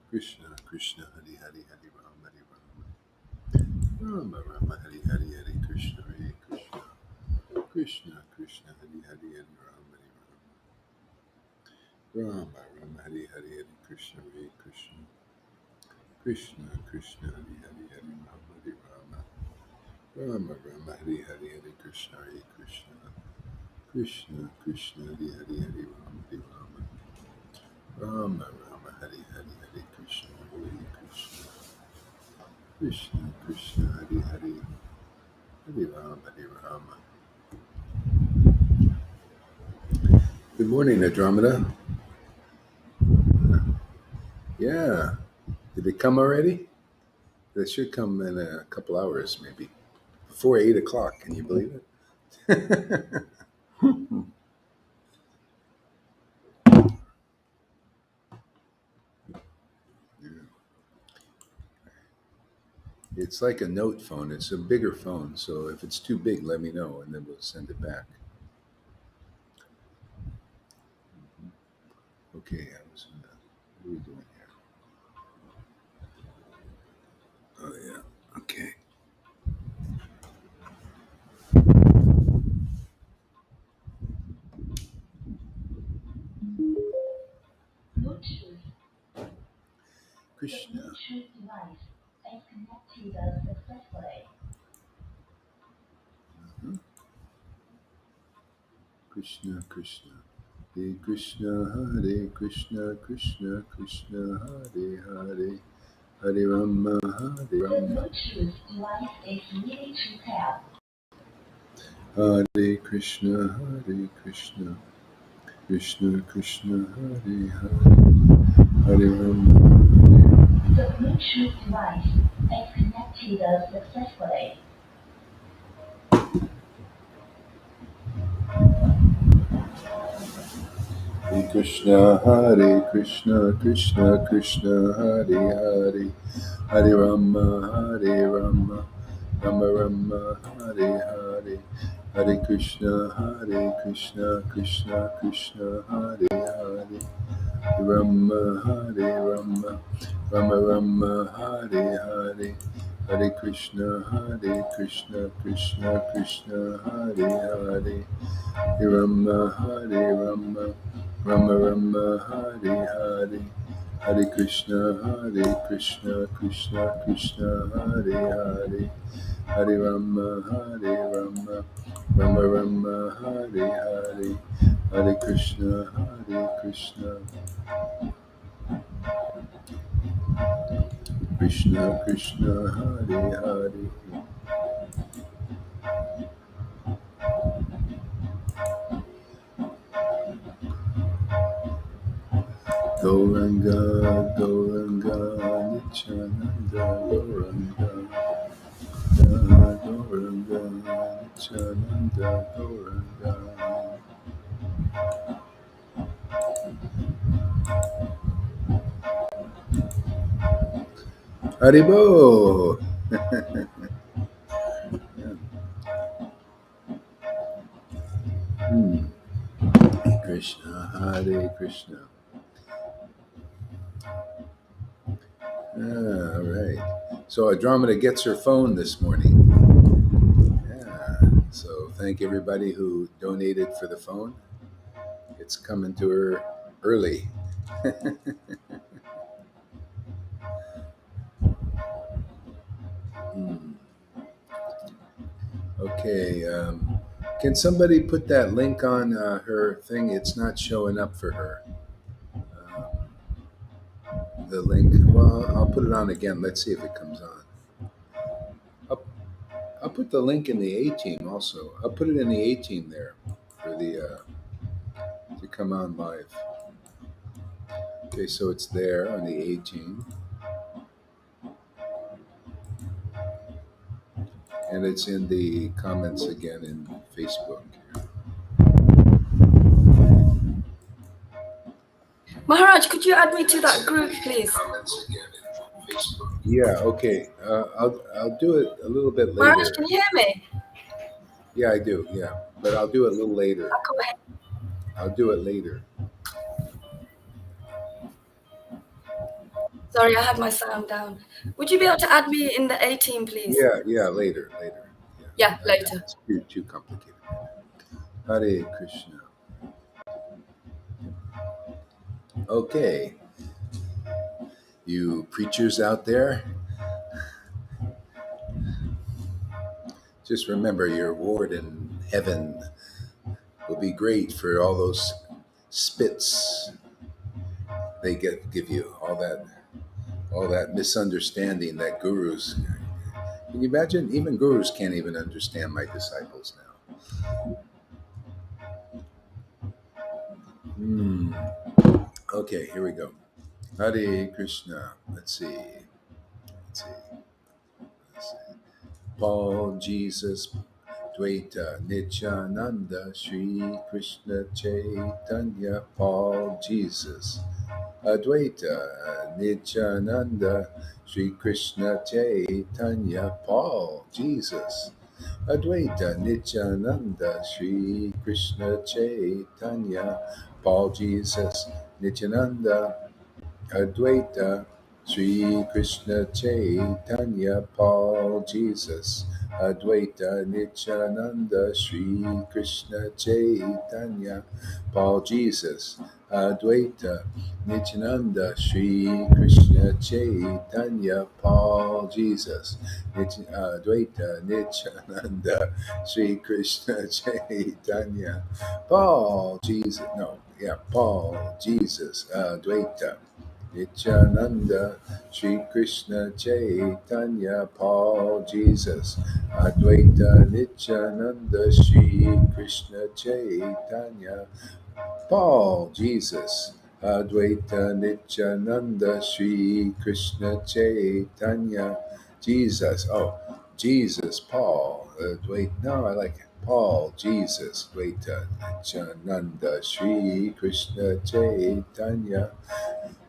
Krishna Krishna, Hare Hare, Hare Rama, Rama Rama, Hare Hare, Hare Krishna, Krishna Krishna, Hare Hare, Hare Rama, Rama Rama, Hare Hare, Hare Krishna, Krishna Krishna, Hare Hare, Hare Rama, Rama Rama, Hare Hare, Hare Krishna, Krishna Krishna, Hare Hare, Hare Rama, Rama Rama, Hare Hare, Hare Krishna, Krishna Krishna, Hare Hare, Hare Rama, Hare Rama. Good morning, Andromeda. Yeah. Did it come already? It should come in a couple hours, maybe. Before 8 o'clock. Can you believe it? Yeah. It's like a note phone. It's a bigger phone. So if it's too big, let me know, and then we'll send it back. Okay. What are we doing here? Oh, yeah. Okay. Krishna. Krishna Krishna. Hare Krishna, Hare Krishna, Krishna Krishna, Hare Hare, Hare Rama, Hare Rama. Hare Krishna, Hare Krishna, Krishna Krishna, Hare Hare, Hare Rama. The Bluetooth device is connected successfully. Hare Krishna, Krishna Krishna, Hare Hare, Hare Rama, Rama Rama, Hare Hare, Hare Krishna, Krishna Krishna, Hare Hare, Rama, Rama Rama, Hare Hare, Hare Krishna, Krishna Krishna, Hare Hare, Rama, Rama Rama, Hare Hare, Hare Krishna, Krishna Krishna, Hare Hare, Hare Rama, Rama Rama, Hare Hare, Hare Krishna, Krishna Krishna Krishna, Hare Hare. Gauranga, Gauranga, Nityananda, Gauranga, Gauranga, Nityananda, Gauranga. Haribo. Krishna, Hare Krishna. All right. So Andromeda gets her phone this morning. Yeah. So thank everybody who donated for the phone. It's coming to her early. Okay. Can somebody put that link on her thing? It's not showing up for her. The link. Well, I'll put it on again. Let's see if it comes on. I'll put the link in the A team also. I'll put it in the A team there for the to come on live. Okay, so it's there on the A team. And it's in the comments again in Facebook. Maharaj, could you add me to that group, please? Yeah, okay. I'll do it a little bit later. Maharaj, can you hear me? Yeah, I do. Yeah, but I'll do it a little later. Go ahead. I'll do it later. Sorry, I had my sound down. Would you be able to add me in the 18, please? Yeah, later. Yeah, Yeah, not now. later. It's too complicated. Hare Krishna. Okay, you preachers out there, just remember your reward in heaven will be great for all those spits they give you, all that misunderstanding that gurus. Can you imagine? Even gurus can't even understand my disciples now. Hmm. Okay, here we go. Hare Krishna. Let's see. Let's see. Let's see. Paul, Jesus, Dvaita, Nityananda, Sri Krishna Chaitanya, Paul, Jesus, Advaita, Nityananda, Sri Krishna Chaitanya, Paul, Jesus, Advaita, Nityananda, Sri Krishna Chaitanya, Paul, Jesus, Nityananda, Advaita, Sri Krishna Chaitanya, Paul, Jesus, Advaita, Nityananda, Sri Krishna Chaitanya, Paul, Jesus, Advaita, Nityananda, Sri Krishna Chaitanya, Paul, Jesus, Advaita, Nityananda, Sri Krishna Chaitanya, Paul, Jesus, no, yeah, Paul, Jesus, Advaita, Nityananda, Sri Krishna Chaitanya, Paul, Jesus, Advaita, Nityananda, Sri Krishna Chaitanya, Paul, Jesus, Advaita, Nityananda, Sri Krishna Chaitanya, Jesus, oh, Jesus, Paul, Advaita, no, I like it. Paul, Jesus, Advaita, Nityananda, Sri Krishna Chaitanya,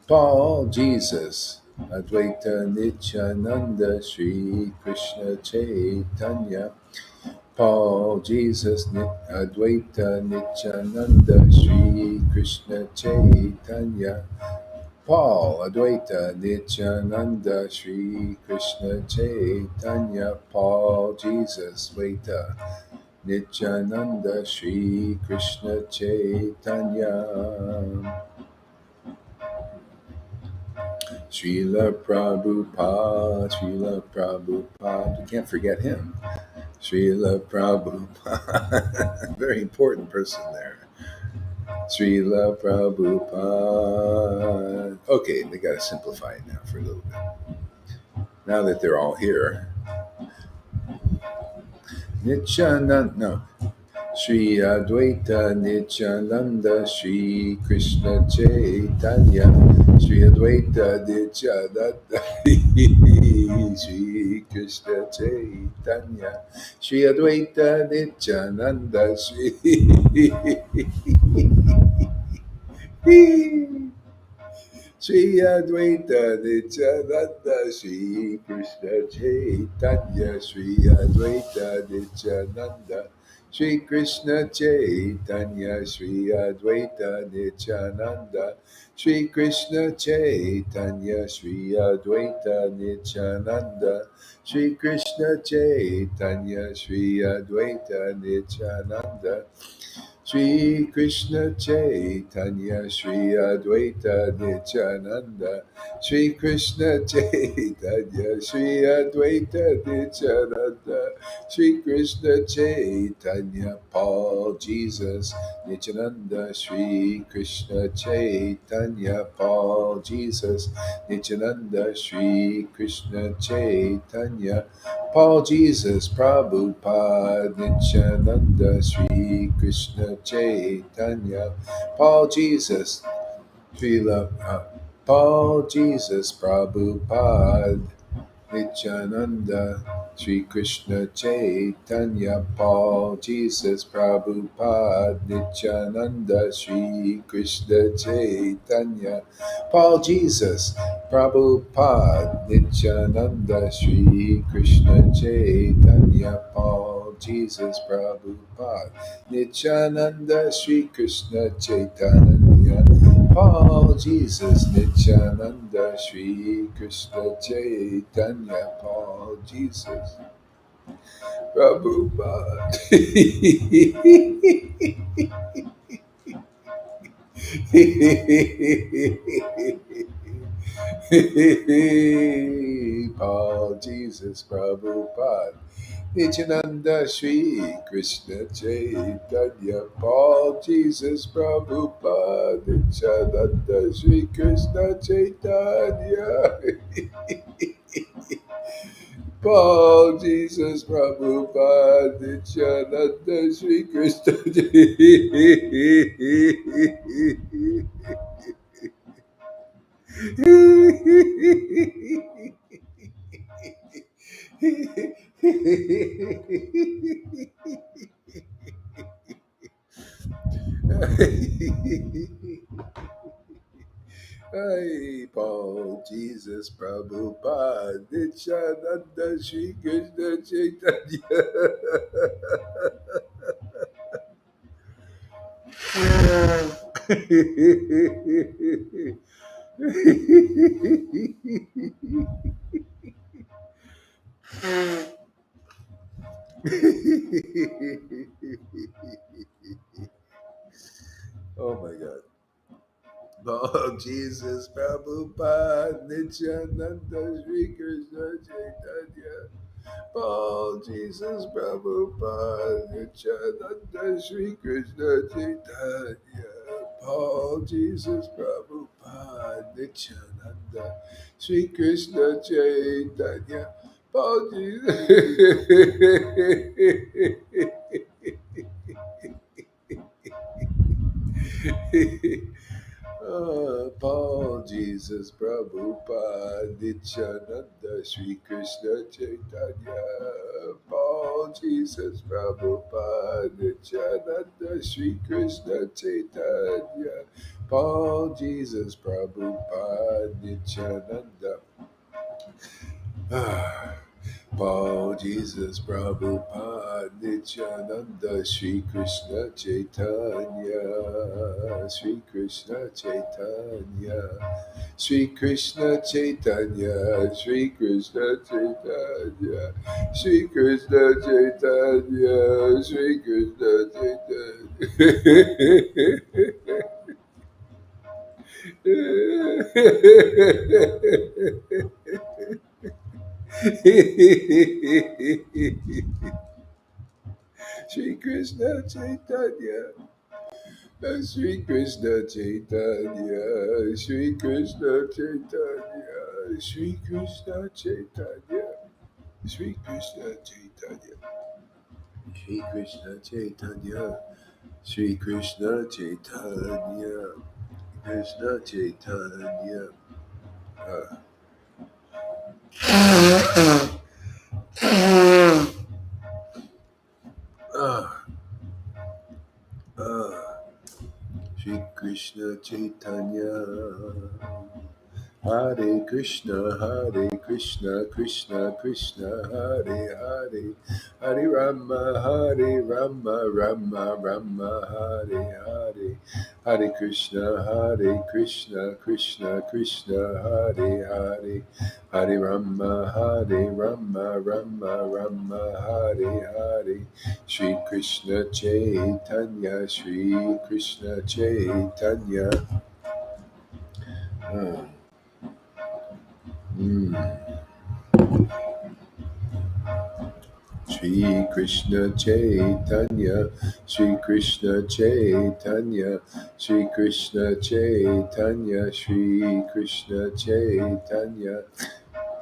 Paul, Jesus, Advaita, Nityananda, Sri Krishna Chaitanya, Paul, Jesus, Advaita, Nityananda, Sri Krishna Chaitanya, Paul, Advaita, Nityananda, Sri Krishna Chaitanya, Paul, Jesus, Advaita, Nityananda, Sri Krishna Chaitanya. Srila Prabhupada, Srila Prabhupada. You can't forget him. Srila Prabhupada. Very important person there. Srila Prabhupada. Okay, they got to simplify it now for a little bit. Now that they're all here. Nityananda, no. Sri Advaita Nityananda Sri Krishna Chaitanya Sri Advaita Nityananda Sri Krishna Chaitanya Sri Advaita Nityananda Sri Sri Advaita Nityananda Sri Krishna Chaitanya Sri Advaita Nityananda Sri Krishna Chaitanya Sri Advaita Nityananda Sri Krishna Chaitanya Sri Advaita Nityananda Sri Krishna Chaitanya Sri Advaita Nityananda Sri Krishna Chaitanya Sri Advaita Nityananda Sri Krishna Chaitanya Sri Advaita Nityananda Sri Krishna Chaitanya Paul Jesus Nityananda Sri Krishna Chaitanya Paul Jesus Nityananda Sri Krishna Chaitanya Paul Jesus Prabhupada Nityananda Sri Krishna Chaitanya Paul Jesus Srila Paul Jesus Prabhupada Nityananda Sri Krishna Chaitanya Paul Jesus Prabhupada Nityananda Sri Krishna Chaitanya Paul Jesus Prabhupada Nityananda Sri Krishna Chaitanya Paul Jesus Prabhupada Nityananda Sri Krishna Chaitanya Paul, Jesus, Nityananda, Shri Krishna Chaitanya, Paul, Jesus, Prabhupada. Paul, Jesus, Prabhupada. Nityananda, Shri Krishna Chaitanya, Paul, Jesus, Prabhupada. Nityananda, Shri Krishna Chaitanya, Paul, Jesus, Prabhupada. Nityananda, Shri Krishna Hey, Paul, Jesus, Prabhupada, Nityananda, Shri Krishna Chaitanya. Oh my God. Lord Jesus, Prabhupada, Nityananda, Shri Krishna Chaitanya. Paul, Jesus, Prabhupada, Nityananda, Shri Krishna Chaitanya. Paul, Jesus, Prabhupada, Nityananda, Shri Krishna Chaitanya. Paul, Jesus. Paul, Jesus, Prabhupada, Nityananda, Shri Krishna Chaitanya. Paul, Jesus, Prabhupada, Nityananda, Shri Krishna Chaitanya. Paul, Jesus, Prabhupada, Nityananda. Paul, Jesus, Prabhupada, Nityananda, Shri Krishna Chaitanya, Shri Krishna Chaitanya, Shri Krishna Chaitanya, Shri Krishna Chaitanya, Shri Krishna Chaitanya, Shri Krishna Chaitanya. Shri Krishna Chaitanya, Shri Krishna Chaitanya, Shri Krishna Chaitanya, Shri Krishna Chaitanya, Shri Krishna Chaitanya, Shri Krishna Chaitanya, Shri Krishna Chaitanya, Krishna Chaitanya. Shri Krishna Chaitanya. Hare Krishna, Hare Krishna, Krishna Krishna, Hare Hare, Hare Rama, Hare Rama, Rama Rama, Hare Hare, Hare Krishna, Hare Krishna, Krishna Krishna, Hare Hare, Hare Rama, Hare Rama, Rama Rama, Hare Hare, Shri Krishna Chaitanya, Shri Krishna Chaitanya. Shri Krishna Chaitanya, Shri Krishna Chaitanya, Shri Krishna Chaitanya, Shri Krishna Chaitanya,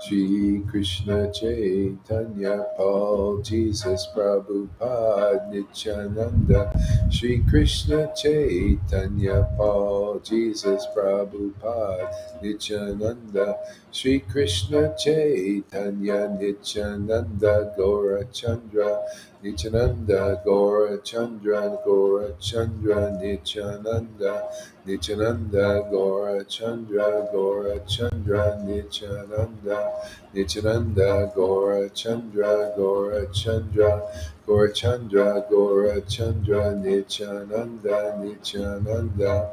Shri Krishna Chaitanya, Paul, Jesus, Prabhupada, Nityananda, Shri Krishna Chaitanya, Paul, Jesus, Prabhupada, Nityananda, Shri Krishna Chaitanya, Nityananda, Gaura Chandra, Nityananda, Gaura Chandra, Gaura Chandra, Nityananda, Nityananda, Gaura Chandra, Gaura Chandra, Nityananda, Nityananda, Gaura Chandra, Gaura Chandra, Gaura Chandra, Gaura Chandra, Nityananda, Nityananda.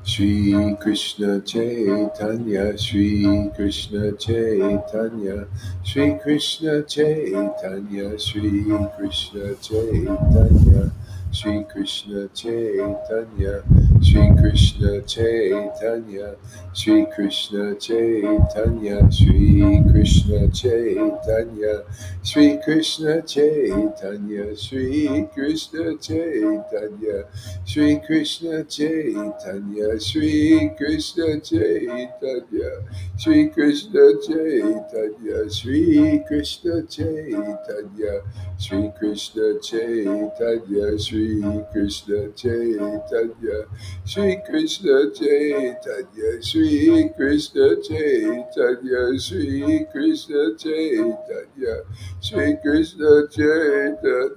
Shri Krishna Chaitanya, Shri Krishna Chaitanya, Shri Krishna Chaitanya, Shri Krishna Chaitanya, Shri Krishna Chaitanya, Shri Krishna Chaitanya, Shri Krishna Chaitanya, Shri Krishna Chaitanya, Shri Krishna Chaitanya, Shri Krishna Chaitanya, Shri Krishna Chaitanya, Shri Krishna Chaitanya, Shri Krishna Chaitanya, Shri Krishna Chaitanya, Shri Krishna Chaitanya, Shri Krishna Chaitanya, Shri Krishna Chaitanya, Shri Krishna Chaitanya, Shri Krishna Chaitanya, Shri Krishna Chaitanya.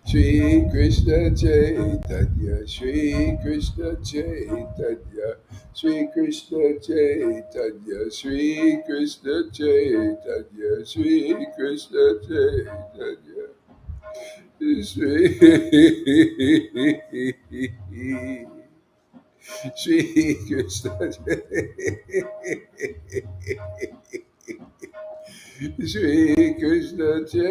Shri Krishna Chaitanya, Shri Krishna Chaitanya, Shri Krishna Chaitanya, Shri Krishna Chaitanya, Shri Krishna Chaitanya, Shri Krishna Shri Krishna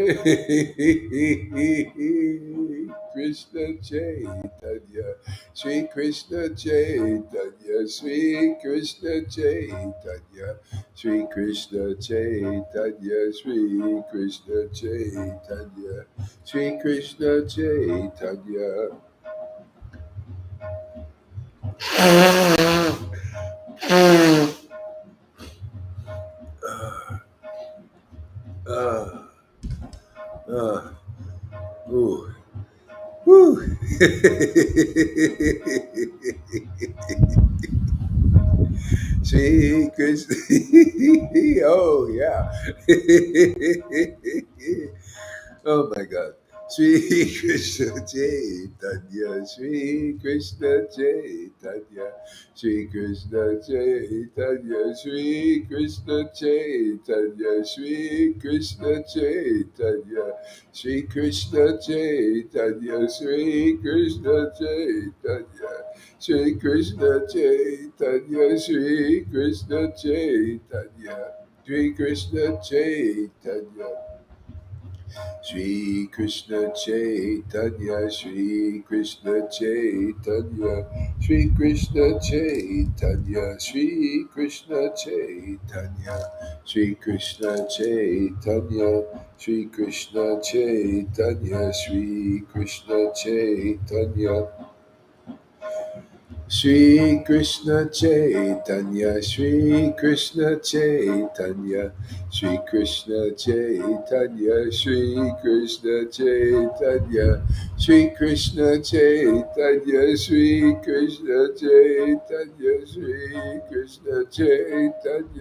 Krishna Chaitanya, Shri Krishna Chaitanya, Shri Krishna Chaitanya, Shri Krishna Chaitanya, Shri Krishna Chaitanya, Shri Krishna Chaitanya. Ah, ah, ooh. Woo! Shri Krishna. Oh, yeah. Oh, my God. Shri Krishna Chaitanya, Shri Krishna Chaitanya, Shri Krishna Chaitanya, Shri Krishna Chaitanya, Shri Krishna Chaitanya, Shri Krishna Chaitanya, Shri Krishna Chaitanya, Shri Krishna Chaitanya, Shri Krishna Chaitanya, Shri Krishna Chaitanya. Shri Krishna Chaitanya, Shri Krishna Chaitanya, Shri Krishna Chaitanya, Shri Krishna Chaitanya, Shri Krishna Chaitanya, Shri Krishna Chaitanya, Shri Krishna Chaitanya. Shri Krishna Chaitanya, Shri Krishna Chaitanya, Shri Krishna Chaitanya, Shri Krishna Chaitanya, Shri Krishna Chaitanya, Shri Krishna Chaitanya, Shri Krishna Chaitanya,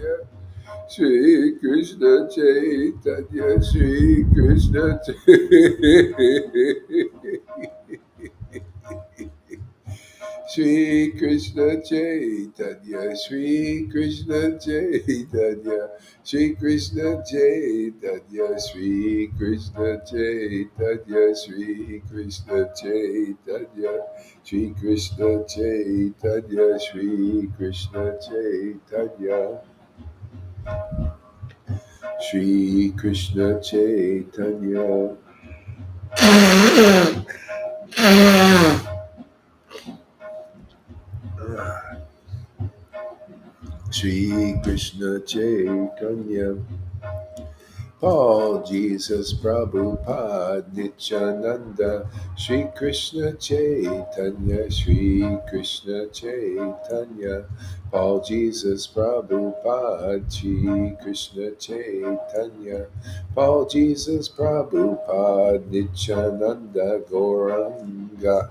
Shri Krishna Chaitanya, Shri Krishna Chaitanya. Shri Krishna Chaitanya, Shri Krishna Chaitanya, Shri Krishna Chaitanya, Shri Krishna Chaitanya, Shri Krishna Chaitanya, Shri Krishna Chaitanya, Shri Krishna Chaitanya, Shri Krishna Chaitanya. Shri Krishna Chaitanya. Paul, Jesus, Prabhupada, Nityananda, Shri Krishna Chaitanya, Shri Krishna Chaitanya, Paul, Jesus, Prabhupada, Shri Krishna Chaitanya, Paul, Jesus, Prabhupada, Nityananda, Gauranga.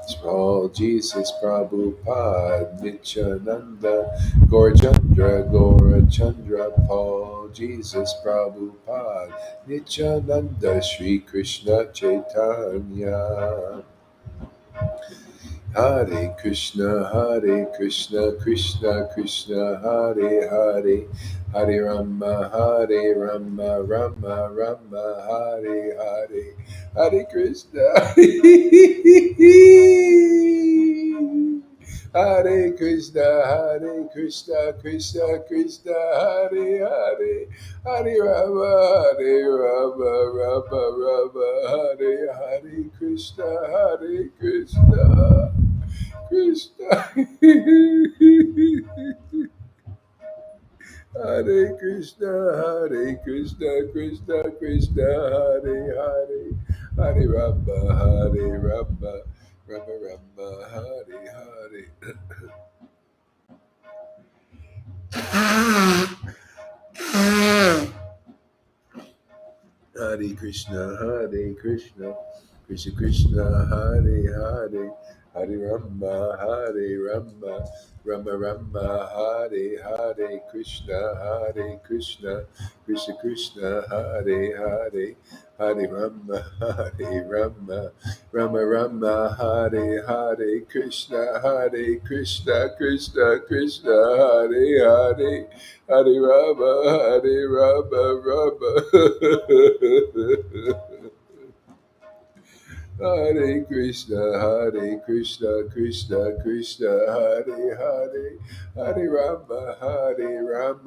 Small Jesus Prabhupada, Nityananda, Gaurachandra, Gaurachandra, Paul, Jesus Prabhupada, Nityananda, Shri Krishna Chaitanya. Hare Krishna, Krishna Krishna, Hare Hare, Hare Rama, Rama, Hare, Hare Krishna. Hare Krishna, Krishna, Hare Hare, Hare Rama, Hare Krishna, Krishna. Hare Krishna, Krishna, Hare Hare, Hare Rama, Rama, Hare Hare. Hare Krishna, Krishna Krishna, Hare, Hare Rama, Hare Krishna, Krishna Krishna, Hare Rama, Hare Krishna, Krishna, Hare Rama, Rama. Hare Krishna, Krishna, Hare Rama, Hare Krishna, Krishna,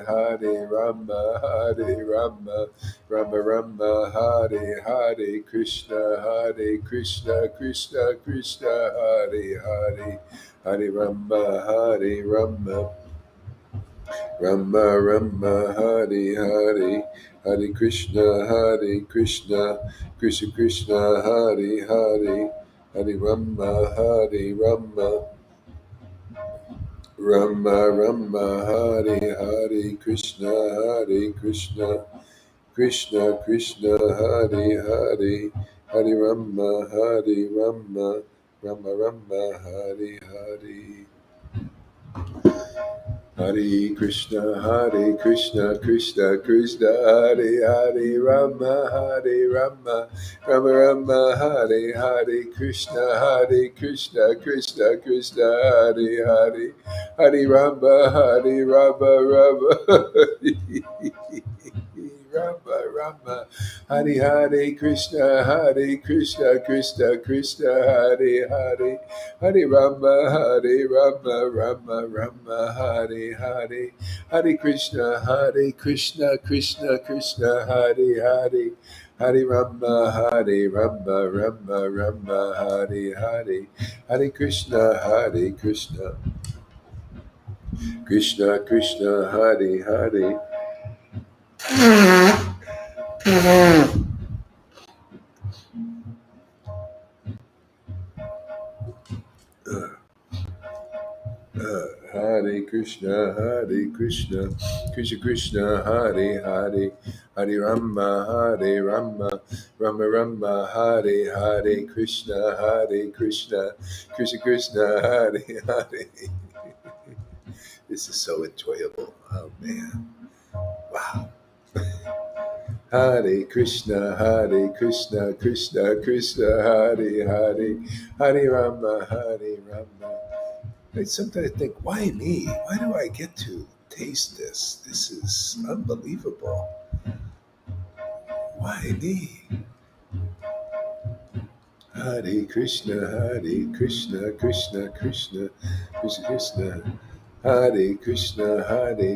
Hare Rama, Hare Krishna, Hare Rama, Hare Rama. Rama, Hare Krishna, Krishna, Hare Rama, Hare Krishna, Hare Rama, Hare. Hare Krishna, Krishna, Hare Rama, Hare Krishna, Krishna, Hare Rama, Hare Krishna, Hare Rama, Hare Krishna, Hare Rama, Hare Krishna, Hare. Hare Krishna, Krishna Krishna, Hare Rama, Rama, Hare Krishna, Krishna Krishna, Hare. This is so enjoyable. Oh man, wow. Hare Krishna, Krishna Krishna, Hare Rama. I sometimes think, why me? Why do I get to taste this? This is unbelievable. Why me? Hare Krishna, Krishna Krishna. Hare Krishna,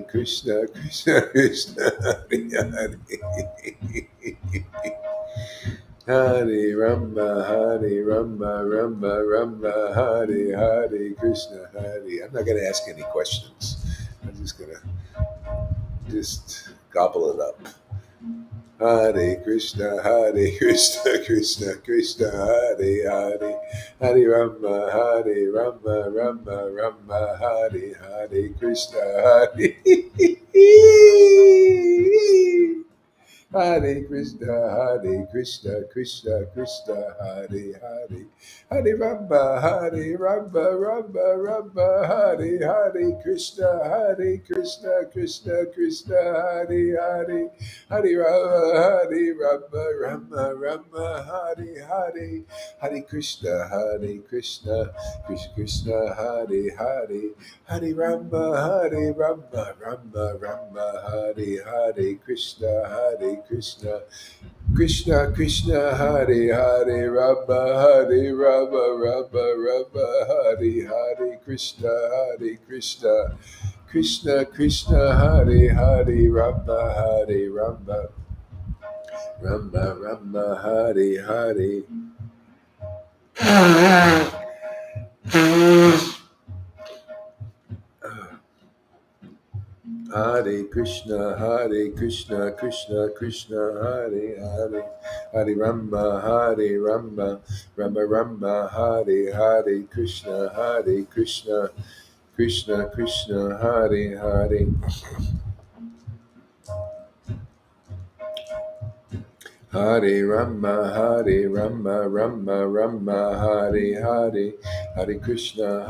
Krishna, Hare. Hare Rama, Hare Krishna, Hare. I'm not going to ask any questions. I'm just going to just gobble it up. Hare Krishna, Krishna Krishna, Hare, Hare Rama, Hare Krishna, Hare Hare Krishna, Hare Krishna, Krishna Krishna, Hare Hare, Hare Rama, Hare Rama, Rama Rama, Hare Hare Krishna, Hare Krishna, Krishna Krishna, Hare Hare, Hare Rama, Rama Rama, Hare Hare, Hare Krishna, Hare Krishna, Krishna Krishna, Hare Hare, Hare Rama, Hare Rama, Rama Rama, Hare Hare, Krishna, Hare Krishna, Krishna Krishna, Hare Hare, Rama, Hare Rama, Rama Rama, Hare Hare, Krishna, Hare Krishna, Krishna Krishna, Hare Hare, Rama, Hare Rama, Rama Rama, Hare Hare. Hare Krishna, Hare Krishna, Krishna Krishna, Hare Hare, Hare Rama, Hare Rama, Rama Rama, Hare Hare, Krishna, Hare Krishna, Krishna Krishna, Hare Hare. Hare Rama, Hare Rama, Rama Rama, Hare Hare, Hare Krishna,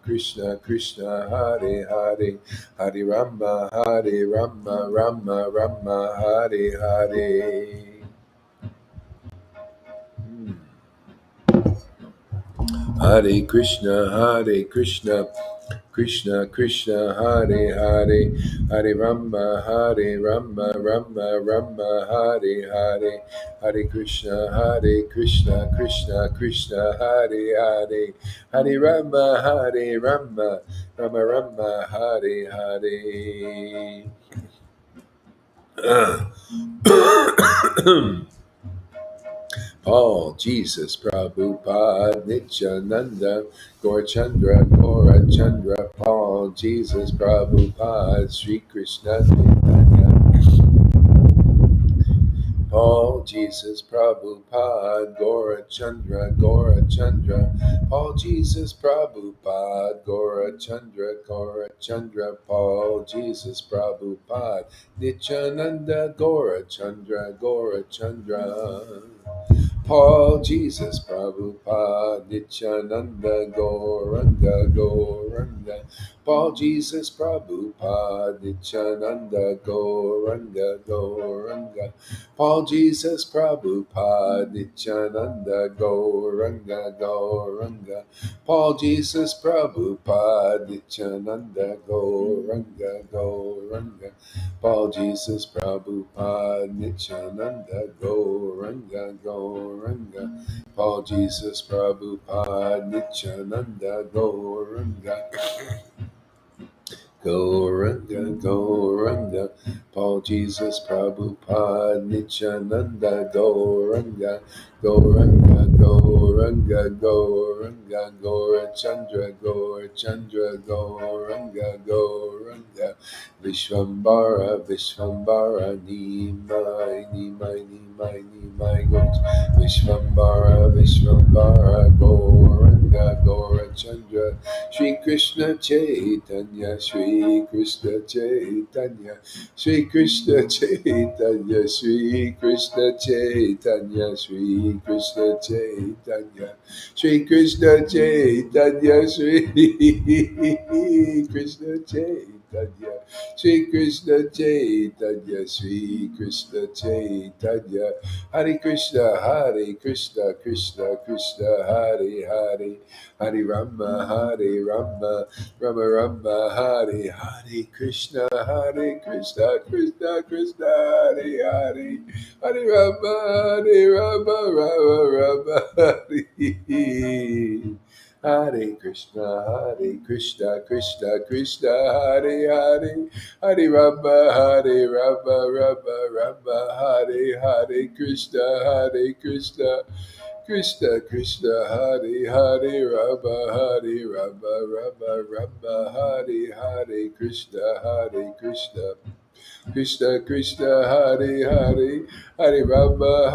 Krishna Krishna, Hare Hare, Hare Rama, Hare Rama, Rama Rama, Hare Hare. Hare Krishna, Krishna Krishna, Hare Hare, Hare Rama, Hare Rama, Rama Rama, Hare Hare, Hare Krishna, Krishna Krishna, Hare Hare, Hare Rama, Hare Rama, Rama Rama, Hare Hare. Paul, Jesus, Prabhupada, Nityananda, Gaurachandra, Paul, Jesus, Prabhupada, Sri Krishna Chaitanya, Paul, Jesus, Prabhupada, Gaurachandra, Paul, Jesus, Prabhupada, Gaurachandra, Paul, Jesus, Prabhupada, Nityananda, Gaurachandra, Paul, Jesus, Prabhupada, Nityananda, Gauranga, Paul, Jesus, Prabhupada, Nityananda, Gauranga, Paul, Jesus, Prabhupada, Nityananda, Gauranga, Paul, Jesus, Prabhupada, Nityananda, Gauranga, Paul, Jesus, Prabhupada, Nityananda, Gauranga, Paul, Jesus, Prabhupada, Nityananda, Gauranga, Paul, Jesus, Prabhupada, Nityananda, Gauranga, Gaurachandra, Gauranga, Vishvambara, Nimai, Vishvambara, Gaurachandra, Shri Krishna Chaitanya, Shri Krishna Chaitanya, Shri Krishna Chaitanya, Shri Krishna Chaitanya, Shri Krishna Chaitanya, Shri Krishna Chaitanya, Shri Krishna Chaitanya, Shri Krishna Chaitanya, Shri Krishna Chaitanya, Hare Krishna, Krishna Krishna, Hare Hare, Hare Rama, Rama Rama, Hare Hare, Krishna, Krishna Krishna, Hare Hare, Hare Rama, Rama Rama, Hare Hare Krishna, Krishna Krishna, Hare Hare, Hare Rama, Rama, Hare Hare, Krishna, Krishna Krishna, Hare Hare, Rama, Rama, Hare Hare, Krishna, Krishna Krishna, Hare Hare, Hare Rama,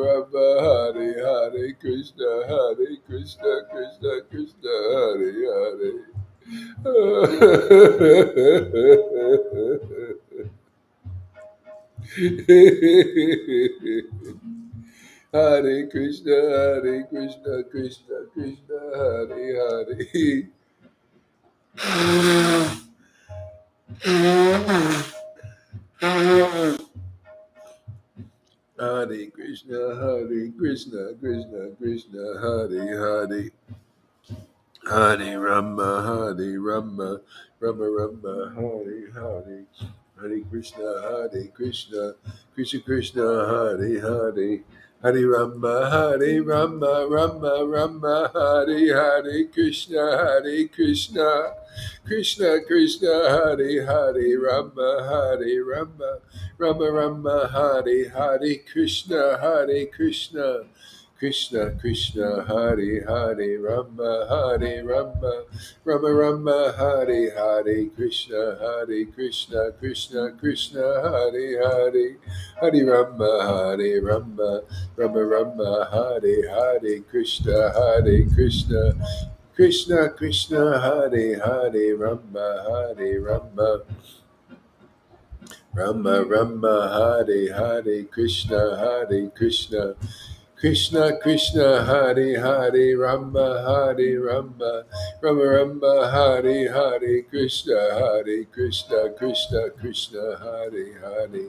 Rama, Hare Hare, Krishna, Krishna Krishna, Hare Hare. Hare Krishna, Hare Krishna, Krishna Krishna, Hare Hare. Hare Krishna, Hare Krishna, Krishna Krishna, Hare Hare. Hare Rama, Hare Rama, Rama Rama, Hare Hare. Hare Krishna, Hare Krishna, Krishna Krishna, Hare Hare. Hare Rama, Hare Rama, Rama Rama, Hare Hare. Krishna, Hare Krishna, Krishna Krishna, Hare Hare. Rama, Hare Rama, Rama Rama, Hare Hare. Krishna, Hare Krishna, Krishna Krishna, Hare Hare. Rama, Hare Rama, Rama Rama, Hare Hare. Krishna, Hare Krishna, Krishna Krishna, Hare Hare. Hare Rama, Hare Rama, Rama Rama, Hare Hare. Krishna, Hare Krishna, Krishna Krishna, Hare Hare. Rama, Hare Rama, Rama Rama, Hare Hare. Krishna, Hare Krishna, Krishna Krishna, Hare Hare. Rama, Hare Rama, Rama Rama, Hare Hare. Krishna, Hare Krishna, Krishna Krishna, Hare Hare.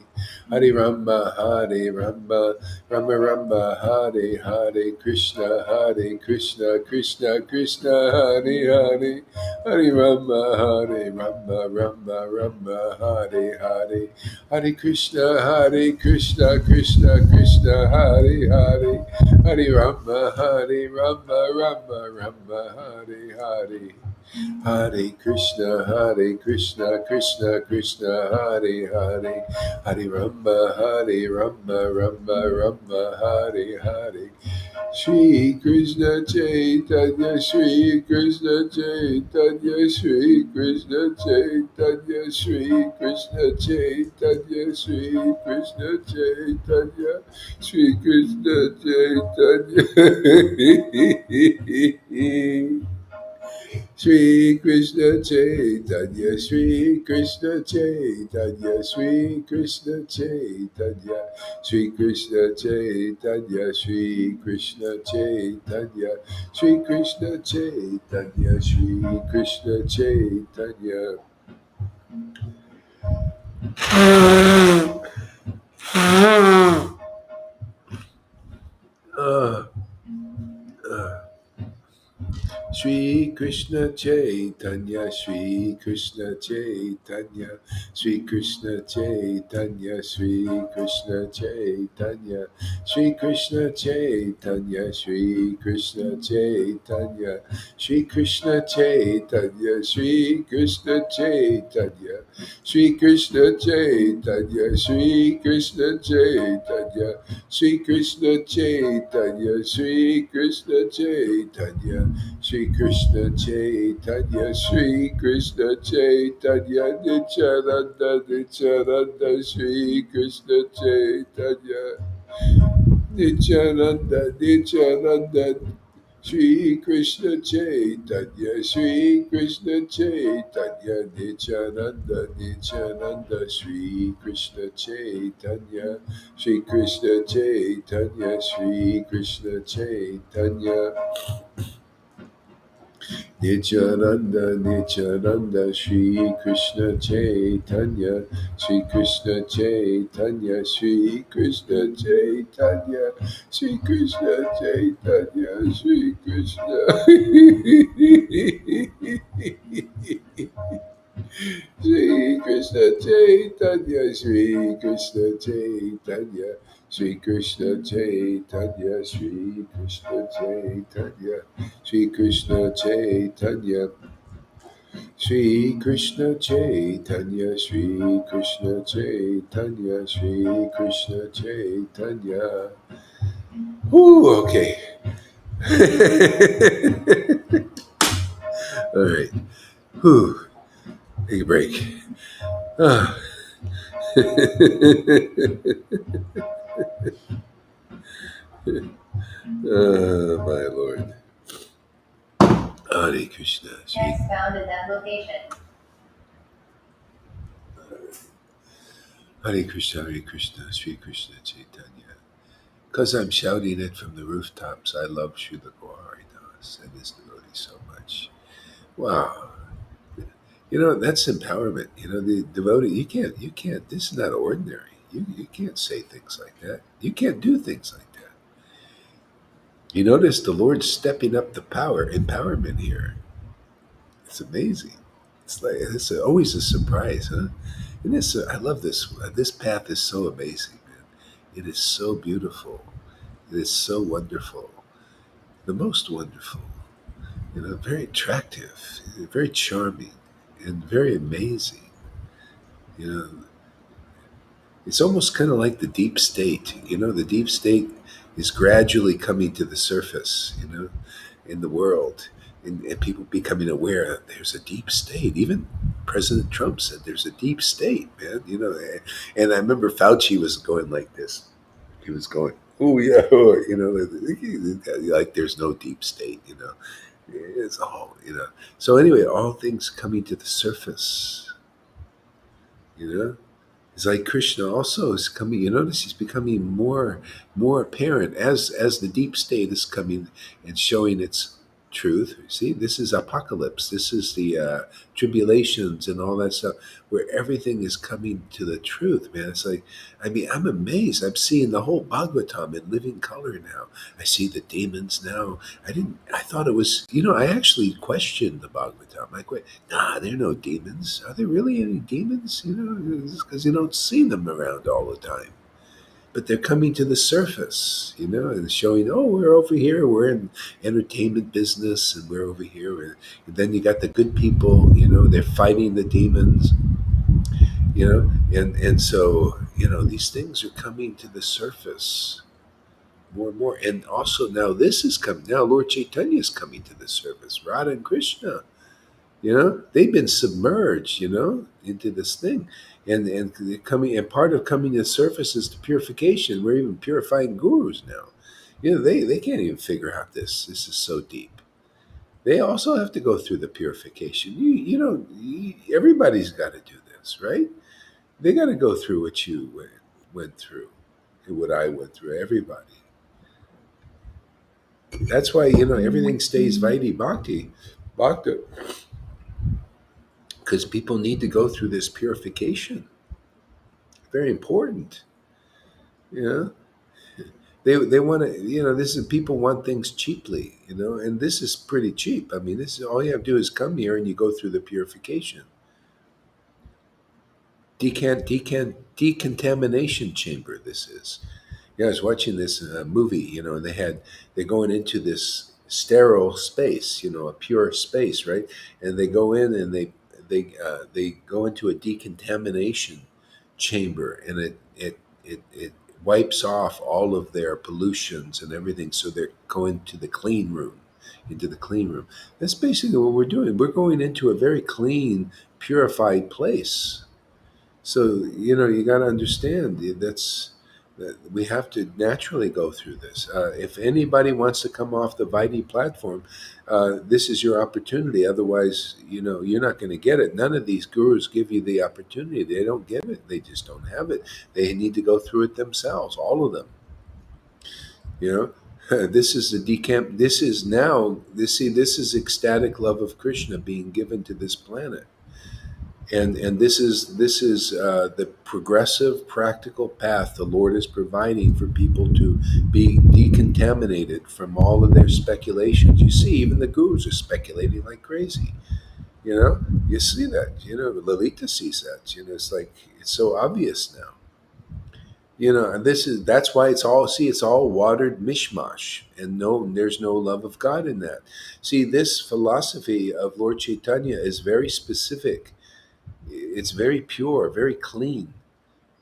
Hare Rama, Hare Rama, Rama Rama, Hare Hare. Krishna, Hare Krishna, Krishna Krishna, Hare Hare. Hare Rama, Hare Rama, Rama Rama, Hare Hare. Hare Krishna, Hare Krishna, Krishna Krishna, Hare Hare. Hare Rama, Hare Rama, Rama Rama, Hare Hare. Hare Krishna, Hare Krishna, Krishna Krishna, Hare Hare. Hare Rama, Hare Rama, Rama Rama, Hare Hare. Shri Krishna Chaitanya, Shri Krishna Chaitanya, Shri Krishna Chaitanya, Shri Krishna Chaitanya, Shri Krishna Chaitanya, Shri Krishna Chaitanya. Shri Krishna Chaitanya, Shri Krishna Chaitanya, Shri Krishna Chaitanya, Shri Krishna Chaitanya, Shri Krishna Chaitanya, Shri Krishna Chaitanya, Shri Krishna Chaitanya. Ah, ah. Shri Krishna Chaitanya, Shri Krishna Chaitanya, Shri Krishna Chaitanya, Shri Krishna Chaitanya, Shri Krishna Chaitanya, Shri Krishna Chaitanya, Shri Krishna Chaitanya, Shri Krishna Chaitanya, Shri Krishna Chaitanya, Shri Krishna Chaitanya, Shri Krishna Chaitanya, Shri Krishna Chaitanya, Shri Krishna Chaitanya, Shri Krishna Chaitanya, Nityananda, Nityananda, Shri Krishna Chaitanya, Nityananda, Nityananda, Shri Krishna Chaitanya, Shri Krishna Chaitanya, Nityananda, Nityananda, Shri Krishna Chaitanya, Shri Krishna Chaitanya, Shri Krishna Chaitanya. Nityananda, Nityananda, Shri Krishna Chaitanya, Shri Krishna Chaitanya, Shri Krishna Chaitanya, Shri Krishna Chaitanya, Shri Krishna. Shri Krishna Chaitanya, Shri Krishna Chaitanya, Shri Krishna Chaitanya, Shri Krishna Chaitanya, Shri Krishna Chaitanya, Shri Krishna Chaitanya, Shri Krishna Chaitanya, Shri Krishna Chaitanya. Ooh, okay. All right. Whew. Take a break. Ah. My Lord. Hare Krishna. Next found at that location. Hare Krishna, Sri Krishna Chaitanya. Because I'm shouting it from the rooftops, I love Srila Gauraridas and his devotees so much. Wow. That's empowerment. The devotee, you can't, this is not ordinary. You can't say things like that. You can't do things like that. You notice the Lord's stepping up the empowerment here. It's amazing. It's always a surprise, huh? And I love this. This path is so amazing, man. It is so beautiful. It is so wonderful. The most wonderful. Very attractive, very charming, and very amazing. You know, it's almost kind of like the deep state. The deep state is gradually coming to the surface. In the world, and people becoming aware that there's a deep state. Even President Trump said there's a deep state, man. And I remember Fauci was going like this. He was going, oh yeah, like there's no deep state. It's all. So anyway, all things coming to the surface. You know, it's like Krishna also is coming. You notice he's becoming more apparent as the deep state is coming and showing its truth. See, this is apocalypse. This is the tribulations and all that stuff, where everything is coming to the truth, man. It's like, I mean, I'm amazed. I'm seeing the whole Bhagavatam in living color now. I see the demons now. I thought it was, I actually questioned the Bhagavatam. Nah, there are no demons. Are there really any demons? Because you don't see them around all the time. But they're coming to the surface, and showing, oh, we're over here, we're in entertainment business, and we're over here. And then you got the good people, they're fighting the demons, and so, these things are coming to the surface more and more. And also now this is coming, now Lord Chaitanya is coming to the surface, Radha and Krishna. They've been submerged, into this thing, and they're coming. And part of coming to the surface is the purification. We're even purifying gurus now. They can't even figure out this. This is so deep. They also have to go through the purification. Everybody's got to do this, right? They got to go through what you went through, and what I went through. Everybody. That's why everything stays Vaidhi Bhakti, because people need to go through this purification. Very important. You know, they want to. This is, people want things cheaply. And this is pretty cheap. I mean, this is all you have to do is come here and you go through the purification, decontamination chamber. This is. I was watching this movie. And they're going into this sterile space. A pure space, right? And they go in and they go into a decontamination chamber, and it wipes off all of their pollutions and everything, so they're going to the clean room, into the clean room. That's basically what we're doing. We're going into a very clean, purified place. So you got to understand that we have to naturally go through this. If anybody wants to come off the Vaidhi platform, this is your opportunity. Otherwise, you're not going to get it. None of these gurus give you the opportunity. They don't give it. They just don't have it. They need to go through it themselves. All of them. This is the decamp. This is now. This is ecstatic love of Krishna being given to this planet. And this is the progressive practical path the Lord is providing for people to be decontaminated from all of their speculations. You see, even the gurus are speculating like crazy. You see that. Lalita sees that. It's like, it's so obvious now. And that's why it's all watered mishmash, and no, there's no love of God in that. See, this philosophy of Lord Chaitanya is very specific. It's very pure, very clean.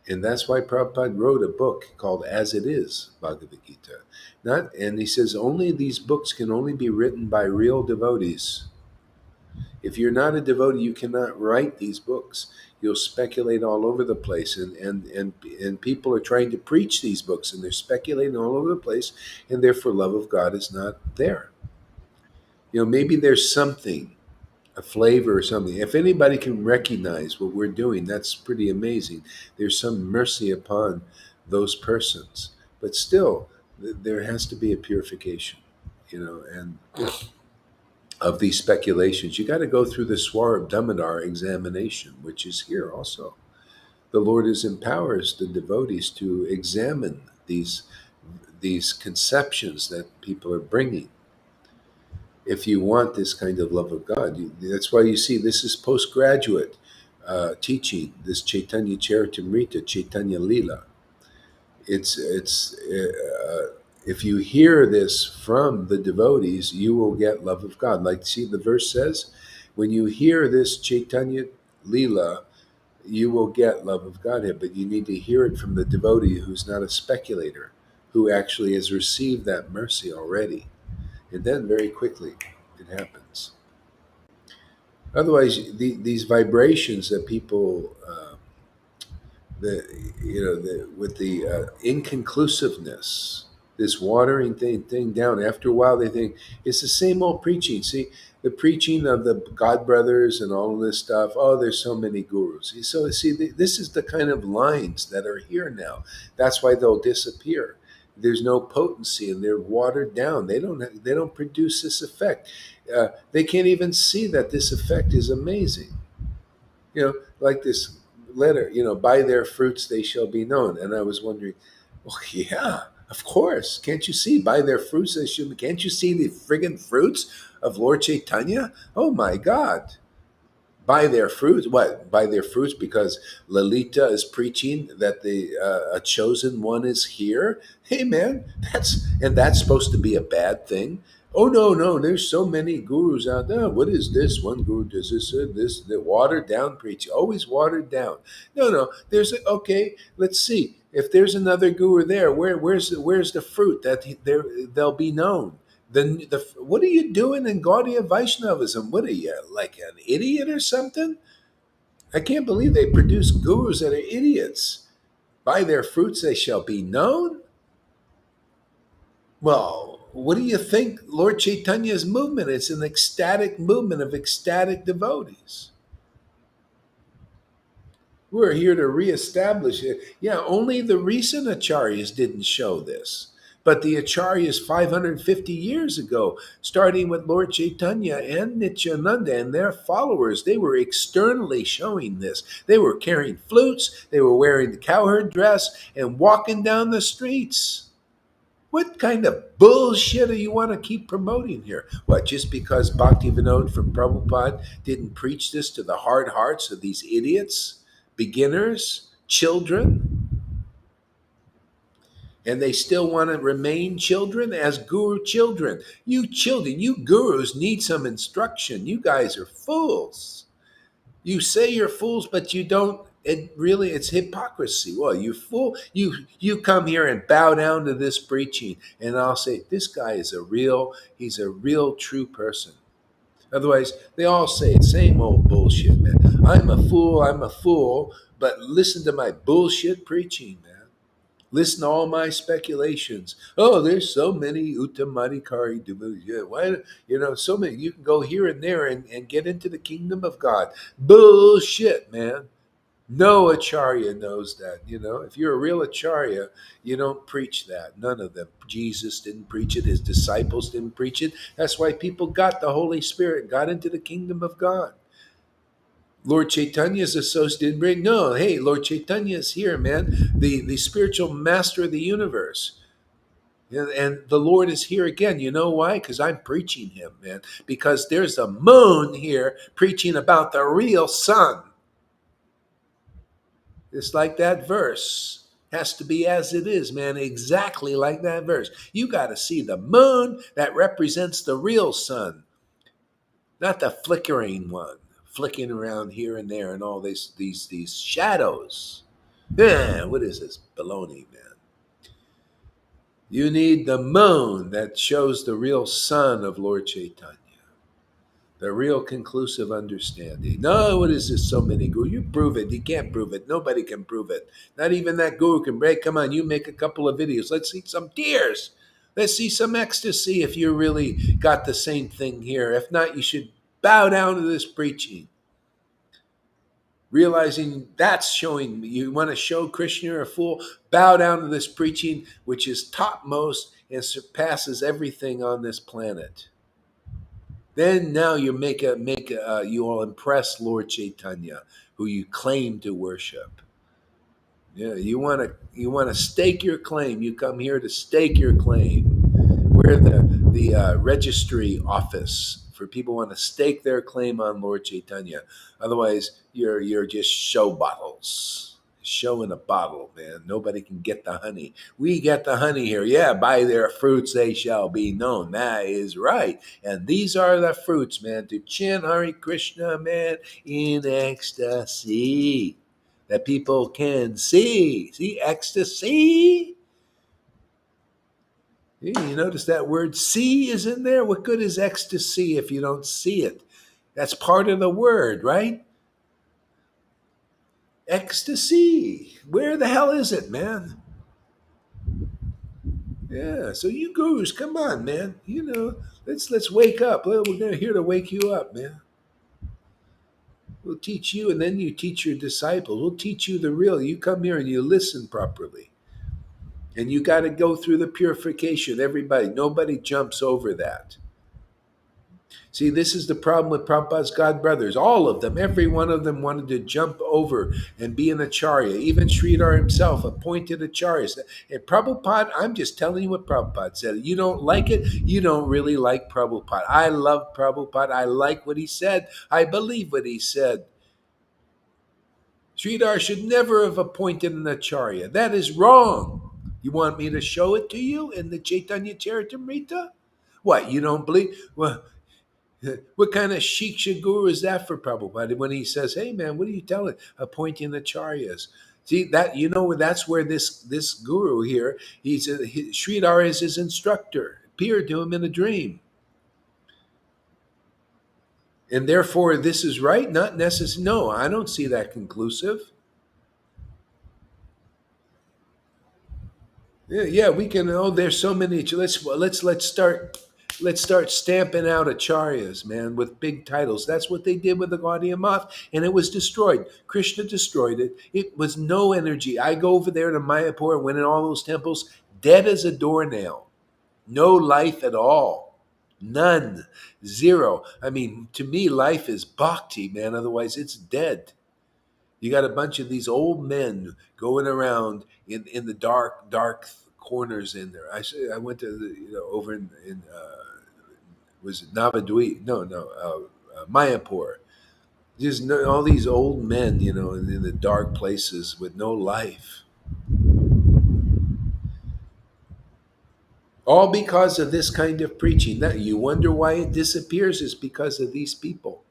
And that's why Prabhupada wrote a book called As It Is, Bhagavad Gita. And he says only these books can only be written by real devotees. If you're not a devotee, you cannot write these books. You'll speculate all over the place, and people are trying to preach these books, and they're speculating all over the place, and therefore love of God is not there. Maybe there's something. a flavor or something. If anybody can recognize what we're doing, that's pretty amazing. There's some mercy upon those persons, but still, there has to be a purification, and of these speculations. You got to go through the Swar Damodar examination, which is here also. The Lord is empowers the devotees to examine these conceptions that people are bringing. If you want this kind of love of God, that's why you see this is postgraduate teaching. This Chaitanya Charitamrita, Chaitanya Lila. It's if you hear this from the devotees, you will get love of God. Like, see, the verse says, when you hear this Chaitanya Lila, you will get love of Godhead, but you need to hear it from the devotee who's not a speculator, who actually has received that mercy already. And then very quickly it happens. Otherwise, these vibrations that people, with the inconclusiveness, this watering thing down. After a while, they think it's the same old preaching. See, the preaching of the God brothers and all of this stuff. Oh, there's so many gurus. So see, this is the kind of lines that are here now. That's why they'll disappear. There's no potency, and they're watered down. They don't produce this effect. They can't even see that this effect is amazing. Like this letter, by their fruits they shall be known. And I was wondering, well, yeah, of course. Can't you see? By their fruits they should be. Can't you see the friggin' fruits of Lord Chaitanya? Oh my God. By their fruits, what? By their fruits, because Lalita is preaching that the a chosen one is here. Hey, man, that's supposed to be a bad thing. Oh no, no, there's so many gurus out there. What is this? One guru does this, the watered down preaching, always watered down. No, no, okay. Let's see if there's another guru there. Where's the fruit that they'll be known? What are you doing in Gaudiya Vaishnavism? What are you, like an idiot or something? I can't believe they produce gurus that are idiots. By their fruits they shall be known. Well, what do you think Lord Chaitanya's movement? It's an ecstatic movement of ecstatic devotees. We're here to reestablish it. Yeah, only the recent acharyas didn't show this. But the acharyas 550 years ago, starting with Lord Chaitanya and Nityananda and their followers, they were externally showing this. They were carrying flutes, they were wearing the cowherd dress, and walking down the streets. What kind of bullshit do you want to keep promoting here? What, just because Bhakti Vinod from Prabhupada didn't preach this to the hard hearts of these idiots, beginners, children, and they still want to remain children as guru children? You children, you gurus need some instruction. You guys are fools. You say you're fools, but you don't. It's hypocrisy. Well, you fool. You come here and bow down to this preaching, and I'll say this guy is he's a real true person. Otherwise, they all say same old bullshit, man. I'm a fool, but listen to my bullshit preaching, man. Listen to all my speculations. Oh, there's so many Uttamadikari devotees. Yeah, why, so many. You can go here and there and get into the kingdom of God. Bullshit, man. No acharya knows that. If you're a real acharya, you don't preach that. None of them. Jesus didn't preach it. His disciples didn't preach it. That's why people got the Holy Spirit, got into the kingdom of God. Lord Chaitanya's associate didn't bring. No, hey, Lord Chaitanya is here, man. The spiritual master of the universe. And the Lord is here again. You know why? Because I'm preaching him, man. Because there's a moon here preaching about the real sun. It's like that verse. Has to be as it is, man. Exactly like that verse. You got to see the moon that represents the real sun, not the flickering one, flicking around here and there, and all these shadows. Yeah, what is this baloney, man? You need the moon that shows the real sun of Lord Chaitanya, the real conclusive understanding. No, what is this? So many gurus. You prove it. You can't prove it. Nobody can prove it. Not even that guru can break. Come on, you make a couple of videos. Let's see some tears. Let's see some ecstasy if you really got the same thing here. If not, you should Bow down to this preaching. Realizing that's showing you want to show Krishna you're a fool, bow down to this preaching, which is topmost and surpasses everything on this planet. Then now you you will impress Lord Caitanya, who you claim to worship. Yeah, you want to stake your claim. You come here to stake your claim. We're the registry office for people who want to stake their claim on Lord Caitanya. Otherwise, you're just show bottles, show in a bottle, man. Nobody can get the honey. We get the honey here. Yeah, by their fruits they shall be known. That is right. And these are the fruits, man. To chant Hare Krishna, man, in ecstasy that people can see. See, ecstasy. You notice that word see is in there? What good is ecstasy if you don't see it? That's part of the word, right? Ecstasy. Where the hell is it, man? Yeah, so you gurus, come on, man. Let's wake up. Well, we're here to wake you up, man. We'll teach you, and then you teach your disciples. We'll teach you the real. You come here and you listen properly. And you got to go through the purification. Everybody, nobody jumps over that. See, this is the problem with Prabhupada's God brothers. All of them, every one of them wanted to jump over and be an acharya. Even Sridhar himself appointed acharyas. And Prabhupada, I'm just telling you what Prabhupada said. You don't like it, you don't really like Prabhupada. I love Prabhupada. I like what he said. I believe what he said. Sridhar should never have appointed an acharya. That is wrong. You want me to show it to you in the Chaitanya Charitamrita? What, you don't believe? Well, what kind of shiksha guru is that for Prabhupada when he says, hey man, what are you telling? Appointing acharyas. See, that that's where this guru here, Sridhar is his instructor, appeared to him in a dream. And therefore this is right, not necessary. No, I don't see that conclusive. Yeah, we can. Oh, there's so many. Let's start stamping out acharyas, man, with big titles. That's what they did with the Gaudiya Math, and it was destroyed. Krishna destroyed it. It was no energy. I go over there to Mayapur and went in all those temples, dead as a doornail, no life at all, none, zero. I mean, to me, life is bhakti, man. Otherwise, it's dead. You got a bunch of these old men going around in the dark corners in there. I went to over in was it Navadvip? No, Mayapur. Just all these old men, in the dark places with no life. All because of this kind of preaching. That you wonder why it disappears is because of these people.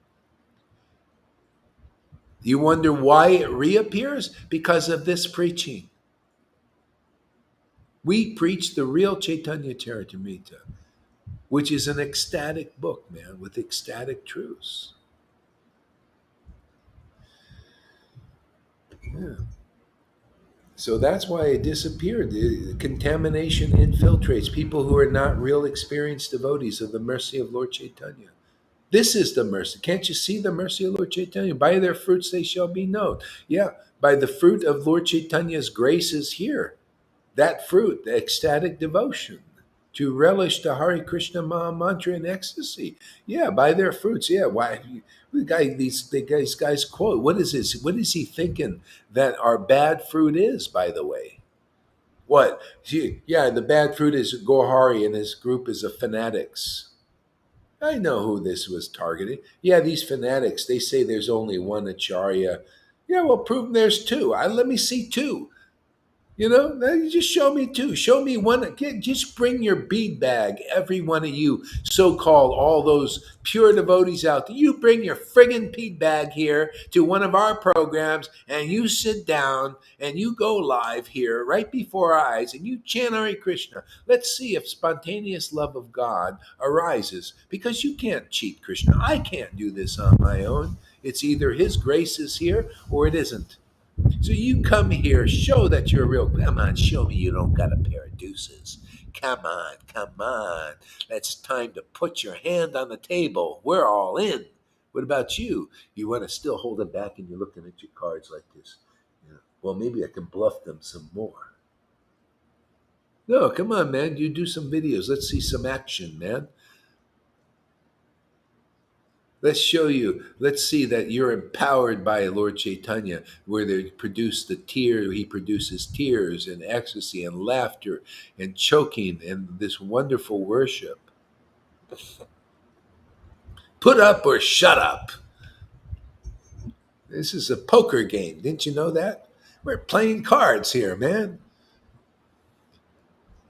You wonder why it reappears? Because of this preaching. We preach the real Chaitanya Charitamrita, which is an ecstatic book, man, with ecstatic truths. Yeah. So that's why it disappeared. The contamination infiltrates people who are not real experienced devotees of the mercy of Lord Chaitanya. This is the mercy. Can't you see the mercy of Lord Chaitanya? By their fruits they shall be known. Yeah, by the fruit of Lord Chaitanya's grace is here. That fruit, the ecstatic devotion, to relish the Hare Krishna Maha Mantra in ecstasy. Yeah, by their fruits. Yeah, why? These guys quote. What is this? What is he thinking that our bad fruit is? By the way, what? Yeah, the bad fruit is Gohari, and his group is of fanatics. I know who this was targeting. Yeah, these fanatics. They say there's only one acharya. Yeah, well, prove there's two. Let me see two. Now you just show me two. Show me one. Just bring your bead bag, every one of you, so-called all those pure devotees out there. You bring your friggin' bead bag here to one of our programs, and you sit down and you go live here right before our eyes, and you chant Hare Krishna. Let's see if spontaneous love of God arises, because you can't cheat Krishna. I can't do this on my own. It's either His grace is here or it isn't. So you come here, show that you're real. Come on, show me you don't got a pair of deuces. Come on, come on. It's time to put your hand on the table. We're all in. What about you? You want to still hold them back and you're looking at your cards like this. Well, maybe I can bluff them some more. No, come on, man. You do some videos. Let's see some action, man. Let's show you. Let's see that you're empowered by Lord Caitanya, where they produce the tear. He produces tears and ecstasy and laughter and choking and this wonderful worship. Put up or shut up. This is a poker game. Didn't you know that? We're playing cards here, man.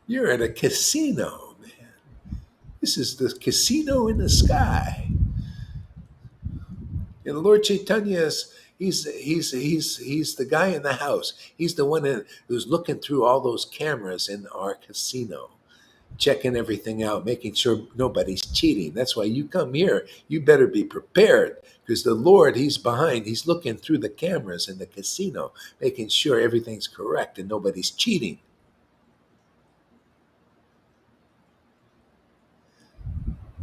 You're at a casino, man. This is the casino in the sky. And the Lord Chaitanya is he's the guy in the house. He's the one who's looking through all those cameras in our casino, checking everything out, making sure nobody's cheating. That's why you come here. You better be prepared because the Lord, he's behind. He's looking through the cameras in the casino, making sure everything's correct and nobody's cheating.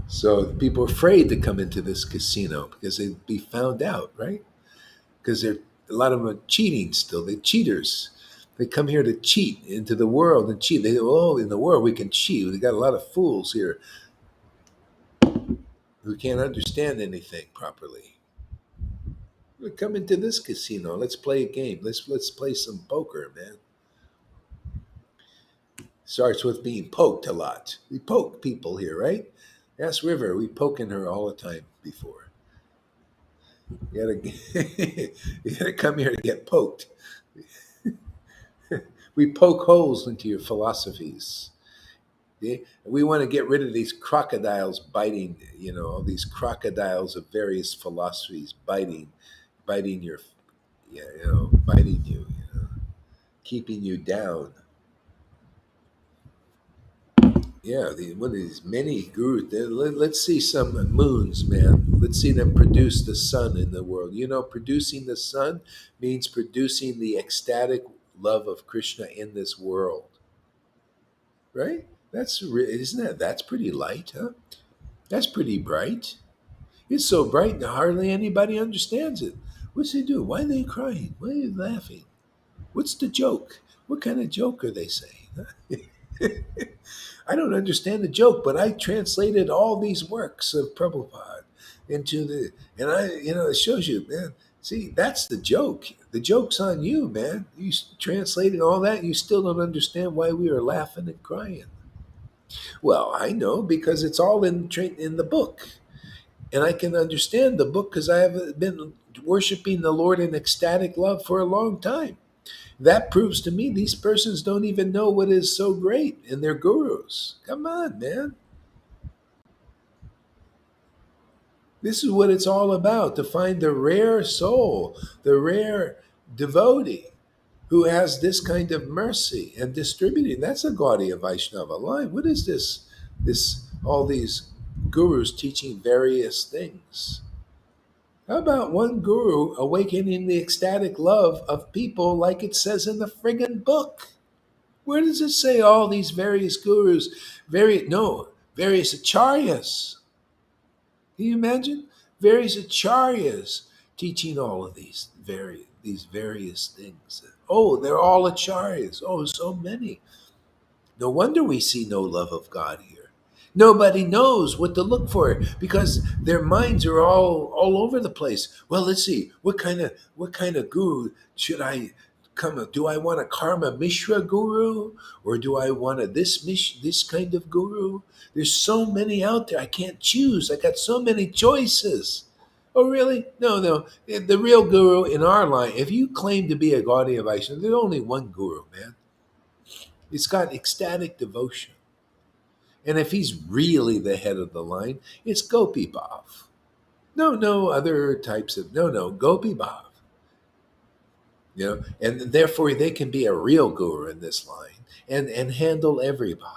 So people are afraid to come into this casino because they'd be found out, right? Because a lot of them are cheating still. They're cheaters. They come here to cheat into the world and cheat. They oh, in the world we can cheat. We got a lot of fools here who can't understand anything properly. We come into this casino. Let's play a game. Let's play some poker, man. Starts with being poked a lot. We poke people here, right? Ask River. We poking her all the time before. You gotta, you gotta come here to get poked. We poke holes into your philosophies. Okay? We want to get rid of these crocodiles biting, all these crocodiles of various philosophies biting your, yeah, biting you, keeping you down. Yeah, one of these many gurus. Let's see some moons, man. Let's see them produce the sun in the world. Producing the sun means producing the ecstatic love of Krishna in this world, right? Isn't that's pretty light, huh? That's pretty bright. It's so bright that hardly anybody understands it. What's they do? Why are they crying? Why are they laughing? What's the joke? What kind of joke are they saying? I don't understand the joke, but I translated all these works of Prabhupada into and it shows you, man. See, that's the joke. The joke's on you, man. You translated all that, you still don't understand why we are laughing and crying. Well, I know because it's all in the book. And I can understand the book because I have been worshiping the Lord in ecstatic love for a long time. That proves to me these persons don't even know what is so great in their gurus. Come on, man. This is what it's all about, to find the rare soul, the rare devotee who has this kind of mercy and distributing. That's a Gaudiya Vaishnava line. What is this? All these gurus teaching various things. How about one guru awakening the ecstatic love of people like it says in the friggin' book? Where does it say all these various gurus, various acharyas? Can you imagine? Various acharyas teaching all of these various things. Oh, they're all acharyas. Oh, so many. No wonder we see no love of God here. Nobody knows what to look for because their minds are all over the place. Well, let's see what kind of guru should I come? Do I want a Karma Mishra guru or do I want this kind of guru? There's so many out there. I can't choose. I got so many choices. Oh, really? No, no. The real guru in our line. If you claim to be a Gaudiya Vaishnava, there's only one guru, man. It's got ecstatic devotion. And if he's really the head of the line, it's Gopi Bhav. No other types of, no, Gopi Bhav. And therefore they can be a real guru in this line and handle everybody.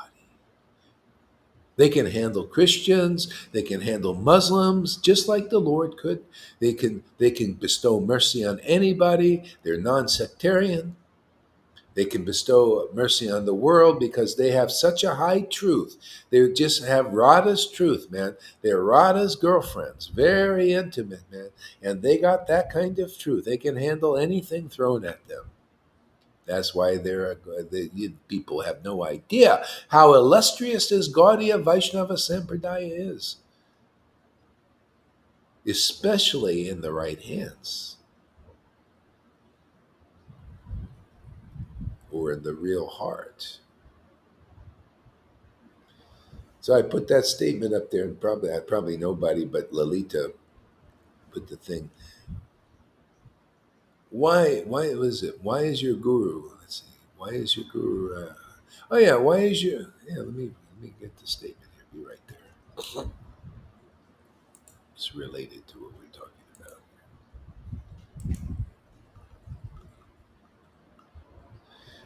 They can handle Christians, they can handle Muslims, just like the Lord could. They can bestow mercy on anybody. They're non-sectarian. They can bestow mercy on the world because they have such a high truth. They just have Radha's truth, man. They're Radha's girlfriends, very intimate, man. And they got that kind of truth. They can handle anything thrown at them. That's why people have no idea how illustrious this Gaudiya Vaishnava Sampradaya is, especially in the right hands or in the real heart. So I put that statement up there, and probably nobody but Lalita put the thing. Why was it? Why is your guru? Let's see. Why is your guru? Oh yeah, why is your? Yeah, let me get the statement here. Be right there. It's related to what we're talking about.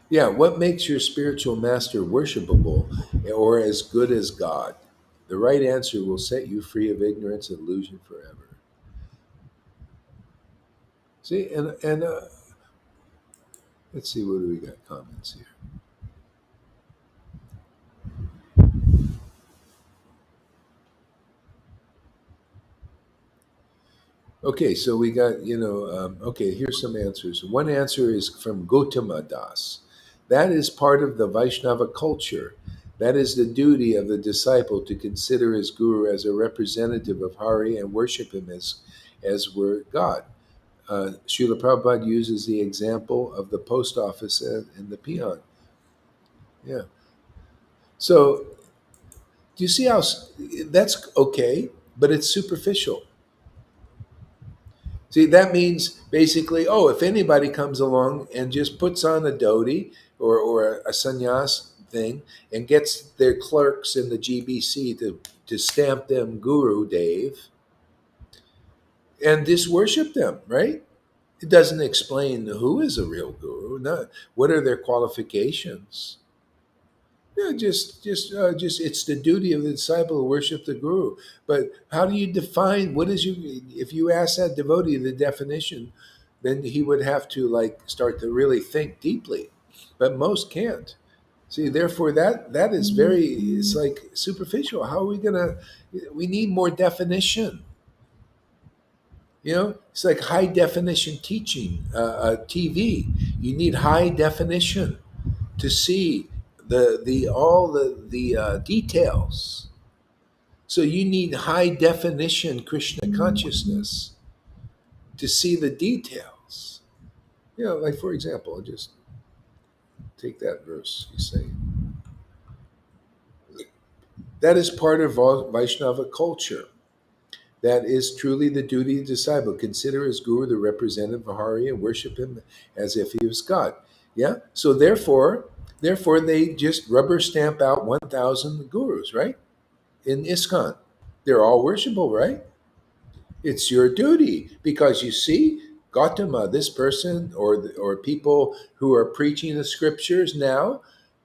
Yeah, what makes your spiritual master worshipable or as good as God? The right answer will set you free of ignorance and illusion forever. See, and let's see, what do we got comments here? Okay, so we got, okay, here's some answers. One answer is from Gautama Das. That is part of the Vaishnava culture. That is the duty of the disciple to consider his guru as a representative of Hari and worship him as were God. Srila Prabhupada uses the example of the post office and the peon. Yeah. So, do you see how that's okay, but it's superficial? See, that means basically, oh, if anybody comes along and just puts on a dhoti or a sannyas thing and gets their clerks in the GBC to stamp them Guru Dave and just worship them, right? It doesn't explain who is a real guru, not what are their qualifications. Yeah, just it's the duty of the disciple to worship the guru. But how do you define what is you? If you ask that devotee the definition, then he would have to like start to really think deeply. But most can't. See, therefore, that is very. It's like superficial. How are we gonna? We need more definition. It's like high definition teaching, TV. You need high definition to see the all the details. So you need high definition Krishna consciousness to see the details. Like for example, I'll just take that verse. You say that is part of Vaishnava culture. That is truly the duty of the disciple. Consider his guru the representative of Hari and worship him as if he was God. Yeah. So therefore, they just rubber stamp out 1,000 gurus, right? In ISKCON. They're all worshipable, right? It's your duty because you see, Gautama, this person or people who are preaching the scriptures now,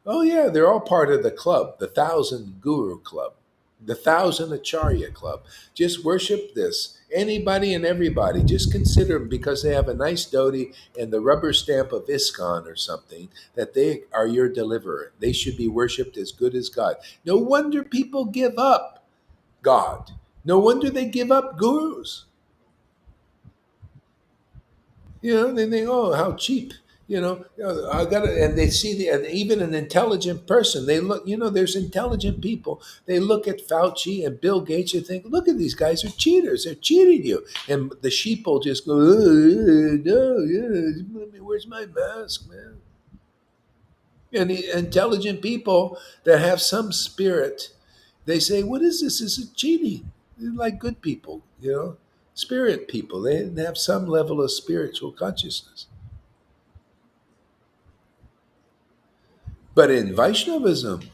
oh yeah, they're all part of the club, the 1,000 Guru Club, the 1,000 Acharya Club. Just worship this. Anybody and everybody, just consider them because they have a nice dhoti and the rubber stamp of ISKCON or something that they are your deliverer. They should be worshipped as good as God. No wonder people give up God. No wonder they give up gurus. They think, oh, how cheap. I got to, and they see and even an intelligent person. They look, there's intelligent people. They look at Fauci and Bill Gates and think, look at these guys are cheaters. They're cheating you. And the sheeple just go, no, yeah, where's my mask, man? And the intelligent people that have some spirit, they say, what is this? This is cheating. They're like good people, spirit people. They have some level of spiritual consciousness. But in Vaishnavism,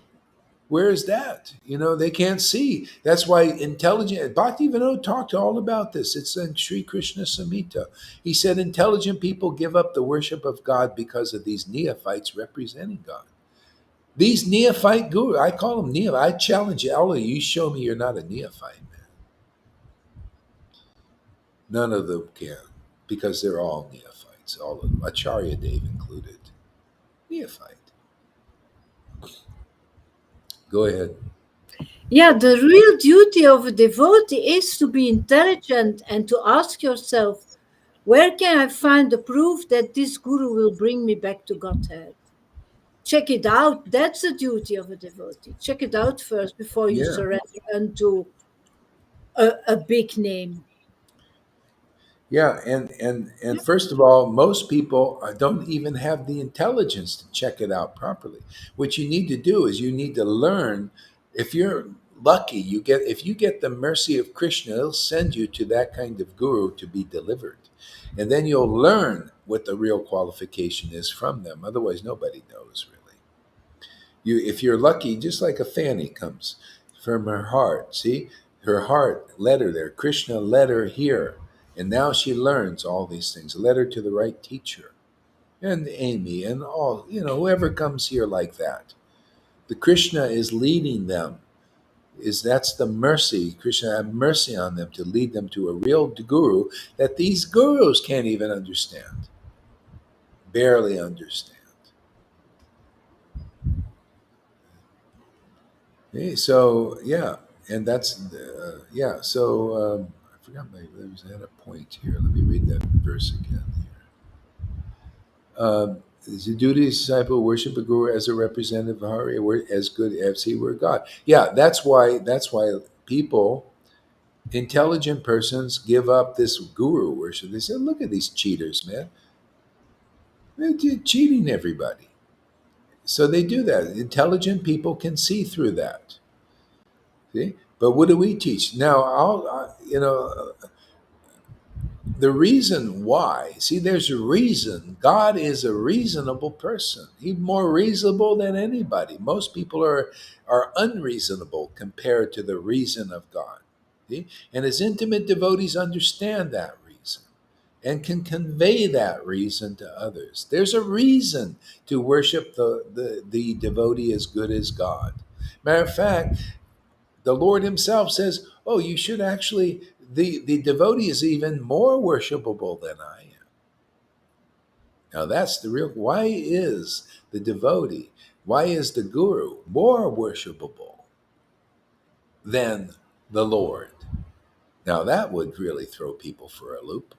where is that? They can't see. That's why intelligent Bhaktivinoda talked all about this. It's in Sri Krishna Samhita. He said intelligent people give up the worship of God because of these neophytes representing God. These neophyte gurus, I call them neophyte. I challenge you, all of you, show me you're not a neophyte, man. None of them can, because they're all neophytes, all of them, Acharya Dev included. deified. Go ahead. Yeah, the real duty of a devotee is to be intelligent and to ask yourself, where can I find the proof that this guru will bring me back to Godhead? Check it out. That's the duty of a devotee. Check it out first before you Yeah. surrender unto a big name. Yeah, and first of all, most people don't even have the intelligence to check it out properly. What you need to do is you need to learn. If you're lucky, if you get the mercy of Krishna, he'll send you to that kind of guru to be delivered, and then you'll learn what the real qualification is from them. Otherwise, nobody knows really. If you're lucky, just like a Fanny comes from her heart. See, her heart led her there. Krishna led her here, and now she learns all these things. Led her to the right teacher, and Amy, and all whoever comes here like that. The Krishna is leading them. That's the mercy. Krishna had mercy on them to lead them to a real guru that these gurus can't even understand, barely understand. Okay, so yeah, and that's yeah. So I forgot I had a point here. Let me read that verse again here. It's a duty of disciple worship a guru as a representative of Hari, as good as he were God. Yeah, that's why. That's why people, intelligent persons, give up this guru worship. They say, "Look at these cheaters, man! They're cheating everybody." So they do that. Intelligent people can see through that. See, but what do we teach now? The reason why. See, there's a reason. God is a reasonable person. He's more reasonable than anybody. Most people are unreasonable compared to the reason of God. See, and his intimate devotees understand that reason and can convey that reason to others. There's a reason to worship the devotee as good as God. Matter of fact, the Lord Himself says, "Oh, you should actually the devotee is even more worshipable than I am." Now that's the real. Why is the devotee? Why is the guru more worshipable than the Lord? Now that would really throw people for a loop.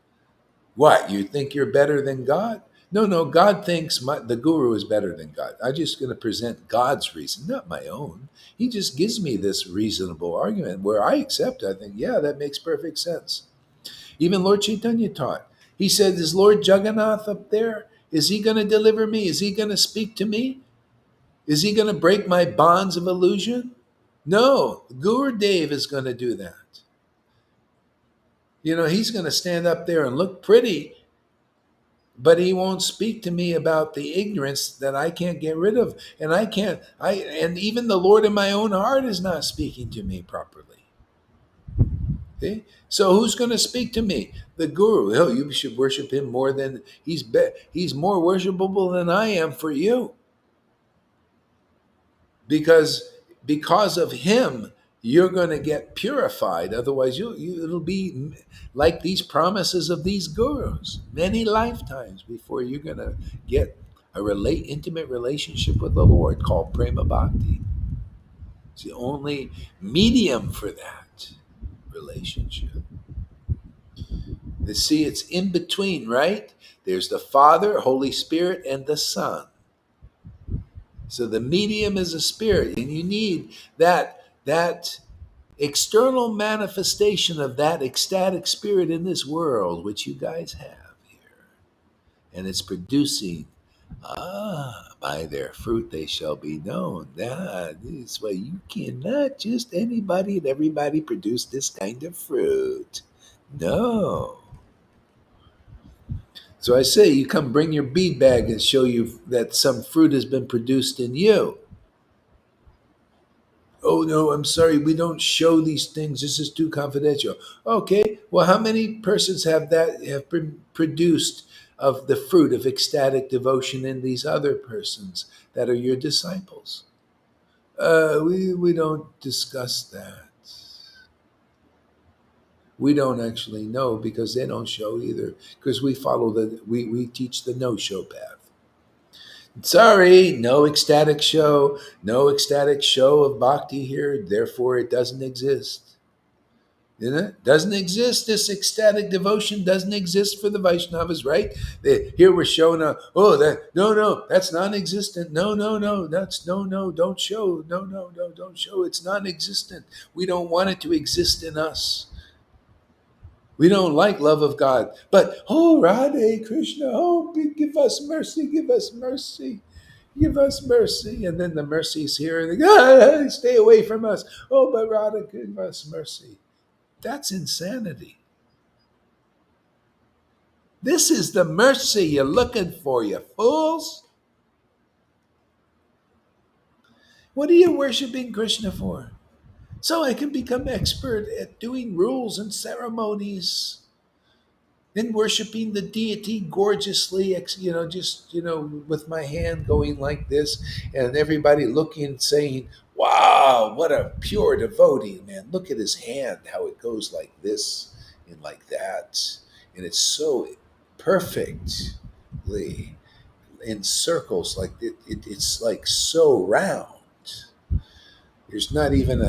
What, you think you're better than God? No, no. God thinks the guru is better than God. I'm just going to present God's reason, not my own. He just gives me this reasonable argument where I accept it. I think, yeah, that makes perfect sense. Even Lord Caitanya taught. He said, "Is Lord Jagannath up there? Is he going to deliver me? Is he going to speak to me? Is he going to break my bonds of illusion?" No, Guru Dev is going to do that. He's going to stand up there and look pretty, but he won't speak to me about the ignorance that I can't get rid of. And and even the Lord in my own heart is not speaking to me properly. Okay? So who's going to speak to me? The guru. Oh, you should worship him more than he's more worshipable than I am for you. Because of him, you're going to get purified. Otherwise, it'll be like these promises of these gurus, many lifetimes before you're going to get a intimate relationship with the Lord called prema bhakti. It's the only medium for that relationship. See, it's in between, right? There's the Father, Holy Spirit, and the Son. So the medium is a spirit, and you need that external manifestation of that ecstatic spirit in this world, which you guys have here. And it's producing, by their fruit they shall be known. This way you cannot just anybody and everybody produce this kind of fruit. No. So I say, you come bring your bead bag and show you that some fruit has been produced in you. "Oh no, I'm sorry, we don't show these things. This is too confidential." Okay, well, how many persons have been produced of the fruit of ecstatic devotion in these other persons that are your disciples? We don't discuss that. We don't actually know because they don't show either. Because we teach the no show path. Sorry, no ecstatic show. No ecstatic show of bhakti here. Therefore, it doesn't exist. You know, doesn't exist. This ecstatic devotion doesn't exist for the Vaishnavas, right? Here we're showing oh, that no, that's non-existent. No, that's no, don't show. No, don't show. It's non-existent. We don't want it to exist in us. We don't like love of God, but oh, Radhe Krishna, oh, give us mercy, give us mercy. Give us mercy. And then the mercy's here, and they go, stay away from us. Oh, but Radha, give us mercy. That's insanity. This is the mercy you're looking for, you fools. What are you worshiping Krishna for? So I can become expert at doing rules and ceremonies, then worshiping the deity gorgeously, just, with my hand going like this, and everybody looking and saying, wow, what a pure devotee, man. Look at his hand, how it goes like this and like that. And it's so perfectly in circles, like it's like so round. There's not even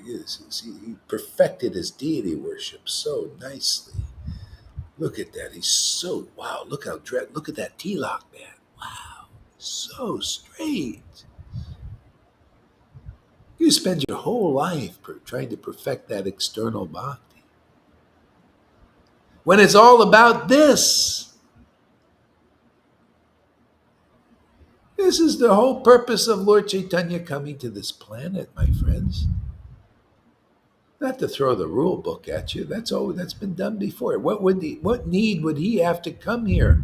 he perfected his deity worship so nicely. Look at that. He's so wow. Look at that tilak, man. Wow. So straight. You spend your whole life trying to perfect that external bhakti. When it's all about this. This is the whole purpose of Lord Caitanya coming to this planet, my friends. Not to throw the rule book at you. That's been done before. What need would he have to come here?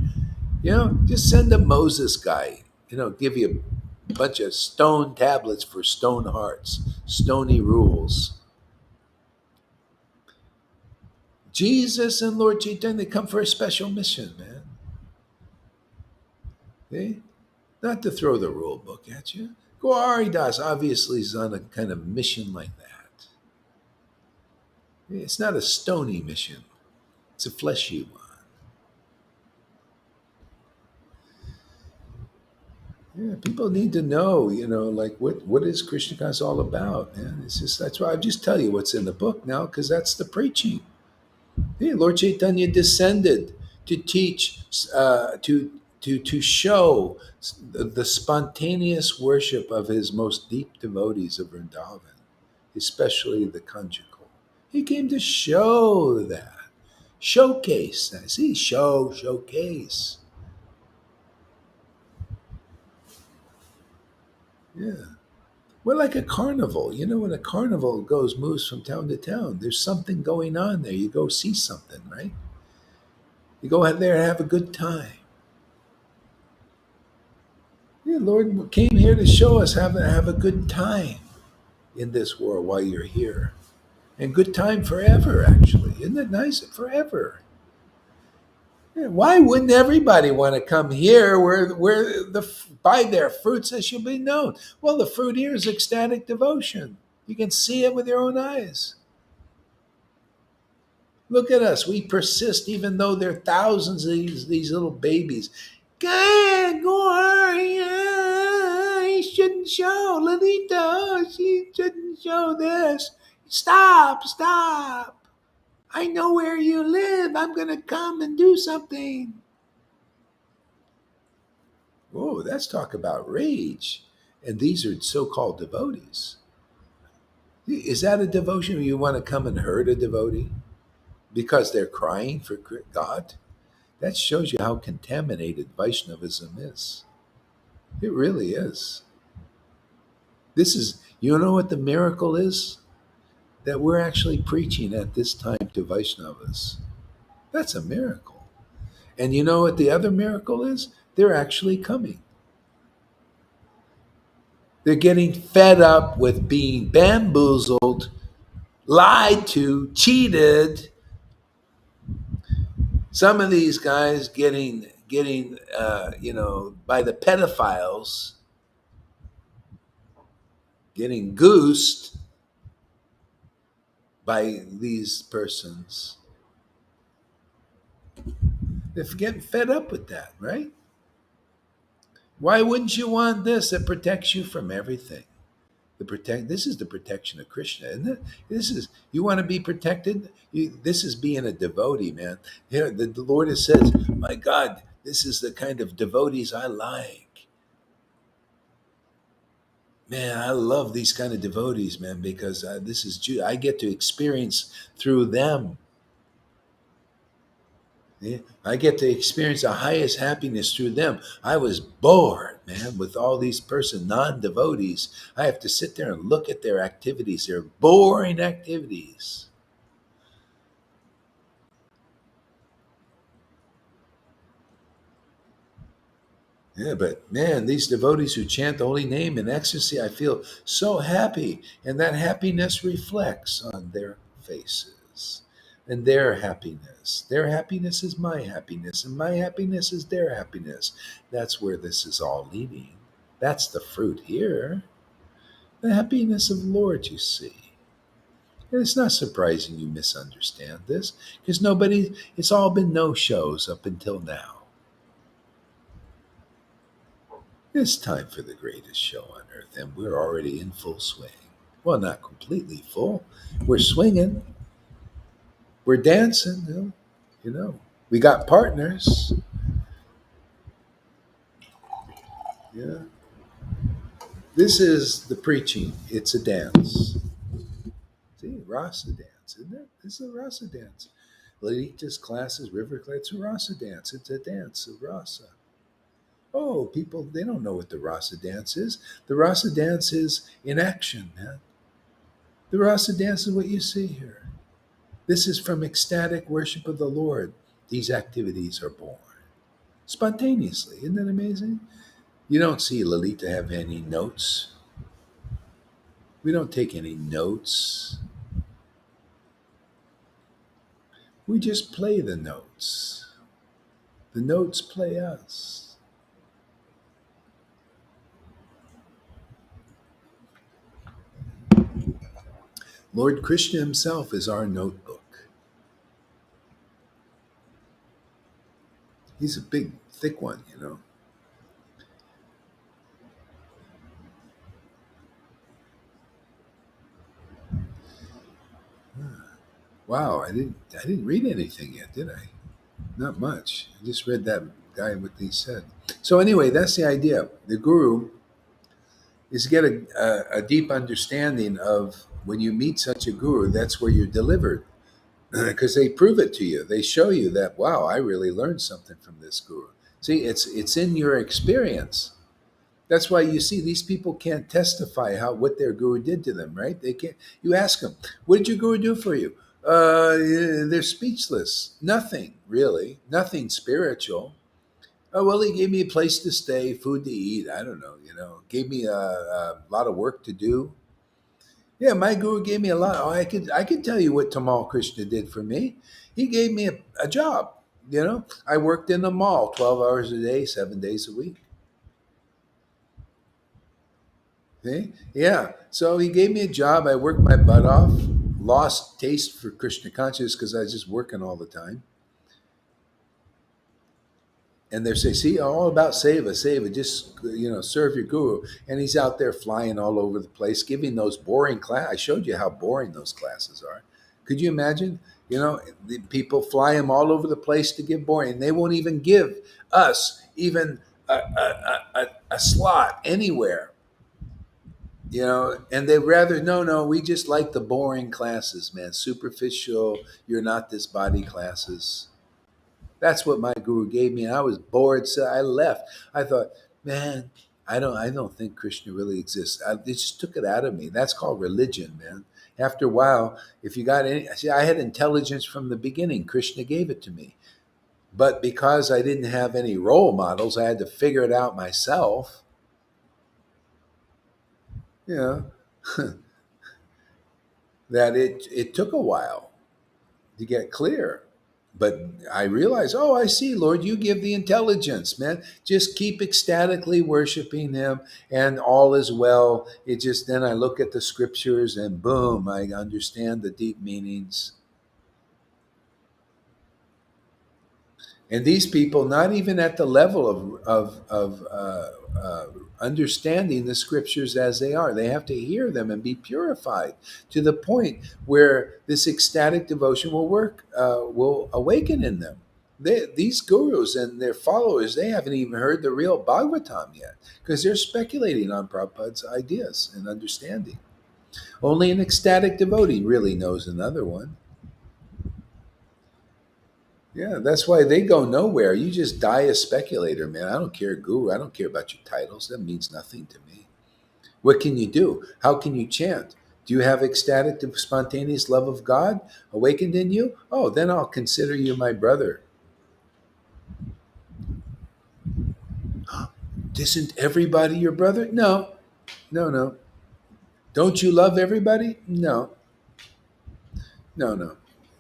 Just send a Moses guy. Give you a bunch of stone tablets for stone hearts, stony rules. Jesus and Lord Chaitanya, they come for a special mission, man. Okay? Not to throw the rule book at you. Gauri Das obviously is on a kind of mission like that. It's not a stony mission. It's a fleshy one. Yeah, people need to know, like what is Krishna consciousness all about, man. It's just that's why I just tell you what's in the book now, because that's the preaching. Yeah, Lord Chaitanya descended to teach, to show the spontaneous worship of his most deep devotees of Vrindavan, especially the conjugal. He came to show that, showcase. I see, showcase. Yeah. We're like a carnival. When a carnival moves from town to town, there's something going on there. You go see something, right? You go out there and have a good time. Yeah, Lord came here to show us how to have a good time in this world while you're here. And good time forever, actually. Isn't it nice? Forever. Yeah, why wouldn't everybody want to come here where by their fruits they shall be known? Well, the fruit here is ecstatic devotion. You can see it with your own eyes. Look at us. We persist even though there are thousands of these little babies. God, Gloria, he shouldn't show. Lalita, she shouldn't show this. Stop. I know where you live. I'm going to come and do something. Whoa, that's talk about rage. And these are so-called devotees. Is that a devotion? You want to come and hurt a devotee because they're crying for God? That shows you how contaminated Vaishnavism is. It really is. You know what the miracle is? That we're actually preaching at this time to Vaishnavas. That's a miracle. And you know what the other miracle is? They're actually coming. They're getting fed up with being bamboozled, lied to, cheated. Some of these guys getting by the pedophiles, getting goosed by these persons. They're getting fed up with that, right? Why wouldn't you want this that protects you from everything? This is the protection of Krishna, isn't it? This is, you want to be protected. This is being a devotee, man. Here, the Lord has said, "My God, this is the kind of devotees I like." Man, I love these kind of devotees, man, because this is I get to experience through them. Yeah, I get to experience the highest happiness through them. I was bored, man, with all these non-devotees. I have to sit there and look at their activities. They're boring activities. Yeah, but man, these devotees who chant the holy name in ecstasy, I feel so happy. And that happiness reflects on their faces. And their happiness. Their happiness is my happiness, and my happiness is their happiness. That's where this is all leading. That's the fruit here. The happiness of the Lord, you see. And it's not surprising you misunderstand this, because it's all been no shows up until now. It's time for the greatest show on earth, and we're already in full swing. Well, not completely full. We're swinging. We're dancing. We got partners. Yeah. This is the preaching. It's a dance. See, rasa dance, isn't it? This is a rasa dance. Lalita's classes, river clay. It's a rasa dance. It's a dance of rasa. Oh, people, they don't know what the rasa dance is. The rasa dance is in action, man. The rasa dance is what you see here. This is from ecstatic worship of the Lord. These activities are born spontaneously. Isn't that amazing? You don't see Lalita have any notes. We don't take any notes. We just play the notes. The notes play us. Lord Krishna himself is our notebook. He's a big, thick one. Wow, I didn't read anything yet, did I? Not much. I just read that guy what he said. So anyway, that's the idea. The guru is to get a deep understanding of when you meet such a guru, that's where you're delivered. Because they prove it to you. They show you that, wow, I really learned something from this guru. See, it's in your experience. That's why you see these people can't testify what their guru did to them, right? They can't. You ask them, what did your guru do for you? They're speechless. Nothing really. Nothing spiritual. Oh well, he gave me a place to stay, food to eat. I don't know. Gave me a lot of work to do. Yeah, my guru gave me a lot. Oh, I could tell you what Tamal Krishna did for me. He gave me a job. I worked in the mall 12 hours a day, 7 days a week. See? Yeah. So he gave me a job. I worked my butt off. Lost taste for Krishna consciousness because I was just working all the time. And they say, see, all about seva, just serve your guru. And he's out there flying all over the place, giving those boring class. I showed you how boring those classes are. Could you imagine? The people fly him all over the place to give boring, and they won't even give us even a slot anywhere. And they rather no, we just like the boring classes, man. Superficial, you're not this body classes. That's what my guru gave me. And I was bored, so I left. I thought, man, I don't think Krishna really exists. It just took it out of me. That's called religion, man. After a while, if you got any, see, I had intelligence from the beginning. Krishna gave it to me, but because I didn't have any role models, I had to figure it out myself. You know, that it took a while to get clear. But I realized, oh, I see, Lord, you give the intelligence, man. Just keep ecstatically worshiping him and all is well. It just, then I look at the scriptures and boom, I understand the deep meanings. And these people, not even at the level of understanding the scriptures as they are, they have to hear them and be purified to the point where this ecstatic devotion will work, will awaken in them. These gurus and their followers, they haven't even heard the real Bhagavatam yet because they're speculating on Prabhupada's ideas and understanding. Only an ecstatic devotee really knows another one. Yeah, that's why they go nowhere. You just die a speculator, man. I don't care, guru. I don't care about your titles. That means nothing to me. What can you do? How can you chant? Do you have ecstatic, spontaneous love of God awakened in you? Oh, then I'll consider you my brother. Isn't everybody your brother? No, no, no. Don't you love everybody? No, no, no.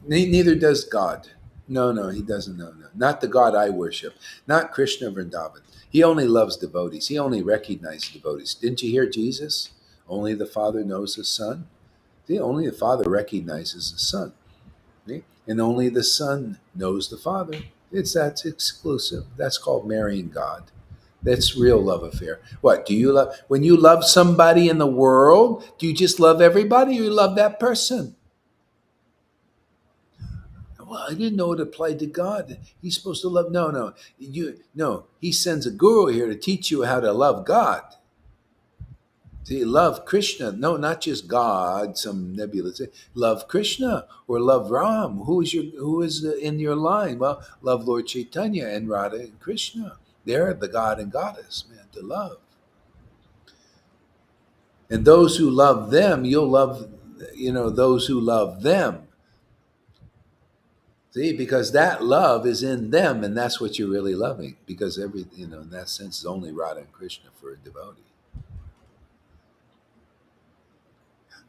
Neither does God. No, no, he doesn't. No, no. Not the God I worship. Not Krishna Vrindavan. He only loves devotees. He only recognizes devotees. Didn't you hear Jesus? Only the Father knows the Son. See, only the Father recognizes the Son. See? And only the Son knows the Father. That's exclusive. That's called marrying God. That's real love affair. What do you love? When you love somebody in the world, do you just love everybody or you love that person? Well, I didn't know it applied to God. He's supposed to love. No, no, no. He sends a guru here to teach you how to love God. See, love Krishna. No, not just God, some nebulous. Love Krishna or love Ram. Who is in your line? Well, love Lord Caitanya and Radha and Krishna. They're the God and Goddess, man, to love. And those who love them, you'll love, those who love them. See, because that love is in them, and that's what you're really loving. Because in that sense, is only Radha and Krishna for a devotee.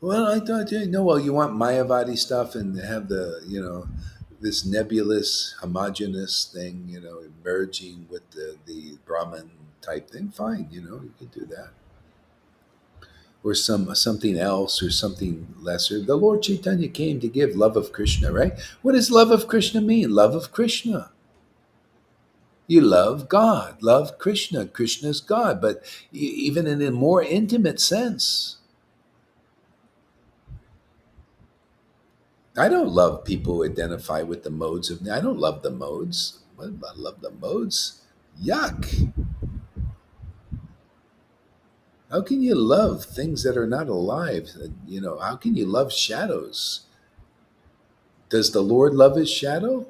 Well, I thought, no, well, you want Mayavadi stuff and have this nebulous, homogeneous thing, merging with the Brahman type thing. Fine, you can do that. Or something else or something lesser. The Lord Chaitanya came to give love of Krishna, right? What does love of Krishna mean? Love of Krishna. You love God, love Krishna. Krishna's God, but even in a more intimate sense. I don't love people who identify with the modes of. I don't love the modes. What about love the modes? Yuck. How can you love things that are not alive? How can you love shadows? Does the Lord love his shadow?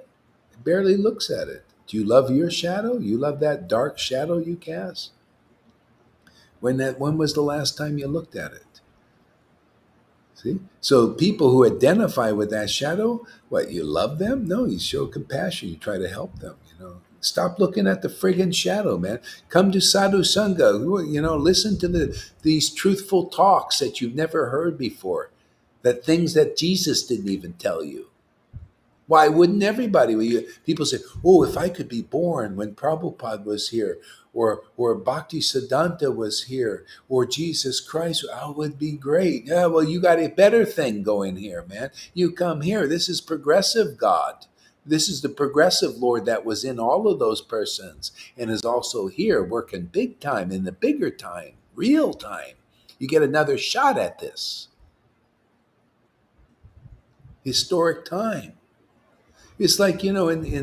He barely looks at it. Do you love your shadow? You love that dark shadow you cast? When was the last time you looked at it? See? So people who identify with that shadow, what, you love them? No, you show compassion. You try to help them, Stop looking at the friggin' shadow, man. Come to Sadhu Sangha. Listen to these truthful talks that you've never heard before. That things that Jesus didn't even tell you. Why wouldn't everybody? People say, "Oh, if I could be born when Prabhupada was here, or Bhakti Siddhanta was here, or Jesus Christ, oh, it would be great." Yeah, well, you got a better thing going here, man. You come here. This is progressive God. This is the progressive Lord that was in all of those persons and is also here working big time in the bigger time, real time. You get another shot at this historic time. It's like, in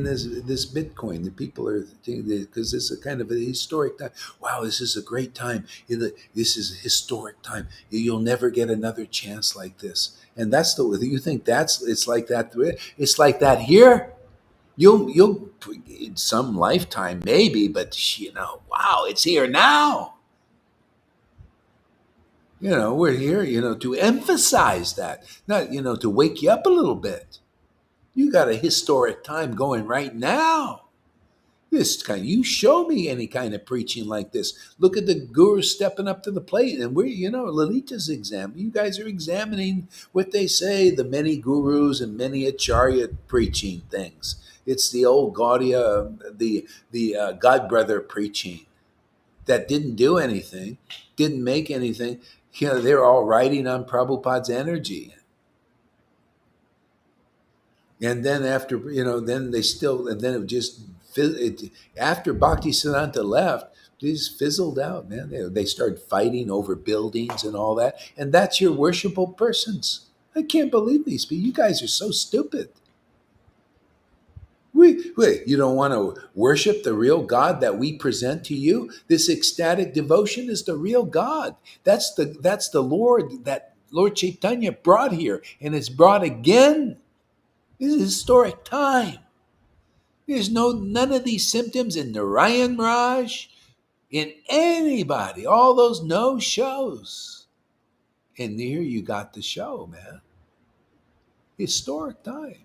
this Bitcoin, the people are thinking, because it's a kind of a historic time. Wow, this is a great time. This is a historic time. You'll never get another chance like this. And that's you think it's like that. It's like that here. You'll in some lifetime maybe, but wow, it's here now. We're here, to emphasize that, not, to wake you up a little bit. You got a historic time going right now. You show me any kind of preaching like this. Look at the gurus stepping up to the plate, and Lalita's you guys are examining what they say, the many gurus and many acharya preaching things. It's the old Gaudiya, the God brother preaching that didn't do anything, didn't make anything. They're all riding on Prabhupada's energy. And then after, then they still, and then it just after Bhaktisiddhanta left, they just fizzled out, man. They started fighting over buildings and all that. And that's your worshipful persons. I can't believe these people. You guys are so stupid. Wait, you don't want to worship the real God that we present to you? This ecstatic devotion is the real God. That's the Lord that Lord Caitanya brought here, and it's brought again. This is historic time. There's none of these symptoms in Narayan Raj, in anybody. All those no shows, and here you got the show, man. Historic time.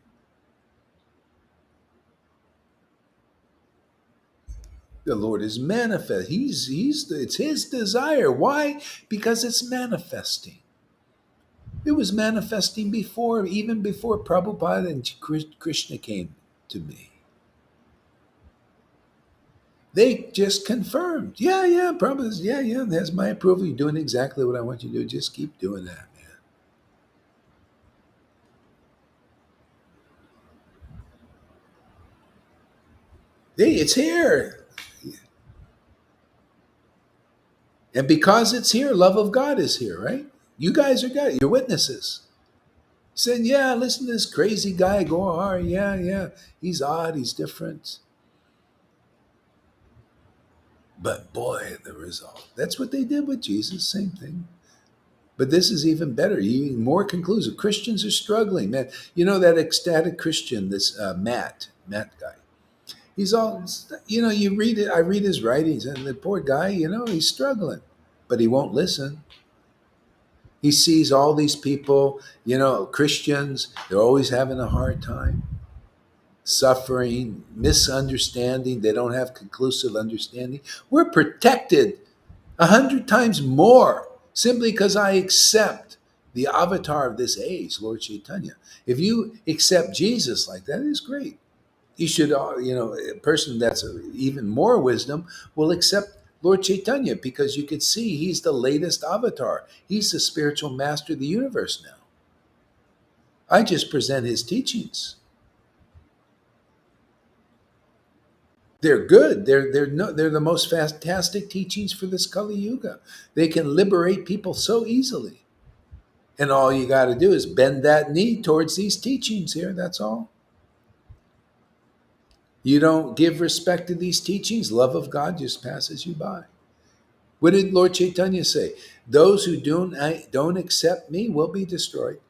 The Lord is manifest. It's His desire. Why? Because it's manifesting. It was manifesting before, even before Prabhupada and Krishna came to me. They just confirmed. Yeah, Prabhupada, yeah, that's my approval. You're doing exactly what I want you to do. Just keep doing that, man. It's here. And because it's here, love of God is here, right? You guys are God. You're witnesses. Saying, yeah, listen to this crazy guy go on. Yeah. He's odd. He's different. But boy, the result. That's what they did with Jesus. Same thing. But this is even better, even more conclusive. Christians are struggling, man. You know that ecstatic Christian, this Matt guy. He's all, you read it. I read his writings, and the poor guy, he's struggling, but he won't listen. He sees all these people, Christians. They're always having a hard time, suffering, misunderstanding. They don't have conclusive understanding. We're protected 100 times more simply because I accept the avatar of this age, Lord Caitanya. If you accept Jesus like that, it is great. You should, a person that's even more wisdom will accept Lord Caitanya because you could see he's the latest avatar. He's the spiritual master of the universe now. I just present his teachings. They're good. They're the most fantastic teachings for this Kali Yuga. They can liberate people so easily. And all you got to do is bend that knee towards these teachings here. That's all. You don't give respect to these teachings, love of God just passes you by. What did Lord Caitanya say? Those who don't accept me will be destroyed.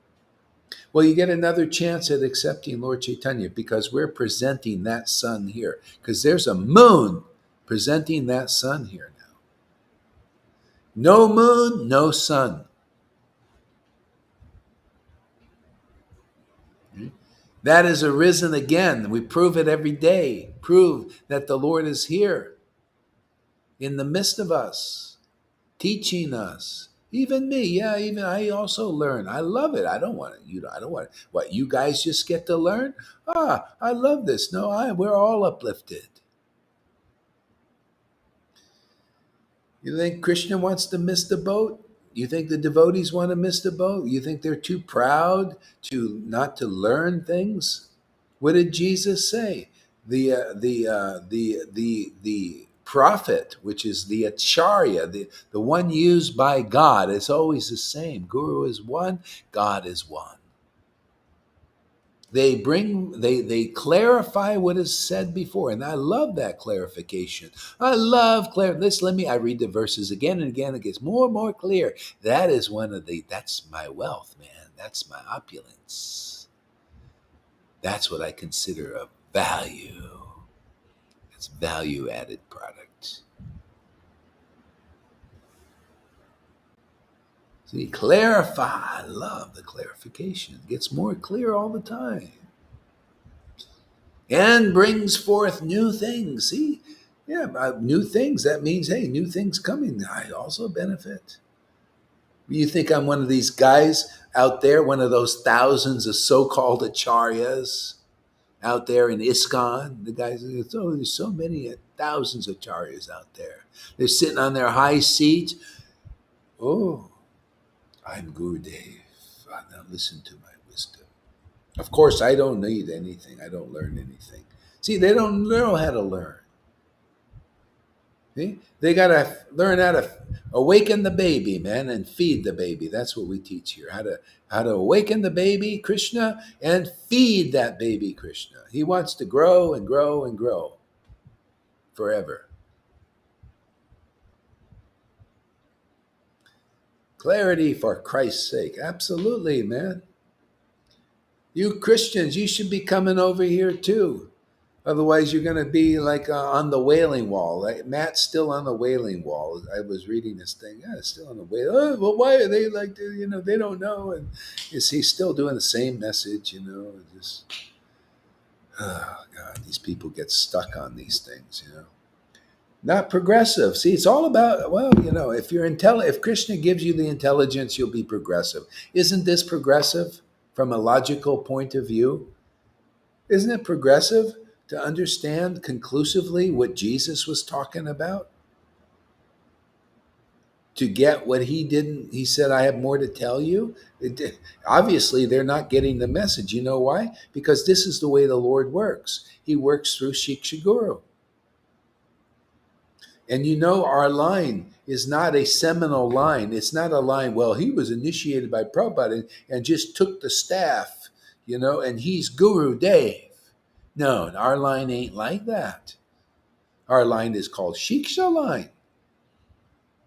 Well, you get another chance at accepting Lord Caitanya because we're presenting that sun here. Because there's a moon presenting that sun here now. No moon, no sun. That is arisen again. We prove it every day. Prove that the Lord is here in the midst of us, teaching us. Even me, even I also learn. I love it. I don't want it. I don't want it. What, you guys just get to learn? I love this. No, we're all uplifted. You think Krishna wants to miss the boat? You think the devotees want to miss the boat? You think they're too proud to not to learn things? What did Jesus say? The prophet, which is the acharya, the one used by God, is always the same. Guru is one, God is one. They clarify what is said before, and I love that clarification. I love I read the verses again and again. It gets more and more clear. That's my wealth, man. That's my opulence. That's what I consider a value. It's value added product. See, clarify. I love the clarification. It gets more clear all the time. And brings forth new things. See? New things. That means, hey, new things coming. I also benefit. You think I'm one of these guys out there, one of those thousands of so-called acharyas out there in ISKCON? The guys, there's so many thousands of acharyas out there. They're sitting on their high seats. Oh, I'm Gurudev. Now listen to my wisdom. Of course, I don't need anything. I don't learn anything. See, they don't know how to learn. See? They got to learn how to awaken the baby, man, and feed the baby. That's what we teach here. How to awaken the baby, Krishna, and feed that baby, Krishna. He wants to grow and grow and grow forever. Clarity for Christ's sake. Absolutely, man. You Christians, you should be coming over here too. Otherwise, you're going to be like on the Wailing Wall. Like, Matt's still on the Wailing Wall. I was reading this thing. Yeah, it's still on the Wailing. Oh, well, why are they like? They don't know. And he's still doing the same message. Just oh God, these people get stuck on these things. Not progressive. See, it's all about if if Krishna gives you the intelligence, you'll be progressive. Isn't this progressive from a logical point of view? Isn't it progressive to understand conclusively what Jesus was talking about? To get what he didn't, he said, I have more to tell you. Obviously, they're not getting the message. You know why? Because this is the way the Lord works. He works through Shiksha Guru. And our line is not a seminal line. It's not a line, well, he was initiated by Prabhupada and just took the staff, and he's Guru Dev. No, our line ain't like that. Our line is called Shiksha line.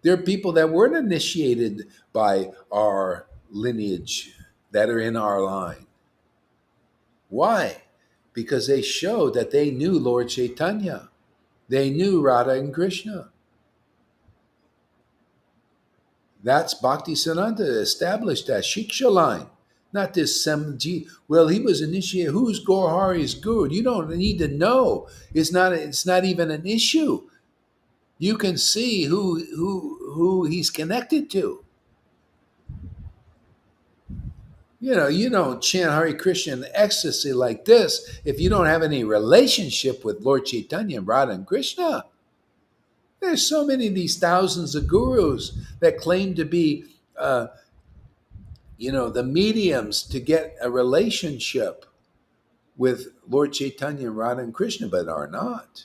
There are people that weren't initiated by our lineage that are in our line. Why? Because they showed that they knew Lord Caitanya. They knew Radha and Krishna. That's Bhaktisiddhanta established that Shiksha line. Not this well, he was initiated. Who's Gaur-Hari's guru? You don't need to know. It's not even an issue. You can see who he's connected to. You don't chant Hare Krishna in ecstasy like this if you don't have any relationship with Lord Caitanya and Radha and Krishna. There's so many of these thousands of gurus that claim to be the mediums to get a relationship with Lord Caitanya and Radha and Krishna, but are not.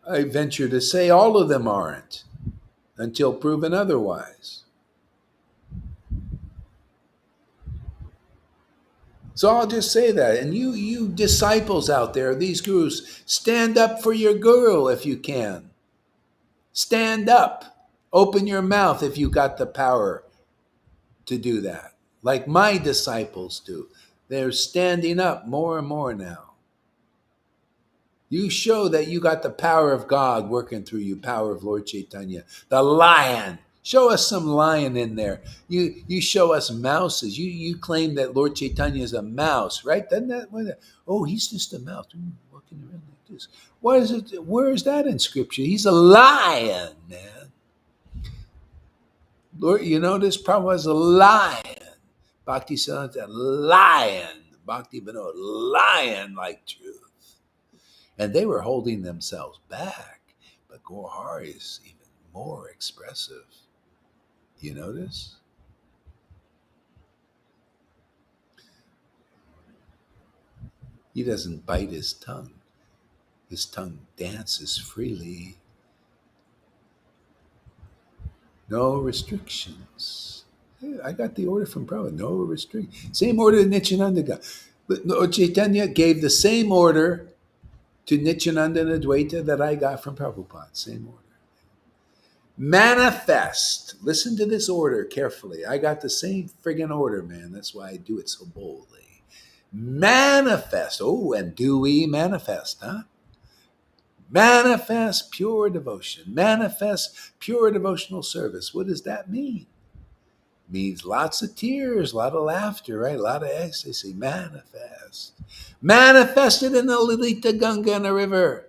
I venture to say all of them aren't until proven otherwise. So I'll just say that. And you disciples out there, these gurus, stand up for your guru if you can. Stand up. Open your mouth if you got the power to do that. Like my disciples do. They're standing up more and more now. You show that you got the power of God working through you, power of Lord Caitanya. The lion. Show us some lion in there. You show us mouses. You claim that Lord Caitanya is a mouse, right? Doesn't that? Oh, he's just a mouse. Walking around like this. What is it? Where is that in Scripture? He's a lion, man. Lord, this problem was a lion. Bhakti Siddhanta, lion. Bhakti Vinod, lion like truth. And they were holding themselves back. But Gaur-Hari is even more expressive. You notice? He doesn't bite his tongue. His tongue dances freely. No restrictions. Yeah, I got the order from Prabhupada. No restrictions. Same order Nityananda got. But Lord Caitanya gave the same order to Nityananda and Advaita that I got from Prabhupada. Same order. Manifest. Listen to this order carefully. I got the same friggin' order, man. That's why I do it so boldly. Manifest. Oh, and do we manifest, huh? Manifest pure devotion. Manifest pure devotional service. What does that mean? It means lots of tears, a lot of laughter, right? A lot of ecstasy. Manifest. Manifested in the Lalita Ganga in the river.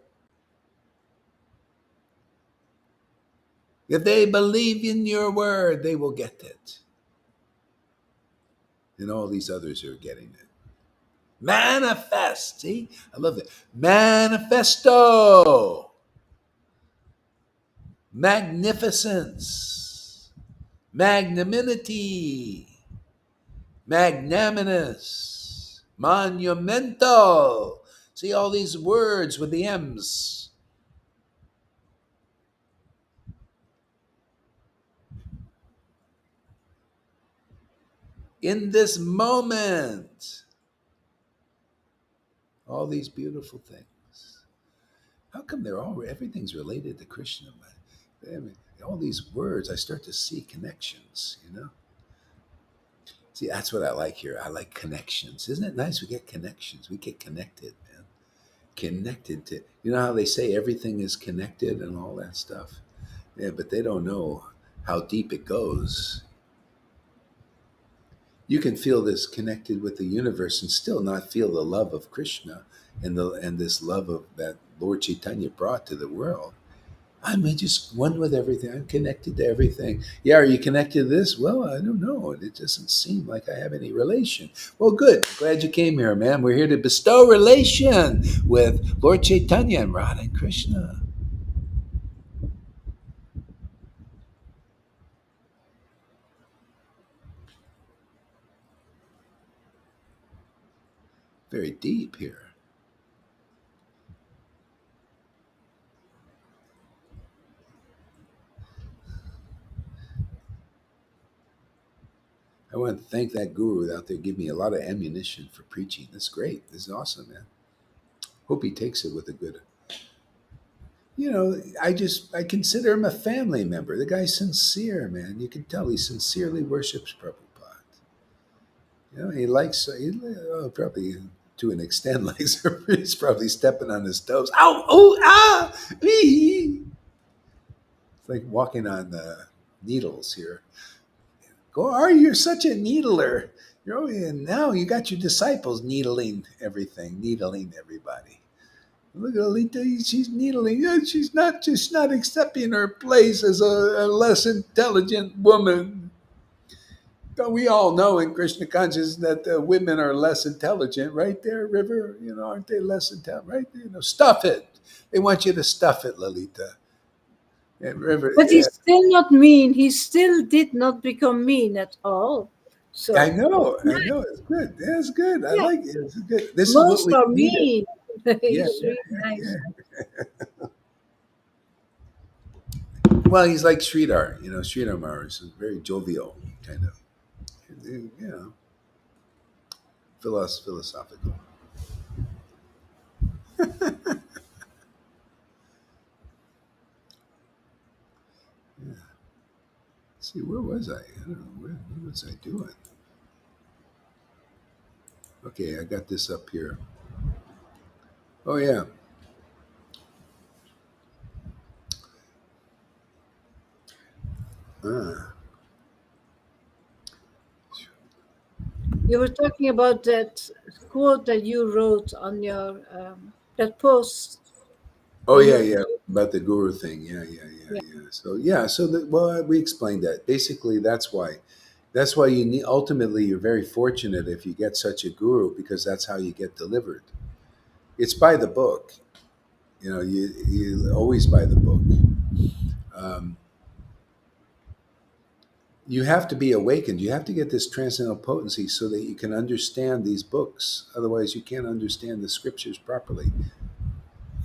If they believe in your word, they will get it. And all these others are getting it. Manifest. See? I love that. Manifesto. Magnificence. Magnanimity. Magnanimous. Monumental. See all these words with the M's. In this moment, all these beautiful things. How come they're all everything's related to Krishna? I mean, all these words, I start to see connections. See, that's what I like here. I like connections. Isn't it nice? We get connections. We get connected, man. Connected to, how they say everything is connected and all that stuff. Yeah, but they don't know how deep it goes. You can feel this connected with the universe and still not feel the love of Krishna and this love of that Lord Chaitanya brought to the world. I'm just one with everything. I'm connected to everything. Yeah, are you connected to this? Well, I don't know. It doesn't seem like I have any relation. Well, good. Glad you came here, man. We're here to bestow relation with Lord Chaitanya and Radha and Krishna. Very deep here. I want to thank that guru out there. Give me a lot of ammunition for preaching. That's great. This is awesome, man. Hope he takes it with a good. I consider him a family member. The guy's sincere, man. You can tell he sincerely worships Prabhupada. He likes, probably to an extent, like he's probably stepping on his toes. Ow, oh, ah, ee. It's like walking on needles here. Go, you're such a needler. And now you got your disciples needling everything, needling everybody. Look at Alita, she's needling. She's not accepting her place as a less intelligent woman. We all know in Krishna consciousness that women are less intelligent, right there, River? Aren't they less intelligent, right? Stuff it. They want you to stuff it, Lalita. And River, But yeah. he's still not mean. He still did not become mean at all. I So, know, It's good. Yeah, it's good. I yeah, like it. It's good. This is what most we are needed. mean. Yeah, He's really yeah, nice. yeah. Well, he's like Sridhar. Sridhar Maharaj is very jovial, kind of. You know, philosophical. Yeah. See, where was I? I don't know. What was I doing? Okay, I got this up here. Oh, yeah. Ah. You were talking about that quote that you wrote on your that post Oh, on yeah, your yeah. About the guru thing. Yeah, yeah, yeah, yeah. yeah. Well, we explained that. Basically, that's why. That's why you need. Ultimately, you're very fortunate if you get such a guru because that's how you get delivered. It's by the book. You always buy the book. Um, you have to be awakened. You have to get this transcendental potency so that you can understand these books. Otherwise, you can't understand the scriptures properly.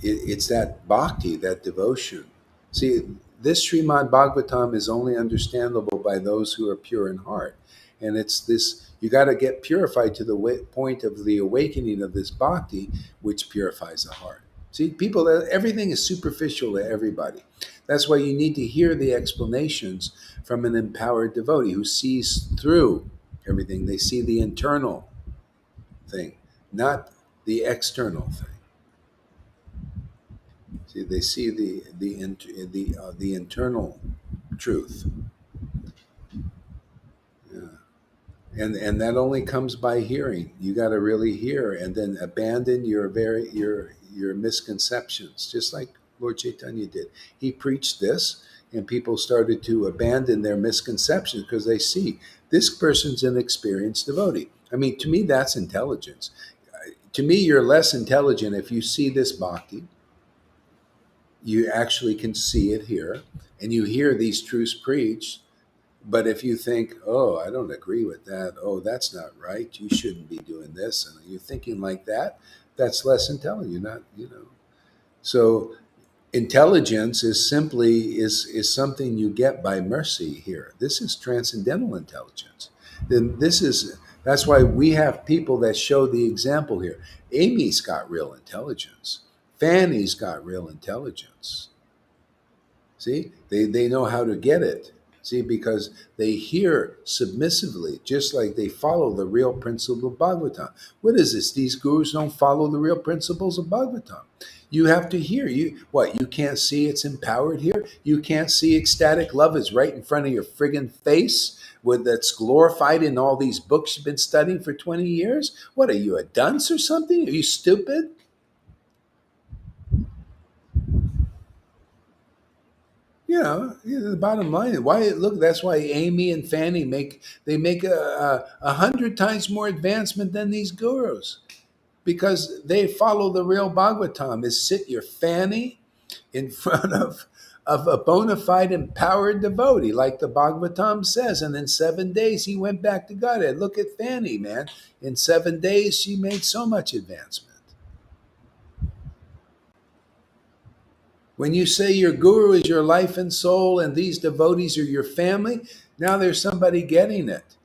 It's that bhakti, that devotion. See, this Srimad Bhagavatam is only understandable by those who are pure in heart. And it's this, you got to get purified to the point of the awakening of this bhakti, which purifies the heart. See, people, everything is superficial to everybody. That's why you need to hear the explanations from an empowered devotee who sees through everything. They see the internal thing, not the external thing. See, they see the internal truth, yeah. And that only comes by hearing. You got to really hear, and then abandon your misconceptions, just like Lord Chaitanya did. He preached this, and people started to abandon their misconceptions because they see this person's an experienced devotee. I mean, to me, that's intelligence. To me, you're less intelligent if you see this bhakti, you actually can see it here and you hear these truths preached. But if you think, oh, I don't agree with that, oh, that's not right, you shouldn't be doing this, and you're thinking like that, That's less intelligent. You're not, So intelligence is simply is something you get by mercy here. This is transcendental intelligence. Then that's why we have people that show the example here. Amy's got real intelligence. Fanny's got real intelligence. See, they know how to get it. See, because they hear submissively, just like they follow the real principle of Bhagavatam. What is this? These gurus don't follow the real principles of Bhagavatam. You have to hear. You can't see it's empowered here? You can't see ecstatic love is right in front of your friggin' face that's glorified in all these books you've been studying for 20 years? What are you, a dunce or something? Are you stupid? The bottom line. Why look? That's why Amy and Fanny make 100 times more advancement than these gurus because they follow the real Bhagavatam. Is sit your Fanny in front of a bona fide empowered devotee, like the Bhagavatam says, and in 7 days he went back to Godhead. Look at Fanny, man. In 7 days she made so much advancement. When you say your guru is your life and soul and these devotees are your family, now there's somebody getting it.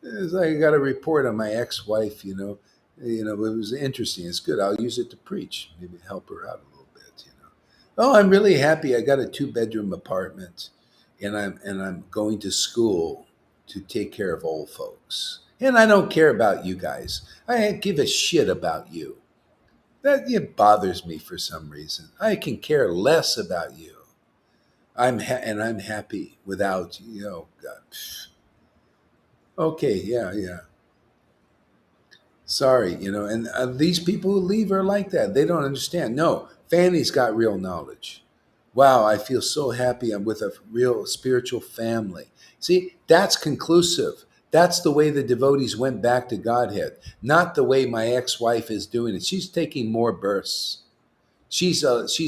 It's like I got a report on my ex-wife, it was interesting. It's good. I'll use it to preach, maybe help her out a little bit. Oh, I'm really happy. I got a 2-bedroom apartment and I'm going to school to take care of old folks. And I don't care about you guys. I give a shit about you. That it bothers me for some reason. I can care less about you. I'm happy without you. God. Okay, yeah. Sorry, and these people who leave are like that. They don't understand. No, Fanny's got real knowledge. Wow, I feel so happy. I'm with a real spiritual family. See, that's conclusive. That's the way the devotees went back to Godhead, not the way my ex-wife is doing it. She's taking more births. She's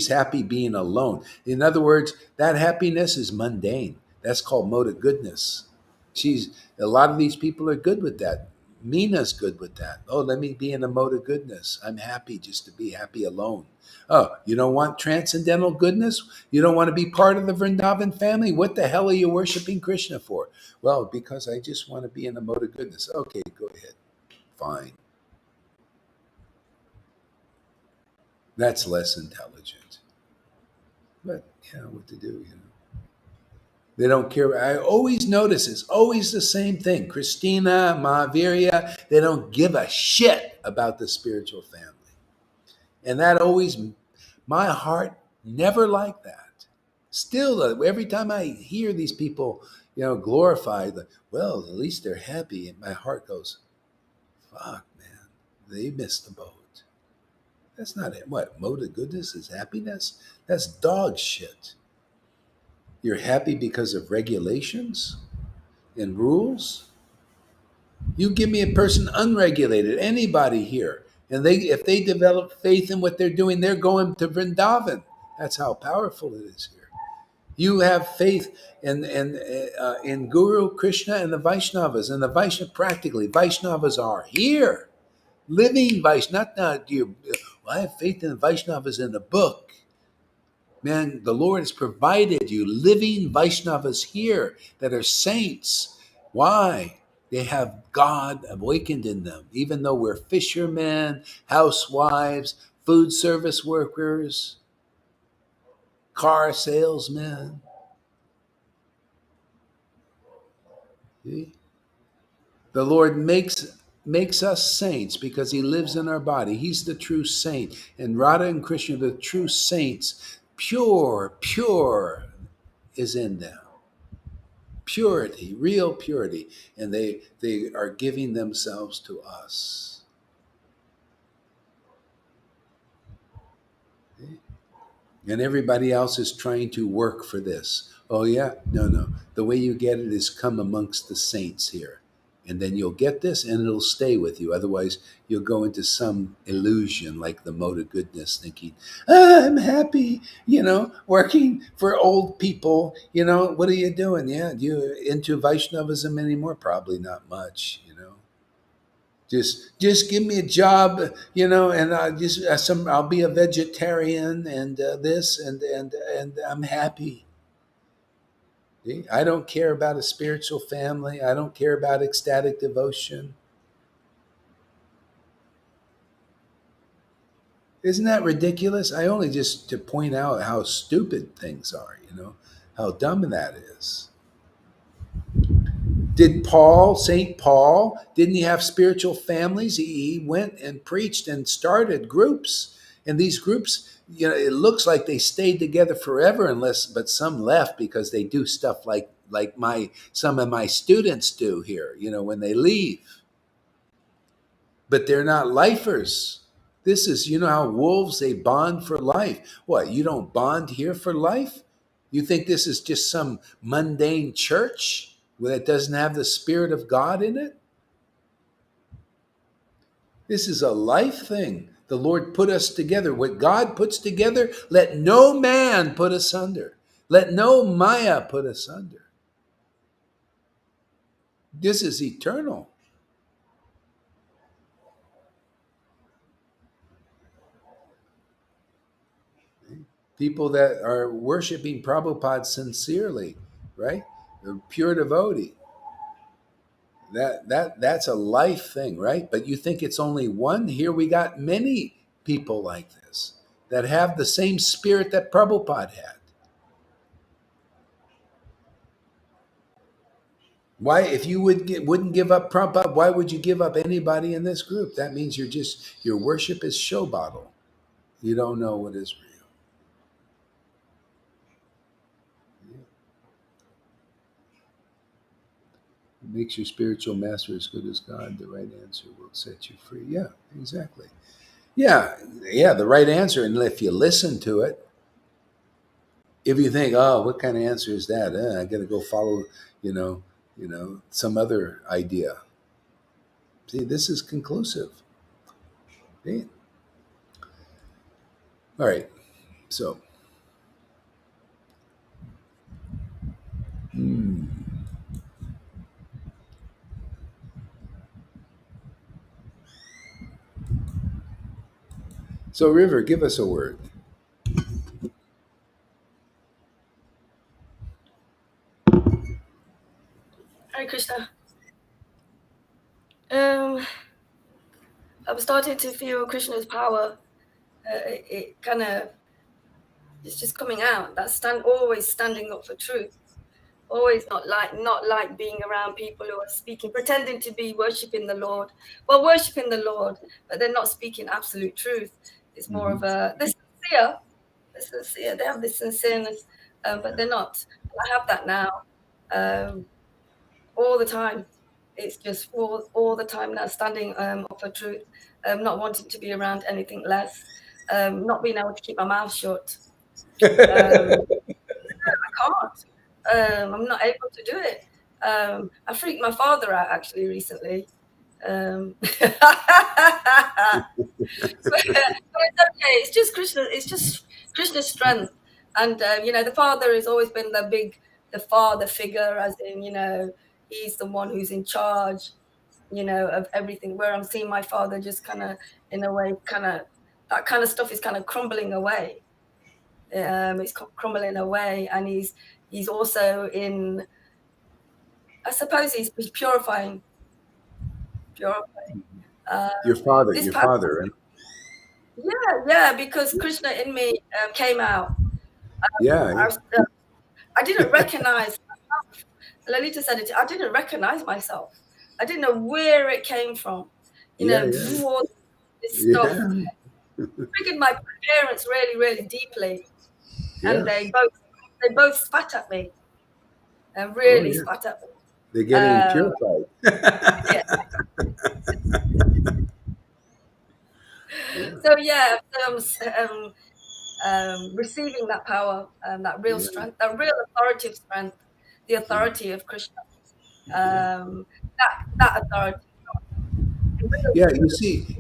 happy being alone. In other words, that happiness is mundane. That's called mode of goodness. She's A lot of these people are good with that. Mina's good with that. Oh, let me be in a mode of goodness. I'm happy just to be happy alone. Oh, you don't want transcendental goodness? You don't want to be part of the Vrindavan family? What the hell are you worshiping Krishna for? Well, because I just want to be in a mode of goodness. Okay, go ahead. Fine. That's less intelligent. But what to do, They don't care. I always notice it's always the same thing. Christina, Mahavirya, they don't give a shit about the spiritual family. And that always, my heart never liked that. Still, every time I hear these people, glorified, well, at least they're happy. And my heart goes, fuck, man, they missed the boat. That's not it. What? Mode of goodness is happiness? That's dog shit. You're happy because of regulations and rules? You give me a person unregulated, anybody here, and if they develop faith in what they're doing, they're going to Vrindavan. That's how powerful it is here. You have faith in Guru Krishna and the Vaishnavas, and the Vaishnavas are here, living Vaishnavas. I have faith in the Vaishnavas in the book. Man, the Lord has provided you living Vaishnavas here that are saints. Why? They have God awakened in them, even though we're fishermen, housewives, food service workers, car salesmen. See? The Lord makes us saints because he lives in our body. He's the true saint. And Radha and Krishna, the true saints, pure is in them. Purity, real purity, and they are giving themselves to us. And everybody else is trying to work for this. Oh yeah, no. The way you get it is come amongst the saints here, and then you'll get this, and it'll stay with you. Otherwise, you'll go into some illusion like the mode of goodness, thinking, I'm happy, working for old people. What are you doing? Yeah, do you into Vaishnavism anymore? Probably not much. Just give me a job, and I'll be a vegetarian and this and I'm happy. See? I don't care about a spiritual family. I don't care about ecstatic devotion. Isn't that ridiculous? I only just to point out how stupid things are, how dumb that is. Did St. Paul, didn't he have spiritual families? He went and preached and started groups. And these groups, it looks like they stayed together forever but some left because they do stuff like some of my students do here, when they leave. But they're not lifers. This is, how wolves, they bond for life. What, you don't bond here for life? You think this is just some mundane church that doesn't have the Spirit of God in it? This is a life thing. The Lord put us together. What God puts together, let no man put asunder. Let no Maya put asunder. This is eternal. People that are worshiping Prabhupada sincerely, right? They're pure devotee. That's a life thing, right? But you think it's only one? Here we got many people like this that have the same spirit that Prabhupada had. Why, if you wouldn't give up Prabhupada, why would you give up anybody in this group? That means your worship is show bottle. You don't know what is real. It makes your spiritual master as good as God. The right answer will set you free. Yeah, exactly. Yeah, the right answer. And if you listen to it, if you think, oh, what kind of answer is that? I got to go follow, some other idea. See, this is conclusive. See? All right. So, hmm. So River, give us a word. Hare Krishna. I'm starting to feel Krishna's power. It kind of, it's just coming out. That's always standing up for truth. Always not like being around people who are speaking, pretending to be worshiping the Lord. Well, worshiping the Lord, but they're not speaking absolute truth. It's more of they're sincere. They have this sincereness, but they're not. I have that now, all the time. It's just all the time now, standing up for truth, not wanting to be around anything less, not being able to keep my mouth shut. I can't. I'm not able to do it. I freaked my father out actually recently. But it's okay. It's just Krishna. It's just Krishna's strength, and the father has always been the father figure, as in he's the one who's in charge, of everything. Where I'm seeing my father just kind of, in a way, that kind of stuff is kind of crumbling away. It's crumbling away, and he's also in. I suppose he's purifying. Your father, This your past, father, right? yeah, because Krishna in me came out. Yeah, I didn't recognize myself. Lalita said it. I didn't recognize myself. I didn't know where it came from. yeah, All this stuff yeah, triggered my parents really, really deeply, yeah. and they both spat at me, and Oh, really yeah. spat at me. They're getting purified. Yeah. Yeah, So yeah, receiving that power, that real yeah, strength, that real authoritative strength, the yeah, authority of Krishna, yeah. that authority. Yeah,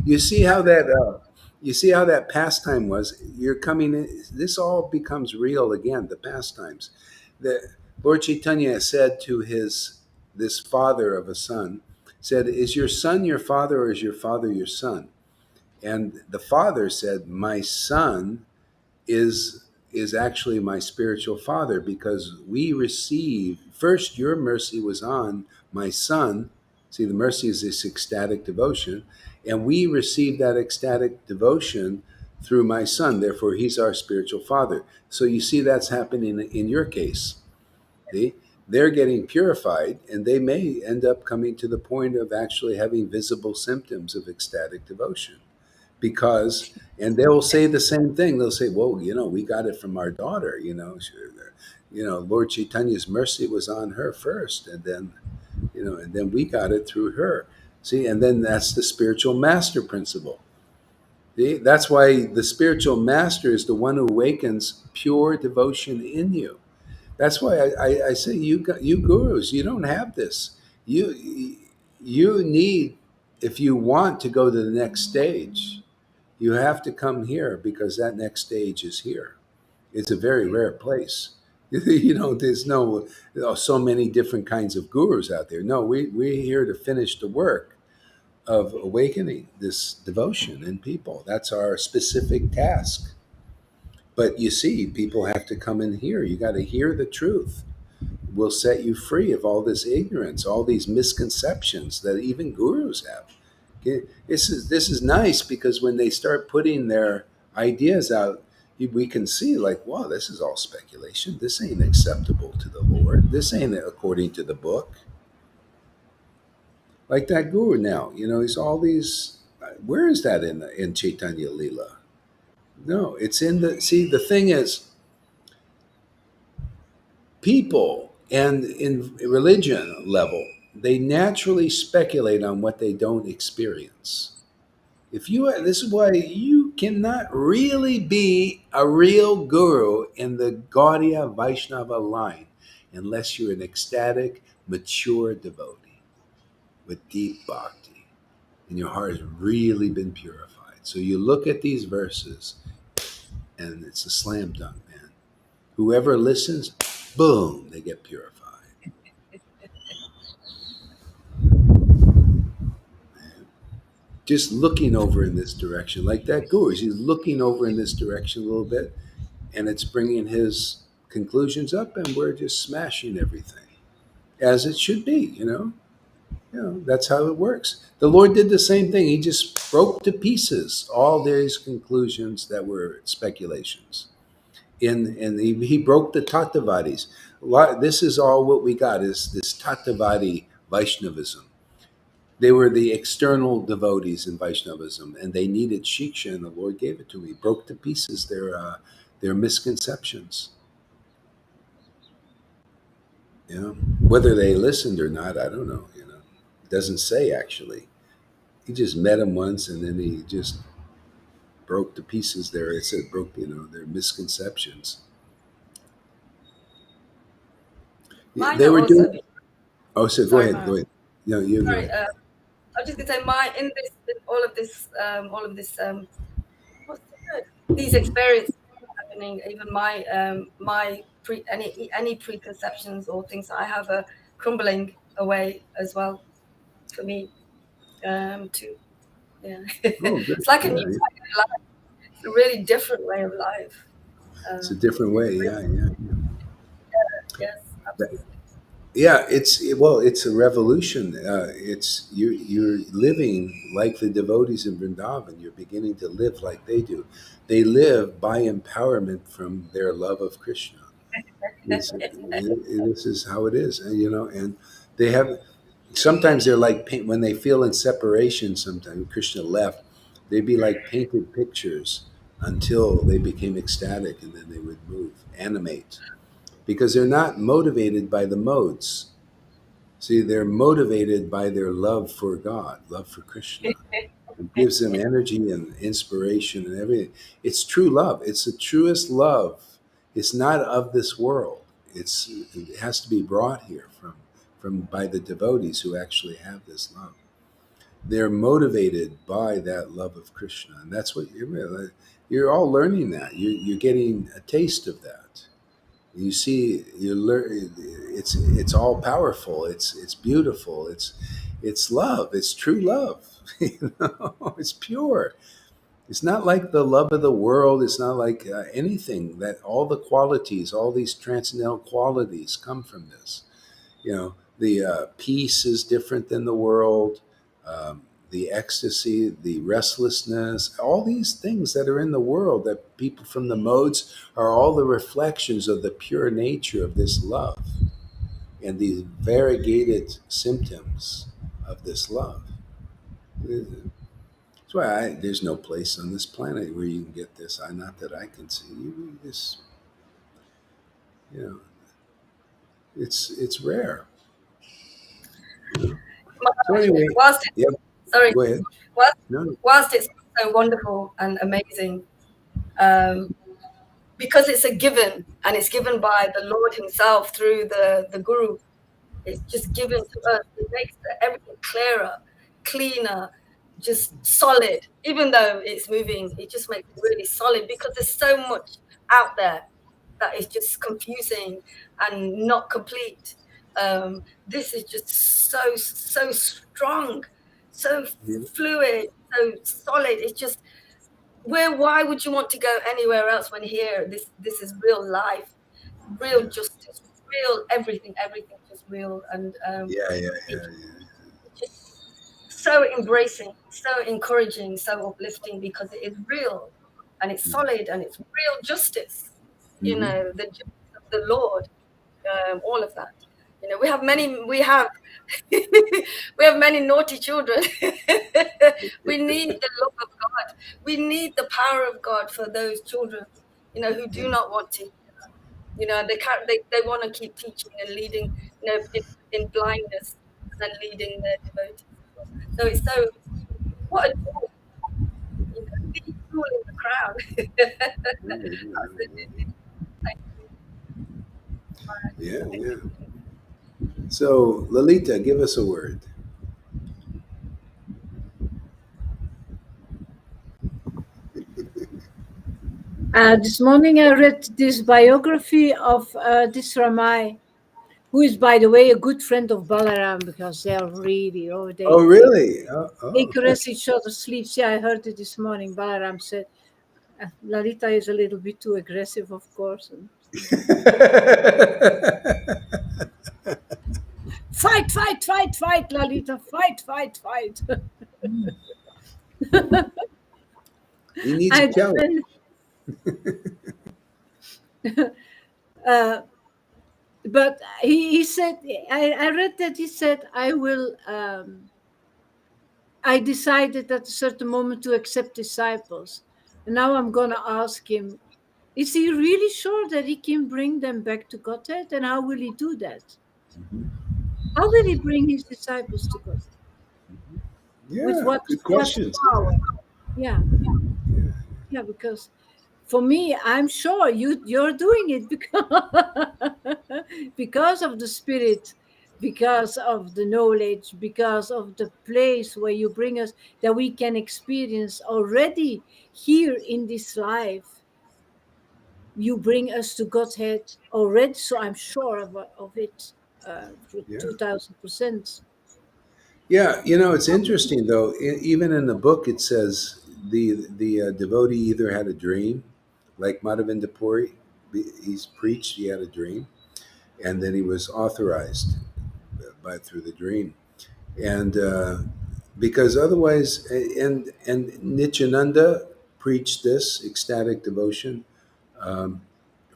you see how that pastime was. You're coming in. This all becomes real again. The pastimes. The Lord Caitanya said to this father of a son, said, "Is your son your father, or is your father your son?" And the father said, "My son is actually my spiritual father, because we receive first, your mercy was on my son." See, the mercy is this ecstatic devotion, and we receive that ecstatic devotion through my son. Therefore, he's our spiritual father. So you see, that's happening in your case. See, they're getting purified, and they may end up coming to the point of actually having visible symptoms of ecstatic devotion, because, and they'll say the same thing. They'll say, "Well, we got it from our daughter. Lord Chaitanya's mercy was on her first, and then we got it through her." See, and then that's the spiritual master principle. See, that's why the spiritual master is the one who awakens pure devotion in you. That's why I say, you gurus, you don't have this. You need, if you want to go to the next stage, you have to come here, because that next stage is here. It's a very rare place. There's no, so many different kinds of gurus out there. No, we're here to finish the work of awakening this devotion in people. That's our specific task. But you see, people have to come in here. You got to hear the truth. Will set you free of all this ignorance, all these misconceptions that even gurus have. Okay, this is nice, because when they start putting their ideas out, we can see, like, wow, this is all speculation. This ain't acceptable to the Lord. This ain't according to the book. Like that guru now, he's all these. Where is that in Chaitanya Lila? No, it's in the. See, the thing is, people and in religion level, they naturally speculate on what they don't experience. If you This is why you cannot really be a real guru in the Gaudiya Vaishnava line unless you're an ecstatic, mature devotee with deep bhakti and your heart has really been purified. So you look at these verses and it's a slam dunk, man. Whoever listens, boom, they get purified. Just looking over in this direction, like that guru, he's looking over in this direction a little bit, and it's bringing his conclusions up, and we're just smashing everything as it should be. That's how it works. The Lord did the same thing. He just broke to pieces all these conclusions that were speculations. He broke the Tattvadis. This is all what we got, is this Tattvadi Vaishnavism. They were the external devotees in Vaishnavism, and they needed Shiksha, and the Lord gave it to me. He broke to pieces their misconceptions. Whether they listened or not, I don't know. It doesn't say, actually. He just met them once, and then he just broke to pieces there. It said broke, their misconceptions. Mine They are were also. doing. Oh, so go Sorry, ahead. Go Miles. ahead. No, you go Sorry. ahead. I was just gonna say, my in this all of this what's the word? These experiences happening. Even my any preconceptions or things that I have are crumbling away as well for me. Too. Yeah. Oh, good. It's like a new Yeah, way yeah. of life. It's a really different way of life. It's a different way. Really, Yeah, yeah. yes, That- absolutely. Yeah, it's a revolution. It's you're living like the devotees in Vrindavan. You're beginning to live like they do. They live by empowerment from their love of Krishna. This is how it is, and they have. Sometimes they're like paint when they feel in separation. Sometimes Krishna left, they'd be like painted pictures until they became ecstatic, and then they would move, animate, because they're not motivated by the modes. See, they're motivated by their love for God, love for Krishna. It gives them energy and inspiration and everything. It's true love. It's the truest love. It's not of this world. It has to be brought here from by the devotees who actually have this love. They're motivated by that love of Krishna, and that's what you're all learning that. You're getting a taste of that. You see, you learn. It's all powerful. It's beautiful. It's love. It's true love. It's pure. It's not like the love of the world. It's not like anything that all the qualities, all these transcendental qualities come from this. The peace is different than the world. The ecstasy, the restlessness, all these things that are in the world that people from the modes are all the reflections of the pure nature of this love and these variegated symptoms of this love. That's why there's no place on this planet where you can get this. Not that I can see. You know, it's rare. So anyway, Whilst yep. sorry, Go ahead. whilst, No. whilst it's so wonderful and amazing, um, because it's a given and it's given by the Lord Himself through the Guru. It's just given to us. It makes everything clearer, cleaner, just solid. Even though it's moving, it just makes it really solid because there's so much out there that is just confusing and not complete. This is just so strong, so Yeah. fluid, so solid. It's just why would you want to go anywhere else when here? This is real life, real justice, real everything just real, and Yeah, yeah, it, yeah, yeah. it's just so embracing, so encouraging, so uplifting because it is real and it's solid and it's real justice. Mm-hmm. The justice of the Lord, all of that. We have we have many naughty children. We need the love of God. We need the power of God for those children, who do not want to. They can't. They want to keep teaching and leading, in blindness, and then leading their devotees. So it's so what a joy, the jewel in the crown. Absolutely. Thank you. Yeah, yeah. So, Lalita, give us a word. This morning I read this biography of this Ramai, who is, by the way, a good friend of Balaram because they are really, Oh, really? Oh, they oh. caress each other's sleeves. Yeah, I heard it this morning. Balaram said, Lalita is a little bit too aggressive, of course. And fight, fight, fight, fight, Lalita, fight, fight, fight. He needs a I challenge. defend, uh, but he said, I read that he said, I decided at a certain moment to accept disciples. And now I'm going to ask him, is he really sure that he can bring them back to Godhead? And how will he do that? How will he bring his disciples to God? With Yeah, what good what questions. power? Yeah, yeah. Because for me, I'm sure you're doing it because because of the spirit, because of the knowledge, because of the place where you bring us that we can experience already here in this life. You bring us to Godhead already, so I'm sure of it for Yeah. 2000%. Yeah, it's interesting though. Even in the book, it says the devotee either had a dream, like Madhavendra Puri, he's preached, he had a dream, and then he was authorized by through the dream, and because otherwise, and Nityananda preached this ecstatic devotion um,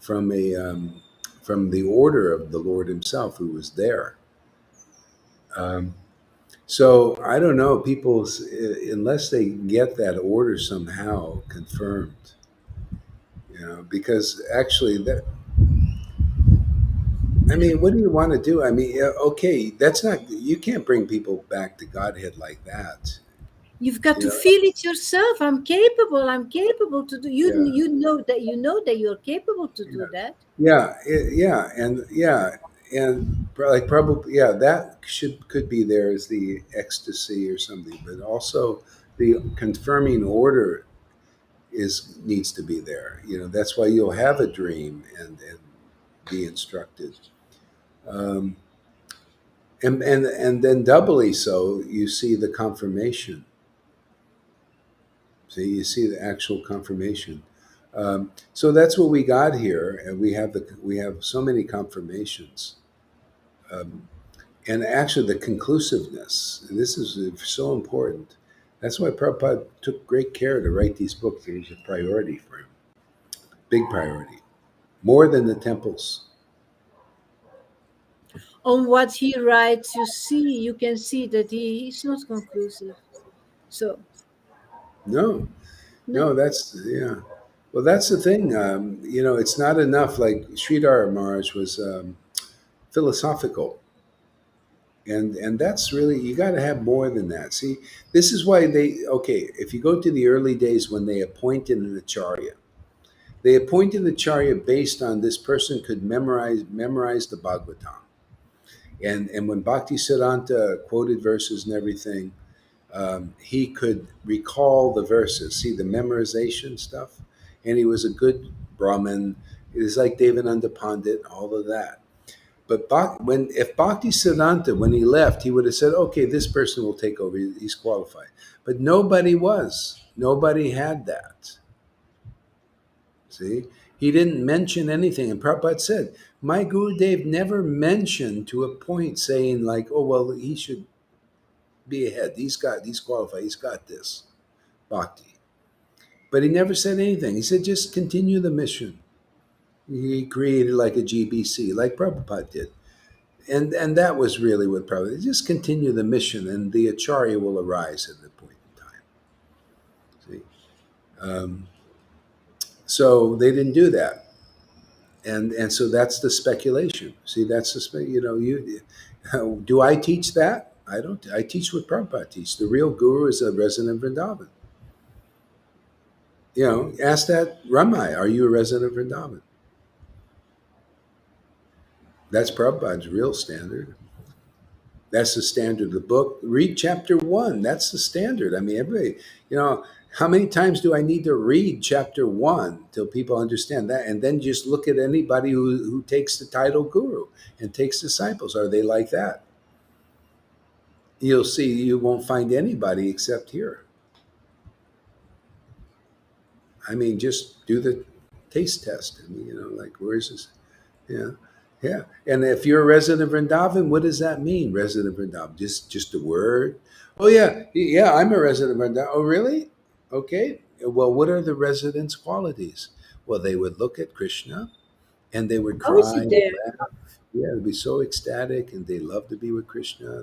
from a from the order of the Lord Himself, who was there. Um, So I don't know. People, unless they get that order somehow confirmed, because actually, that I mean, what do you want to do? I mean, okay, that's not. You can't bring people back to Godhead like that. You've got You to know? feel it yourself. I'm capable to do. Yeah, You know that you're capable to yeah, do that. yeah, yeah, and like probably that could be there as the ecstasy or something, but also the confirming order is needs to be there. That's why you'll have a dream and be instructed. Um, And then doubly so, you see the confirmation. See, you see the actual confirmation. So that's what we got here, and we have so many confirmations, um, and actually the conclusiveness. This is so important. That's why Prabhupada took great care to write these books. It was a priority for him, big priority, more than the temples. On what he writes, you can see that he is not conclusive. So, No, no. no, that's yeah. Well, that's the thing. It's not enough. Like Sridhar Maharaj was philosophical, and that's really, you got to have more than that. See, this is why okay, if you go to the early days when they appointed an acharya, they appointed the acharya based on this person could memorize the Bhagavatam, and when Bhakti Siddhanta quoted verses and everything, he could recall the verses, see the memorization stuff, and he was a good Brahmin. It was like Devananda Pandit, all of that. But if Bhakti Siddhanta, when he left, he would have said, okay, this person will take over. He's qualified. But nobody was. Nobody had that. See? He didn't mention anything. And Prabhupada said, my Guru Dev never mentioned to a point saying like, oh, well, he should be ahead. He's qualified. He's got this. Bhakti. But he never said anything. He said, just continue the mission. He created like a GBC, like Prabhupada did. And that was really what Prabhupada, just continue the mission and the acharya will arise at the point in time. See? So they didn't do that. And so that's the speculation. See, that's you do I teach that? I don't. I teach what Prabhupada teach. The real guru is a resident of Vrindavan. Ask that Ramai, are you a resident of Vrindavan? That's Prabhupada's real standard. That's the standard of the book. Read chapter 1. That's the standard. I mean, everybody, how many times do I need to read chapter 1 till people understand that? And then just look at anybody who takes the title guru and takes disciples. Are they like that? You'll see you won't find anybody except here. I mean, just do the taste test. I mean, like, where is this? Yeah. Yeah. And if you're a resident of Vrindavan, what does that mean, resident of Vrindavan? Just a word? Oh, yeah. Yeah, I'm a resident of Vrindavan. Oh, really? Okay. Well, what are the residents' qualities? Well, they would look at Krishna and they would How is cry it and there? laugh. Yeah, they'd be so ecstatic and they love to be with Krishna.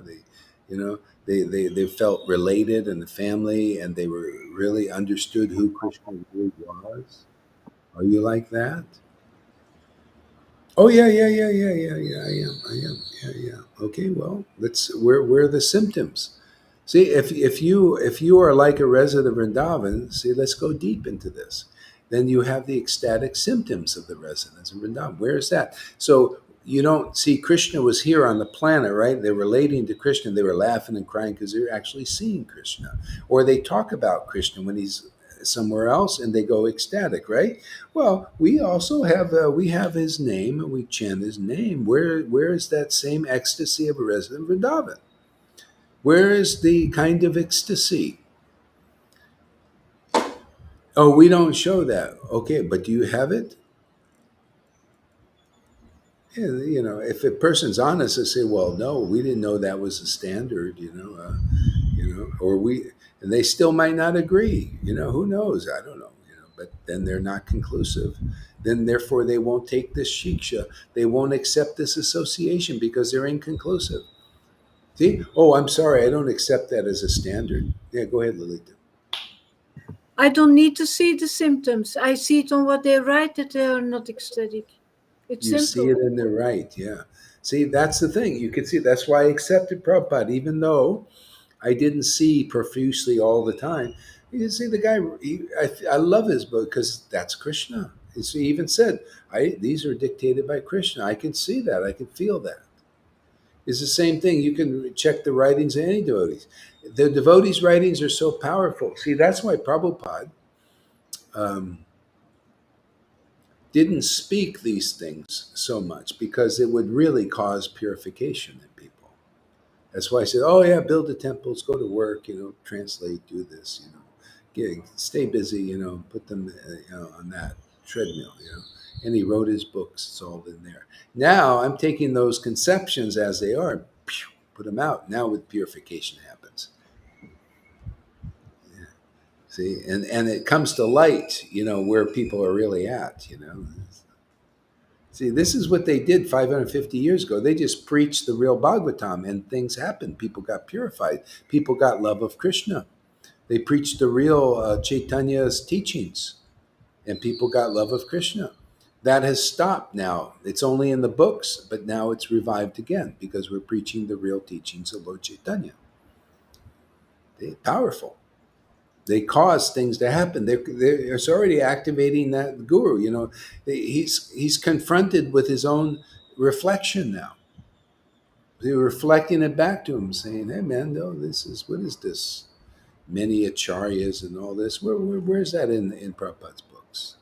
You know, they felt related in the family and they were really understood who Krishna really was. Are you like that? Oh, yeah, yeah, yeah, yeah, yeah, yeah. I am. Yeah, yeah. Okay, well, let's. Where are the symptoms? See, if you are like a resident of Vrindavan, see, let's go deep into this. Then you have the ecstatic symptoms of the residents of Vrindavan. Where is that? So you don't see Krishna was here on the planet, right? They're relating to Krishna. They were laughing and crying because they're actually seeing Krishna, or they talk about Krishna when he's somewhere else and they go ecstatic, right? Well, we have his name and we chant his name. Where is that same ecstasy of a resident of Vrindavan? Where is the kind of ecstasy? Oh, we don't show that. Okay, but do you have it? Yeah, if a person's honest, they say, "Well, no, we didn't know that was the standard." Or and they still might not agree. Who knows? I don't know. But then they're not conclusive. Then, therefore, they won't take this shiksha. They won't accept this association because they're inconclusive. See? Oh, I'm sorry, I don't accept that as a standard. Yeah, go ahead, Lilita. I don't need to see the symptoms. I see it on what they write that they are not ecstatic. It's You see simple. it in the right, yeah. See, that's the thing. You can see that's why I accepted Prabhupada, even though I didn't see profusely all the time. You can see the guy. I love his book because that's Krishna. He even said, "These are dictated by Krishna." I can see that. I can feel that. It's the same thing. You can check the writings of any devotees. The devotees' writings are so powerful. See, that's why Prabhupada um, didn't speak these things so much because it would really cause purification in people. That's why I said, oh yeah, build the temples, go to work, translate, do this, stay busy, put them on that treadmill. And he wrote his books. It's all in there. Now I'm taking those conceptions as they are, put them out. Now with purification happens. Yeah. See, and it comes to light, where people are really at. See, this is what they did 550 years ago. They just preached the real Bhagavatam and things happened. People got purified. People got love of Krishna. They preached the real Chaitanya's teachings and people got love of Krishna. That has stopped now. It's only in the books, but now it's revived again because we're preaching the real teachings of Lord Caitanya. They're powerful. They cause things to happen. It's already activating that guru. He's confronted with his own reflection now. They're reflecting it back to him, saying, "Hey, man, no, what is this? Many acharyas and all this. Where's that in Prabhupada's books?"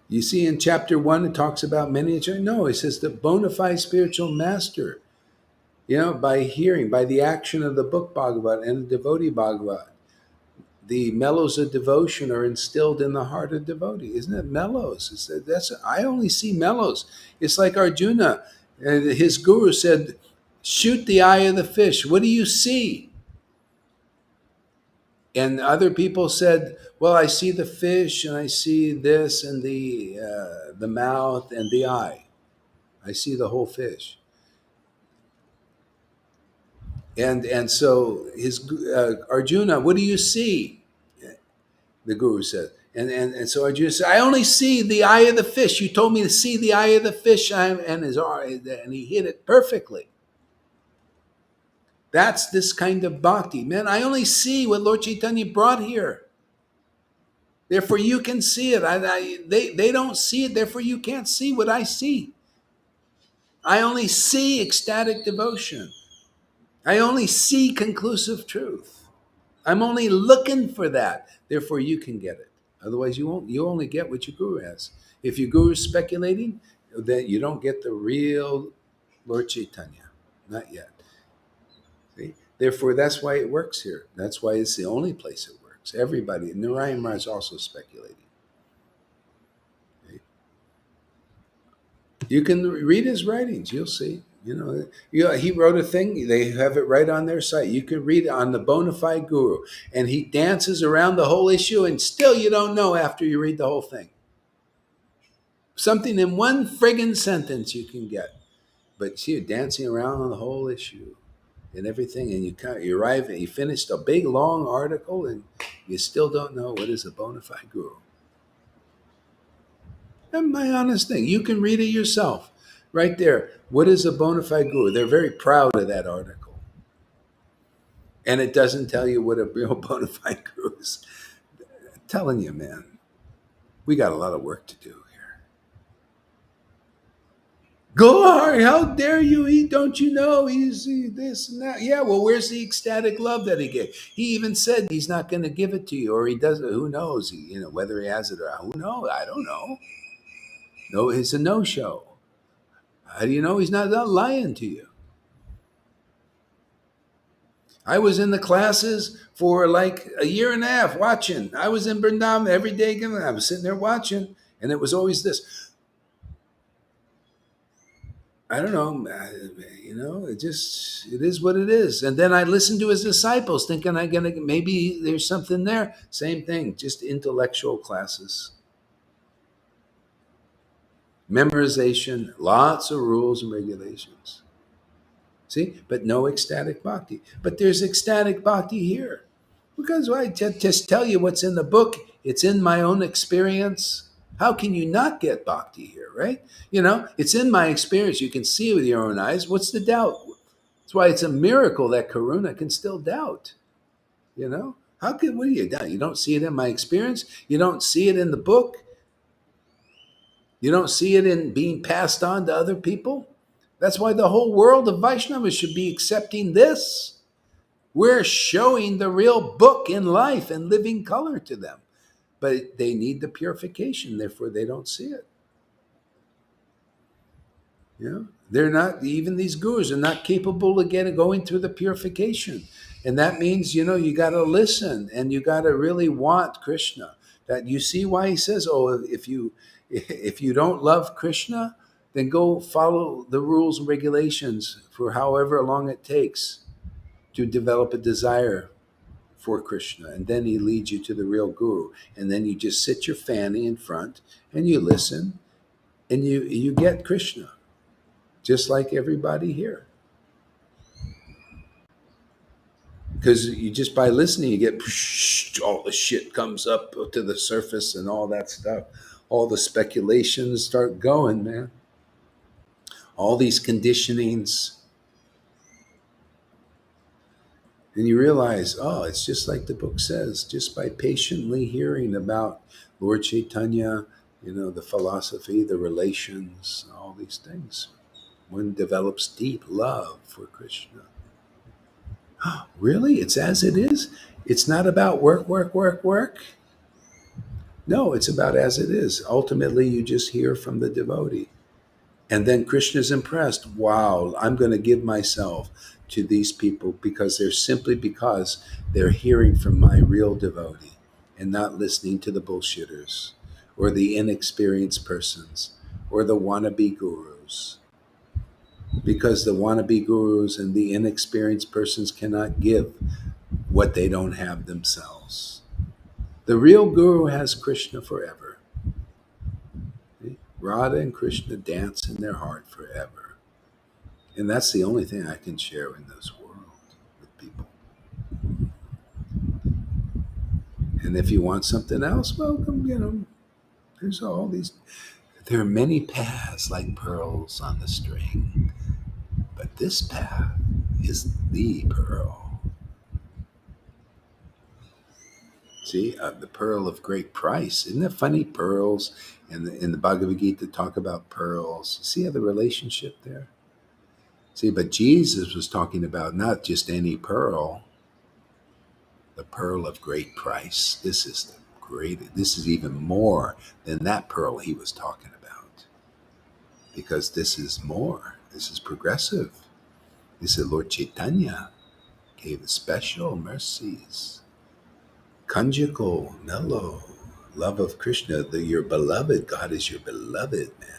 You see, in chapter 1, it talks about many acharyas. No, it says the bona fide spiritual master. By hearing, by the action of the book Bhagavat and the devotee Bhagavat. The mellows of devotion are instilled in the heart of devotee. Isn't it mellows? I only see mellows. It's like Arjuna. His guru said, shoot the eye of the fish. What do you see? And other people said, well, I see the fish and I see this and the mouth and the eye. I see the whole fish. And so his Arjuna, what do you see? The guru said. And so Arjuna said, I only see the eye of the fish. You told me to see the eye of the fish, and he hit it perfectly. That's this kind of bhakti. Man, I only see what Lord Caitanya brought here. Therefore, you can see it. They don't see it. Therefore, you can't see what I see. I only see ecstatic devotion. I only see conclusive truth. I'm only looking for that. Therefore, you can get it. Otherwise, you won't. You only get what your guru has. If your guru is speculating, then you don't get the real Lord Caitanya. Not yet. See? Therefore, that's why it works here. That's why it's the only place it works. Everybody, Narayan Maharaj is also speculating. You can read his writings. You'll see. He wrote a thing. They have it right on their site. You can read it on the bona fide guru. And he dances around the whole issue, and still you don't know after you read the whole thing. Something in one friggin' sentence you can get. But see, you're dancing around on the whole issue and everything, and you arrive and you finished a big, long article, and you still don't know what is a bona fide guru. That's my honest thing. You can read it yourself. Right there. What is a bona fide guru? They're very proud of that article. And it doesn't tell you what a real bona fide guru is. I'm telling you, man, we got a lot of work to do here. Glory, how dare you? Don't you know he's this and that? Yeah, well, where's the ecstatic love that he gave? He even said he's not going to give it to you, or he doesn't. Who knows? Whether he has it or who knows? I don't know. No, it's a no-show. How do you know he's not lying to you? I was in the classes for like a year and a half watching. I was in Vrindavan every day. I was sitting there watching, and it was always this. I don't know, it is what it is. And then I listened to his disciples thinking maybe there's something there. Same thing, just intellectual classes. Memorization, lots of rules and regulations. See, but no ecstatic bhakti. But there's ecstatic bhakti here. Because I just tell you what's in the book. It's in my own experience. How can you not get bhakti here, right? It's in my experience. You can see it with your own eyes. What's the doubt? That's why it's a miracle that Karuna can still doubt. What do you doubt? You don't see it in my experience. You don't see it in the book. You don't see it in being passed on to other people. That's why the whole world of Vaishnavas should be accepting this. We're showing the real book in life and living color to them. But they need the purification, therefore they don't see it. You know, they're not, even these gurus are not capable of going through the purification. And that means, you got to listen and you got to really want Krishna. That you see why he says, oh, if you don't love Krishna, then go follow the rules and regulations for however long it takes to develop a desire for Krishna. And then he leads you to the real guru. And then you just sit your fanny in front and you listen and you get Krishna, just like everybody here. Because you just by listening, you get all the shit comes up to the surface and all that stuff. All the speculations start going, man. All these conditionings. And you realize, oh, it's just like the book says, just by patiently hearing about Lord Caitanya, the philosophy, the relations, all these things. One develops deep love for Krishna. Really? It's as it is? It's not about work, work, work, work? No, it's about as it is. Ultimately, you just hear from the devotee. And then Krishna's impressed. Wow, I'm going to give myself to these people because they're hearing from my real devotee and not listening to the bullshitters or the inexperienced persons or the wannabe gurus. Because the wannabe gurus and the inexperienced persons cannot give what they don't have themselves. The real guru has Krishna forever. Radha and Krishna dance in their heart forever. And that's the only thing I can share in this world with people. And if you want something else, welcome, there's all these, there are many paths like pearls on the string, but this path is the pearl. See, the pearl of great price. Isn't that funny? Pearls, and in the Bhagavad Gita talk about pearls. See how the relationship there? See, but Jesus was talking about not just any pearl, the pearl of great price. This is the great. This is even more than that pearl he was talking about, because this is more. This is progressive. This is Lord Caitanya gave special mercies, conjugal, mellow love of Krishna. Your beloved God is your beloved, man.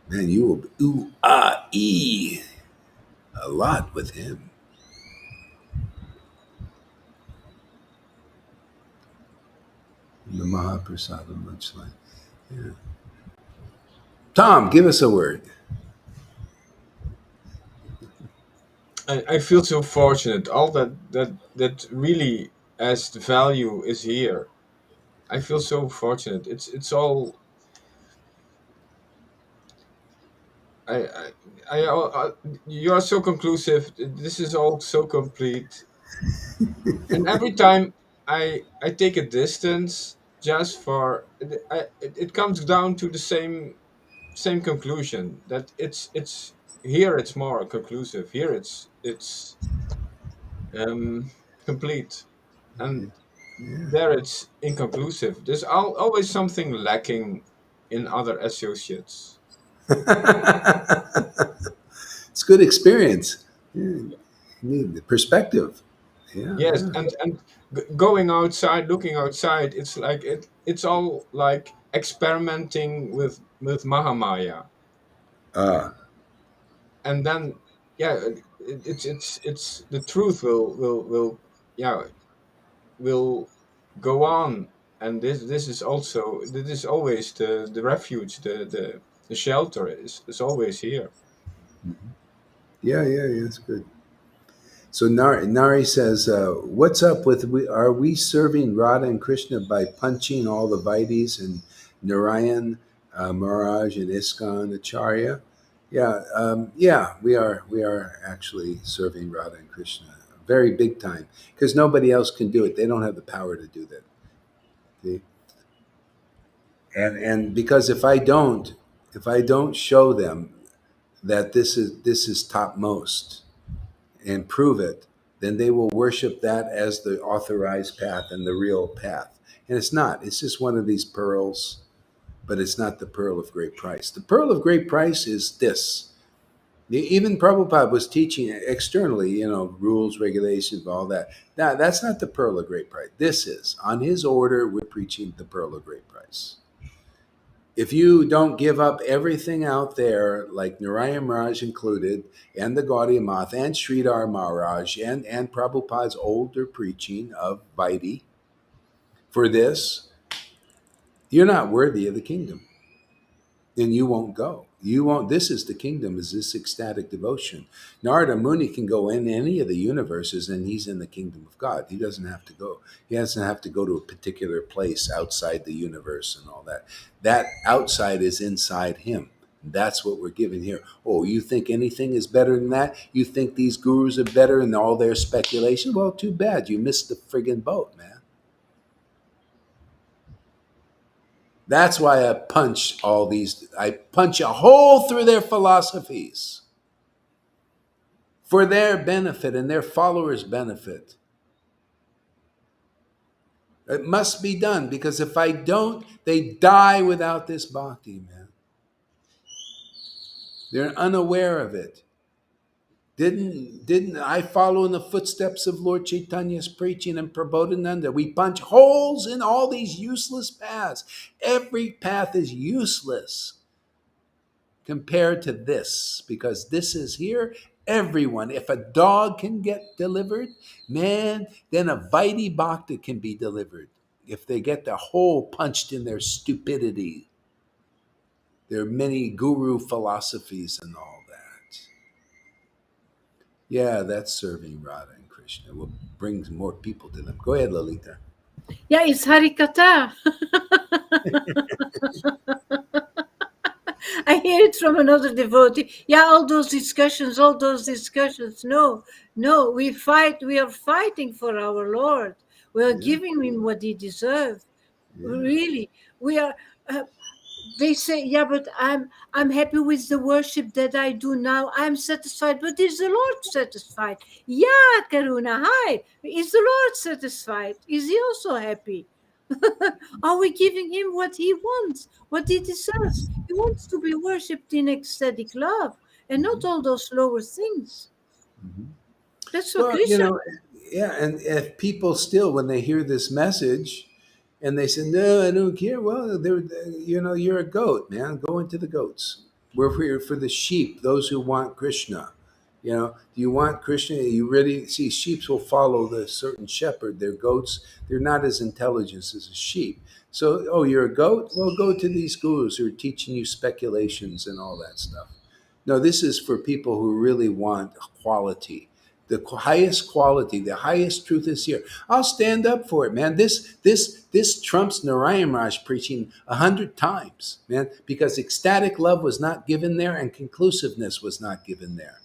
Man, you will ooh ah ee a lot with him. The Mahaprasada, much like. Yeah. Tom, give us a word. I feel so fortunate. All that really has the value is here. I feel so fortunate. It's all I I you are so conclusive. This is all so complete. And every time I take a distance just for it comes down to the same conclusion that it's here it's more conclusive. Here it's um complete. And Yeah. there it's inconclusive. There's always something lacking in other associates. It's good experience. Yeah. You need the perspective. Yeah, Yes, yeah. and going outside, looking outside, it's like it's all like experimenting with Mahamaya. Uh, And then yeah, it's the truth will yeah will go on. And this is also this is always the refuge, the shelter is always here. yeah, yeah, yeah. It's good. So Nari says, "What's up with we? Are we serving Radha and Krishna by punching all the Vaidis and Narayan, Maharaj, and Iskon Acharya?" Yeah, yeah, we are. We are actually serving Radha and Krishna, very big time, because nobody else can do it. They don't have the power to do that. See? And because if I don't show them that this is topmost and prove it, then they will worship that as the authorized path and the real path. And it's not. It's just one of these pearls. but it's not the pearl of great price. The pearl of great price is this. Even Prabhupada was teaching externally, rules, regulations, all that. Now, that's not the pearl of great price. This is. On his order, we're preaching the pearl of great price. If you don't give up everything out there, like Narayan Maharaj included, and the Gaudiya Math, and Sridhar Maharaj, and Prabhupada's older preaching of Vaidhi, for this, you're not worthy of the kingdom. And you won't go. You won't. This is the kingdom, is this ecstatic devotion. Narada Muni can go in any of the universes and he's in the kingdom of God. He doesn't have to go. He doesn't have to go to a particular place outside the universe and all that. That outside is inside him. That's what we're giving here. Oh, you think anything is better than that? You think these gurus are better in all their speculation? Well, too bad. You missed the friggin' boat, man. That's why I punch I punch a hole through their philosophies for their benefit and their followers' benefit. It must be done, because if I don't, they die without this bhakti, man. They're unaware of it. Didn't I follow in the footsteps of Lord Caitanya's preaching and Prabodhananda? We punch holes in all these useless paths. Every path is useless compared to this, because this is here. Everyone, if a dog can get delivered, man, then a Vaidhi Bhakta can be delivered if they get the hole punched in their stupidity. There are many guru philosophies and all that. Yeah, that's serving Radha and Krishna. Will bring more people to them. Go ahead, Lalita. Yeah, it's Harikatha. I hear it from another devotee. Yeah, all those discussions. No, we are fighting for our Lord. We are giving him what he deserves. Yeah. Really, we are. They say, yeah, but I'm happy with the worship that I do now. I'm satisfied, but is the Lord satisfied? Yeah, Karuna, hi. Is the Lord satisfied? Is he also happy? Are we giving him what he wants, what he deserves? He wants to be worshipped in ecstatic love and not all those lower things. Mhm. That's what Well, Krishna. yeah, and if people still, when they hear this message, and they say, "No, I don't care," well, you're a goat, man. Go into the goats. We're here for the sheep, those who want Krishna. Do you want Krishna? Are you ready? See, sheep will follow the certain shepherd. They're goats. They're not as intelligent as a sheep. So, oh, you're a goat? Well, go to these gurus who are teaching you speculations and all that stuff. No, this is for people who really want quality. The highest quality, the highest truth is here. I'll stand up for it, man. This trumps Narayan Raj preaching 100 times, man, because ecstatic love was not given there and conclusiveness was not given there.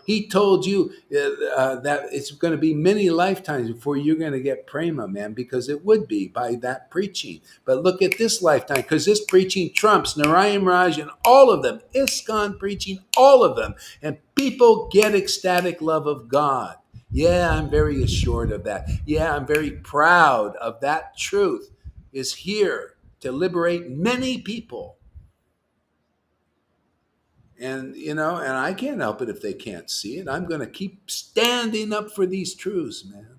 He told you that it's going to be many lifetimes before you're going to get prema, man, because it would be by that preaching. But look at this lifetime, because this preaching trumps Narayan Raj and all of them, ISKCON preaching, all of them. And people get ecstatic love of God. Yeah, I'm very assured of that. Yeah, I'm very proud of that truth is here to liberate many people. And I can't help it if they can't see it. I'm going to keep standing up for these truths, man,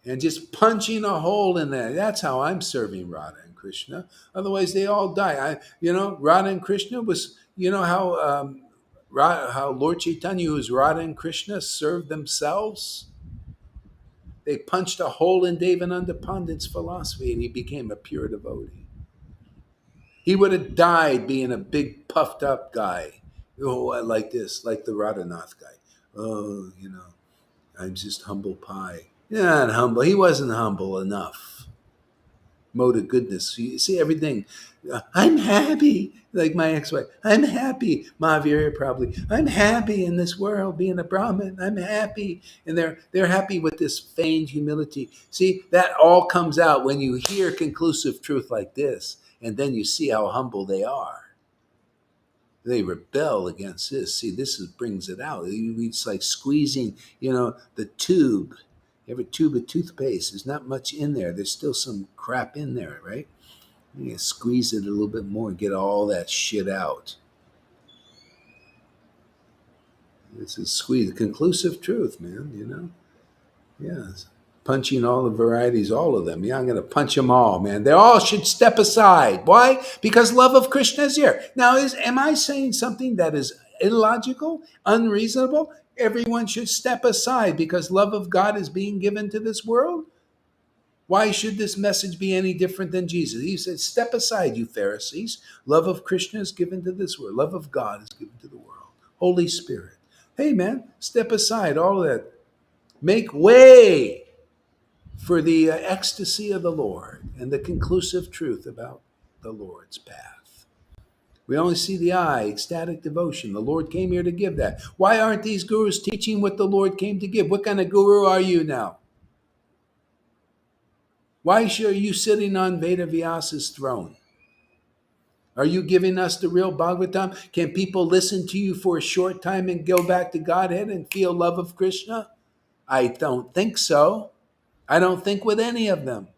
and just punching a hole in there. That's how I'm serving Radha and Krishna. Otherwise, they all die. Radha and Krishna was, how Lord Caitanya, who's Radha and Krishna, served themselves. They punched a hole in Devananda Pandit's philosophy, and he became a pure devotee. He would have died being a big puffed up guy. Oh, like this, like the Radhanath guy. Oh, I'm just humble pie. Not humble. He wasn't humble enough. Mode of goodness. You see everything. I'm happy. Like my ex-wife. I'm happy. Mahavira probably. I'm happy in this world being a Brahmin. I'm happy. And they're happy with this feigned humility. See, that all comes out when you hear conclusive truth like this. And then you see how humble they are. They rebel against this. See, brings it out. It's like squeezing, the tube. You have a tube of toothpaste. There's not much in there. There's still some crap in there, right? You squeeze it a little bit more and get all that shit out. This is squeeze. Conclusive truth, man, you know? Yeah. Punching all the varieties, all of them. Yeah, I'm going to punch them all, man. They all should step aside. Why? Because love of Krishna is here. Now, am I saying something that is illogical, unreasonable? Everyone should step aside because love of God is being given to this world? Why should this message be any different than Jesus? He said, step aside, you Pharisees. Love of Krishna is given to this world. Love of God is given to the world. Holy Spirit. Hey, man, step aside all of that. Make way for the ecstasy of the Lord and the conclusive truth about the Lord's path. We only see the eye, ecstatic devotion. The Lord came here to give that. Why aren't these gurus teaching what the Lord came to give? What kind of guru are you now? Why are you sitting on Veda Vyasa's throne? Are you giving us the real Bhagavatam? Can people listen to you for a short time and go back to Godhead and feel love of Krishna? I don't think so. I don't think with any of them.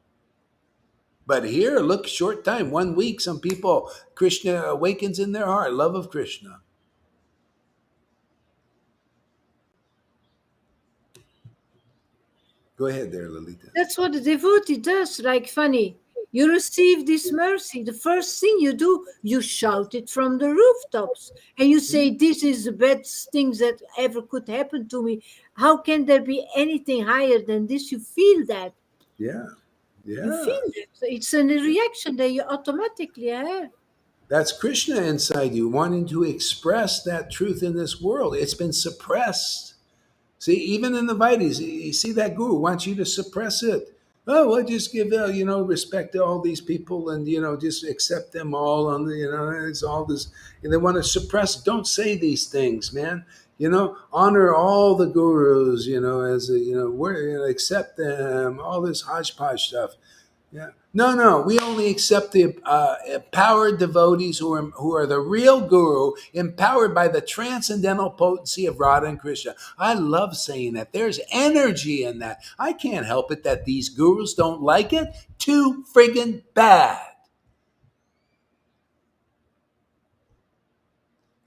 But here, look, short time, 1 week, some people, Krishna awakens in their heart, love of Krishna. Go ahead there, Lalita. That's what the devotee does, like funny. You receive this mercy. The first thing you do, you shout it from the rooftops. And you say, this is the best thing that ever could happen to me. How can there be anything higher than this? You feel that. Yeah, You yeah. feel that. So it's a reaction that you automatically have. That's Krishna inside you wanting to express that truth in this world. It's been suppressed. See, even in the Vedas, you see that guru wants you to suppress it. Oh, well, just give respect to all these people, and just accept them all. On the it's all this, and they want to suppress. Don't say these things, man. Honor all the gurus. As accept them. All this hodgepodge stuff. Yeah. No, no. We only accept the empowered devotees who are the real guru, empowered by the transcendental potency of Radha and Krishna. I love saying that. There's energy in that. I can't help it that these gurus don't like it. Too friggin' bad.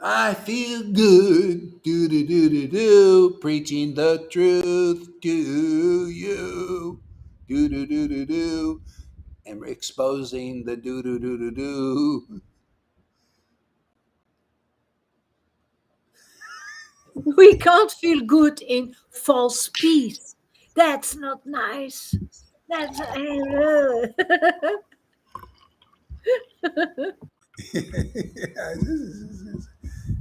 I feel good, do do do do do, preaching the truth to you, do do do do do, and exposing the do do do do do. We can't feel good in false peace. That's not nice. That's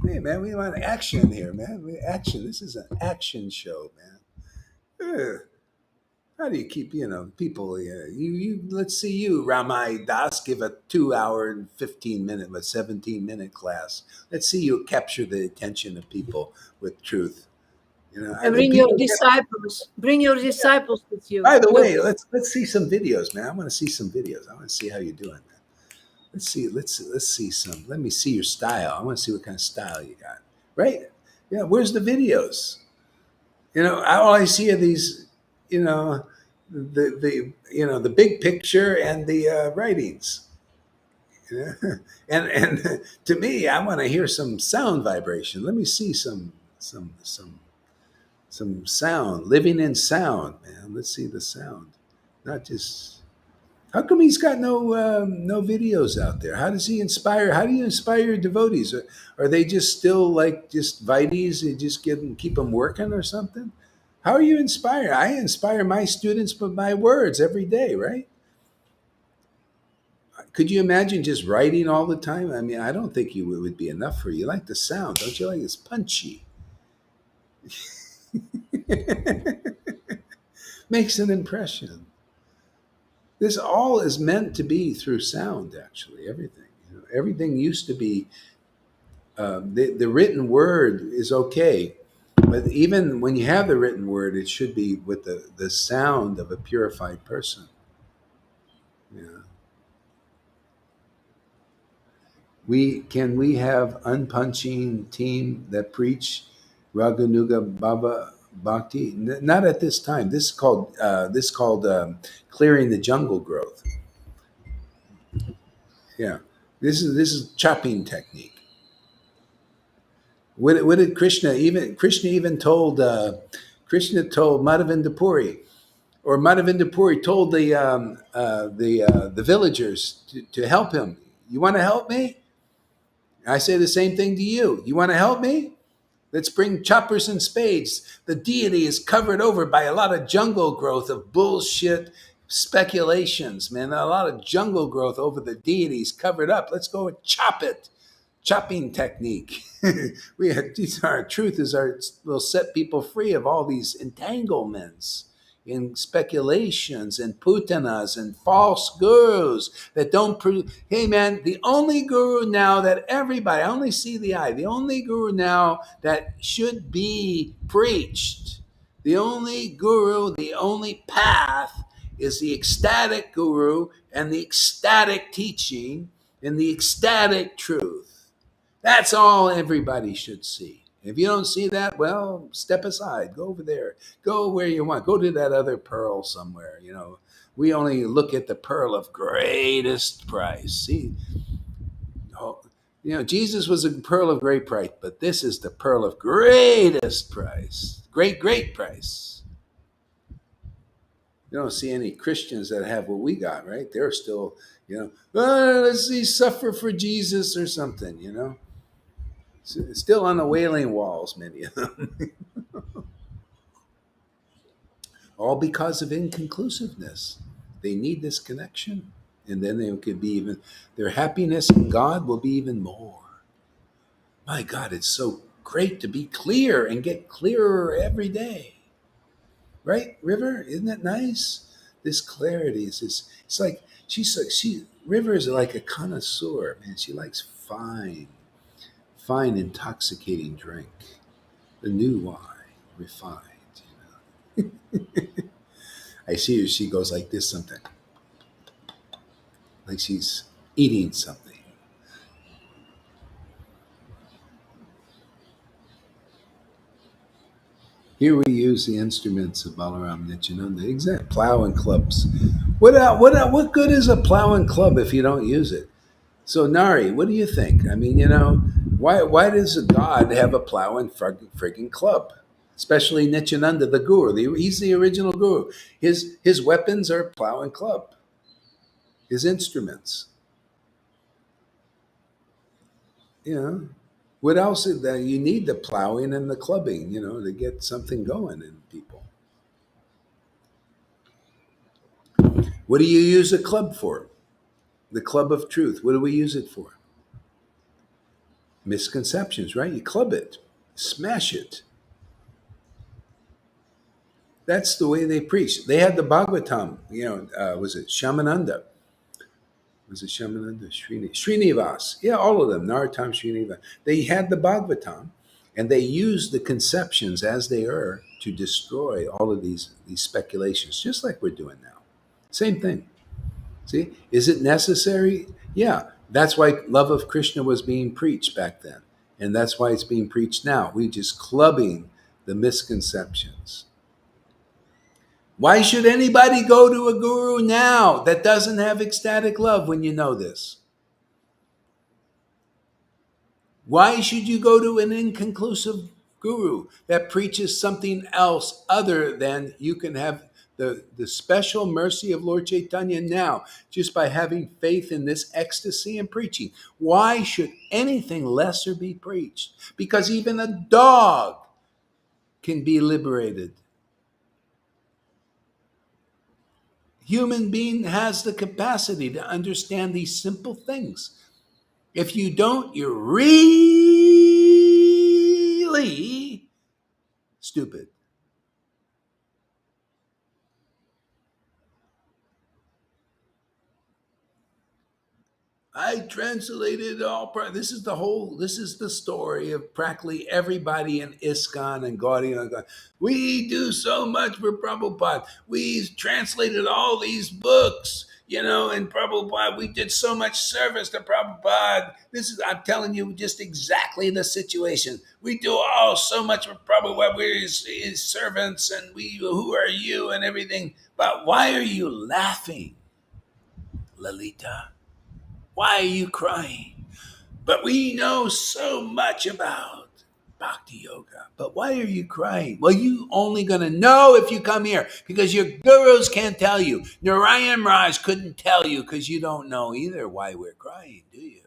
Hey man, we want action here, man. Action. This is an action show, man. How do you keep people? You let's see you, Ramai Das, give a 2 hour and 15 minute, but 17-minute class. Let's see you capture the attention of people with truth. I And think bring your people. disciples. Bring your disciples with you. By the Look, way, let's see some videos, man. I want to see some videos. I want to see how you're doing, man. Let's see some. Let me see your style. I want to see what kind of style you got. Right? Yeah. Where's the videos? All I see are these. The big picture and the writings. And to me, I want to hear some sound vibration. Let me see some sound. Living in sound, man. Let's see the sound, not just. How come he's got no videos out there? How does he inspire? How do you inspire your devotees? Are they just still like just Vites? You just keep them working or something? How are you inspired? I inspire my students with my words every day, right? Could you imagine just writing all the time? I mean, I don't think it would be enough for you. You like the sound, don't you? Like it's punchy. Makes an impression. This all is meant to be through sound, actually, everything. Everything used to be, the written word is okay. But even when you have the written word, it should be with the sound of a purified person. Yeah. We have unpunching team that preach Raganuga Baba Bhakti? Not at this time. This is called clearing the jungle growth. Yeah, this is chopping technique. What did Krishna even told Krishna told Madhavendra Puri, or Madhavendra Puri told the villagers to help him. You want to help me? I say the same thing to you. You want to help me? Let's bring choppers and spades. The deity is covered over by a lot of jungle growth of bullshit speculations, man. A lot of jungle growth over the deities covered up. Let's go and chop it. Chopping technique. Our truth is our will set people free of all these entanglements in speculations and putanas and false gurus that don't hey man, the only guru now that everybody, I only see the eye, the only guru now that should be preached, the only guru, the only path is the ecstatic guru and the ecstatic teaching and the ecstatic truth. That's all everybody should see. If you don't see that, well, step aside. Go over there. Go where you want. Go to that other pearl somewhere. We only look at the pearl of greatest price. See, oh, Jesus was a pearl of great price, but this is the pearl of greatest price. Great price. You don't see any Christians that have what we got, right? They're still, let's see, suffer for Jesus or something. Still on the wailing walls, many of them. All because of inconclusiveness. They need this connection. And then they could be even, their happiness in God will be even more. My God, it's so great to be clear and get clearer every day. Right, River? Isn't that nice? This clarity is this, it's like, River is like a connoisseur, man. She likes fine, intoxicating drink. The new wine, refined. I see her, she goes like this sometimes, like she's eating something. Here we use the instruments of Balaram Nityananda, exact plow and clubs. What good is a plow and club if you don't use it? So Nari, what do you think? I mean, why does a god have a plow and frigging club? Especially Nityananda, the guru. He's the original guru. His weapons are plow and club. His instruments. What else is that? You need the plowing and the clubbing, to get something going in people. What do you use a club for? The club of truth. What do we use it for? Misconceptions, right? You club it, smash it. That's the way they preach. They had the Bhagavatam, was it Shamananda? Was it Shamananda? Srinivas. Yeah, all of them. Narottam, Srinivas. They had the Bhagavatam, and they used the conceptions as they are to destroy all of these speculations, just like we're doing now. Same thing. See, is it necessary? Yeah, that's why love of Krishna was being preached back then, and that's why it's being preached now. We just clubbing the misconceptions. Why should anybody go to a guru now that doesn't have ecstatic love when you know this? Why should you go to an inconclusive guru that preaches something else other than you can have the special mercy of Lord Caitanya now just by having faith in this ecstasy and preaching? Why should anything lesser be preached? Because even a dog can be liberated. Human being has the capacity to understand these simple things. If you don't, you're really stupid. I translated all. This is the story of practically everybody in ISKCON and Gaudiya. We do so much for Prabhupada. We translated all these books, and Prabhupada, we did so much service to Prabhupada. I'm telling you, just exactly the situation. We do all so much for Prabhupada. We're his servants, and who are you, and everything. But why are you laughing, Lalita? Why are you crying? But we know so much about Bhakti Yoga. But why are you crying? Well, you only going to know if you come here because your gurus can't tell you. Narayan Raj couldn't tell you because you don't know either why we're crying, do you?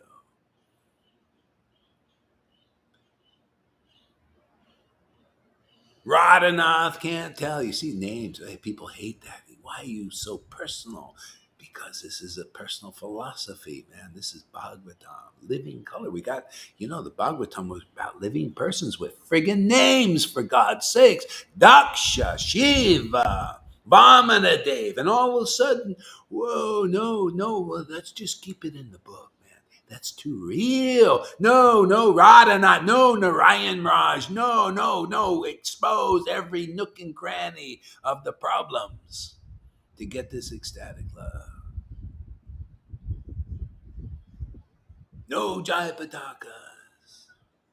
Radhanath can't tell. You see names. People hate that. Why are you so personal? Because this is a personal philosophy, man. This is Bhagavatam, living color. We got, the Bhagavatam was about living persons with friggin' names, for God's sakes. Daksha, Shiva, Vamanadev. And all of a sudden, whoa, no, well, let's just keep it in the book, man. That's too real. No, Radhanath. No, Narayan Raj. No. Expose every nook and cranny of the problems to get this ecstatic love. No Jaya Patakas.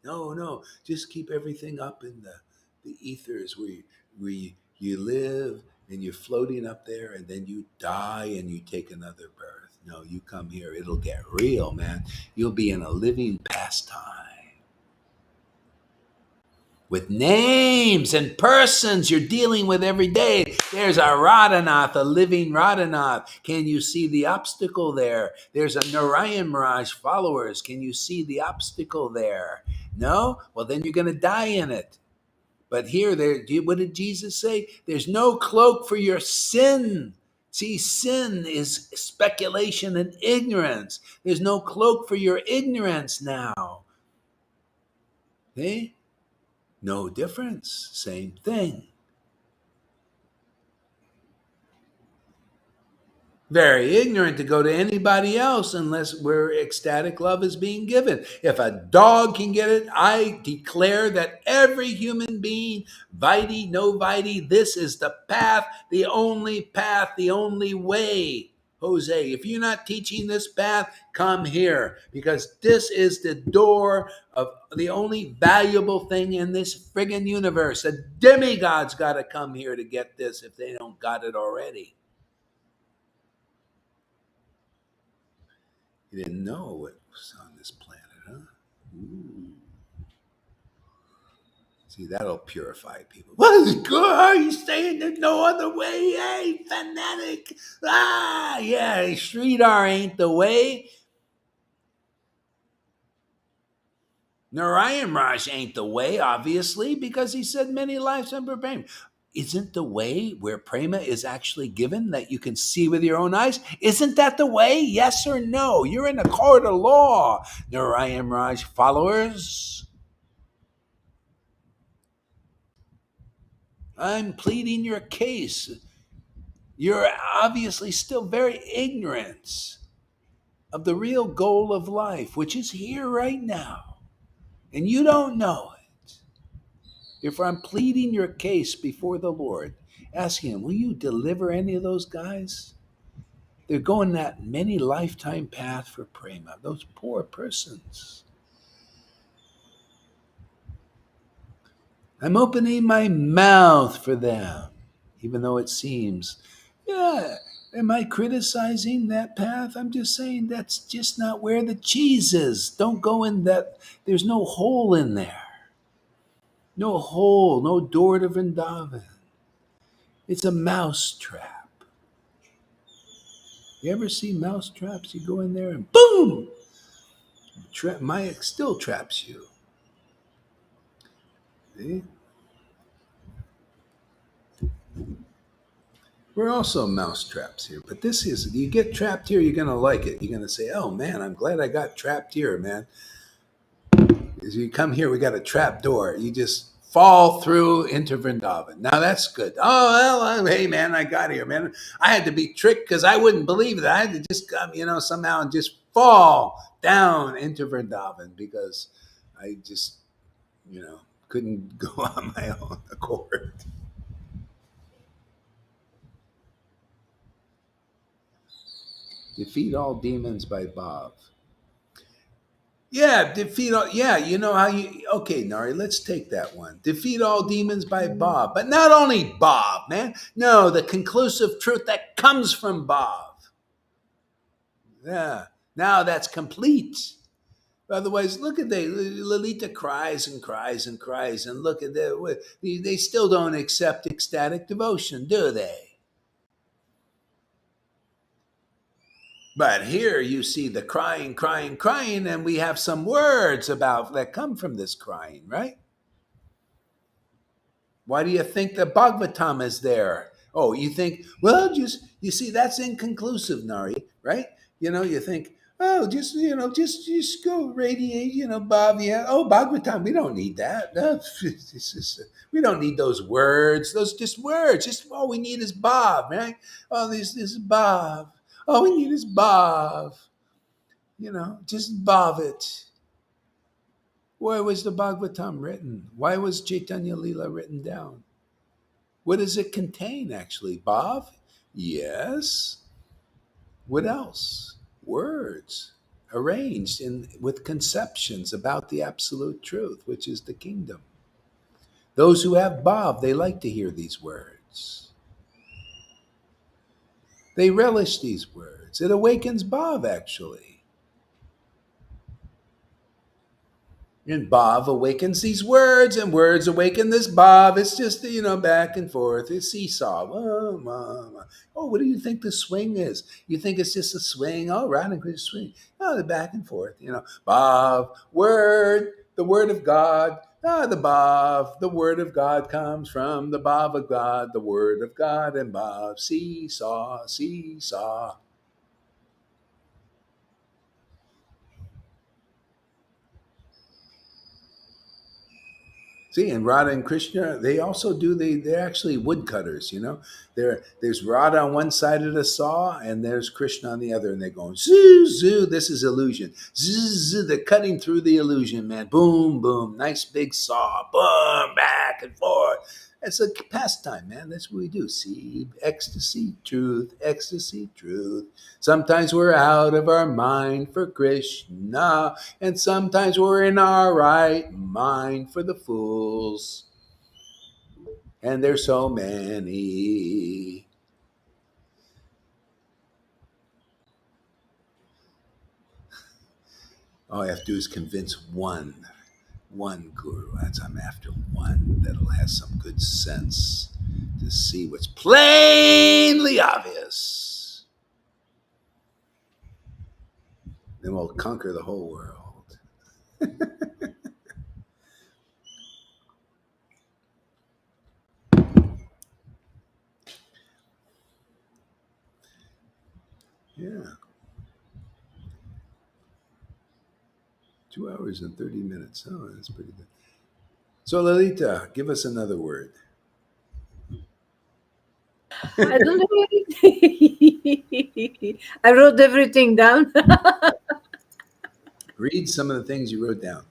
No. Just keep everything up in the ethers where you live and you're floating up there and then you die and you take another birth. No, you come here. It'll get real, man. You'll be in a living pastime. With names and persons you're dealing with every day. There's a Radhanath, a living Radhanath. Can you see the obstacle there? There's a Narayan Raj followers. Can you see the obstacle there? No? Well, then you're going to die in it. But here, what did Jesus say? There's no cloak for your sin. See, sin is speculation and ignorance. There's no cloak for your ignorance now. See? No difference. Same thing. Very ignorant to go to anybody else unless where ecstatic love is being given. If a dog can get it, I declare that every human being, vidi, no vidi, this is the path, the only way. Jose, if you're not teaching this path, come here because this is the door of the only valuable thing in this friggin' universe. The demigods got to come here to get this if they don't got it already. You didn't know what was on this planet, huh? Ooh. See, that'll purify people. What is good? Are you saying there's no other way? Hey, fanatic. Yeah, Sridhar ain't the way. Narayan Raj ain't the way, obviously, because he said many lives under prema. Isn't the way where prema is actually given that you can see with your own eyes? Isn't that the way? Yes or no? You're in a court of law, Narayan Raj followers. I'm pleading your case. You're obviously still very ignorant of the real goal of life, which is here right now. And you don't know it. If I'm pleading your case before the Lord, asking him, will you deliver any of those guys? They're going that many lifetime path for prema, those poor persons. I'm opening my mouth for them, even though it seems, am I criticizing that path? I'm just saying that's just not where the cheese is. Don't go in that. There's no hole in there. No hole, no door to Vrindavan. It's a mouse trap. You ever see mouse traps? You go in there and boom! Maya still traps you. See? We're also mouse traps here, but this is, you get trapped here, you're going to like it. You're going to say, oh man, I'm glad I got trapped here, man. As you come here, we got a trap door. You just fall through into Vrindavan. Now that's good. Oh, well, hey man, I got here, man. I had to be tricked because I wouldn't believe that. I had to just come, somehow and just fall down into Vrindavan because I just, couldn't go on my own accord. Defeat all demons by Bhav. Yeah, defeat all. Yeah, you know how you. Okay, Nari, let's take that one. Defeat all demons by Bhav, but not only Bhav, man. No, the conclusive truth that comes from Bhav. Yeah, Now that's complete. Otherwise, look at Lolita cries and cries and cries, and look at they still don't accept ecstatic devotion, do they? But here you see the crying, crying, crying, and we have some words about that come from this crying, right? Why do you think the Bhagavatam is there? Oh, you think, well, just, you see, that's inconclusive, Nari, right? You think, oh, just go radiate, Bhav, oh, Bhagavatam, we don't need that. No, we don't need those words. Those just words. Just all we need is Bhav, right? Oh, this is Bhav. All we need is Bhav. Just Bhav it. Why was the Bhagavatam written? Why was Chaitanya Lila written down? What does it contain, actually? Bhav? Yes. What else? Words arranged with conceptions about the absolute truth, which is the kingdom. Those who have Bhav, they like to hear these words. They relish these words. It awakens Bhav, actually. And Bhav awakens these words, and words awaken this Bhav. It's just, back and forth. It's seesaw. Oh, what do you think the swing is? You think it's just a swing? Oh, right, and just swing. No, the back and forth. Bhav, word, the word of God. The Bhav, the word of God comes from the Bhav of God, the word of God, and Bhav, seesaw, seesaw. See, and Radha and Krishna, they also do. They're actually woodcutters. There's Radha on one side of the saw, and there's Krishna on the other, and they're going zoo zoo. This is illusion. Zoo zoo. They're cutting through the illusion, man. Boom boom. Nice big saw. Boom back and forth. It's a pastime, man. That's what we do. See, ecstasy, truth, ecstasy, truth. Sometimes we're out of our mind for Krishna, and sometimes we're in our right mind for the fools. And there's so many. All I have to do is convince one guru. I'm after one that'll have some good sense to see what's plainly obvious. Then we'll conquer the whole world. Yeah. 2 hours and 30 minutes. Oh, that's pretty good. So, Lalita, give us another word. I don't know anything. I wrote everything down. Read some of the things you wrote down.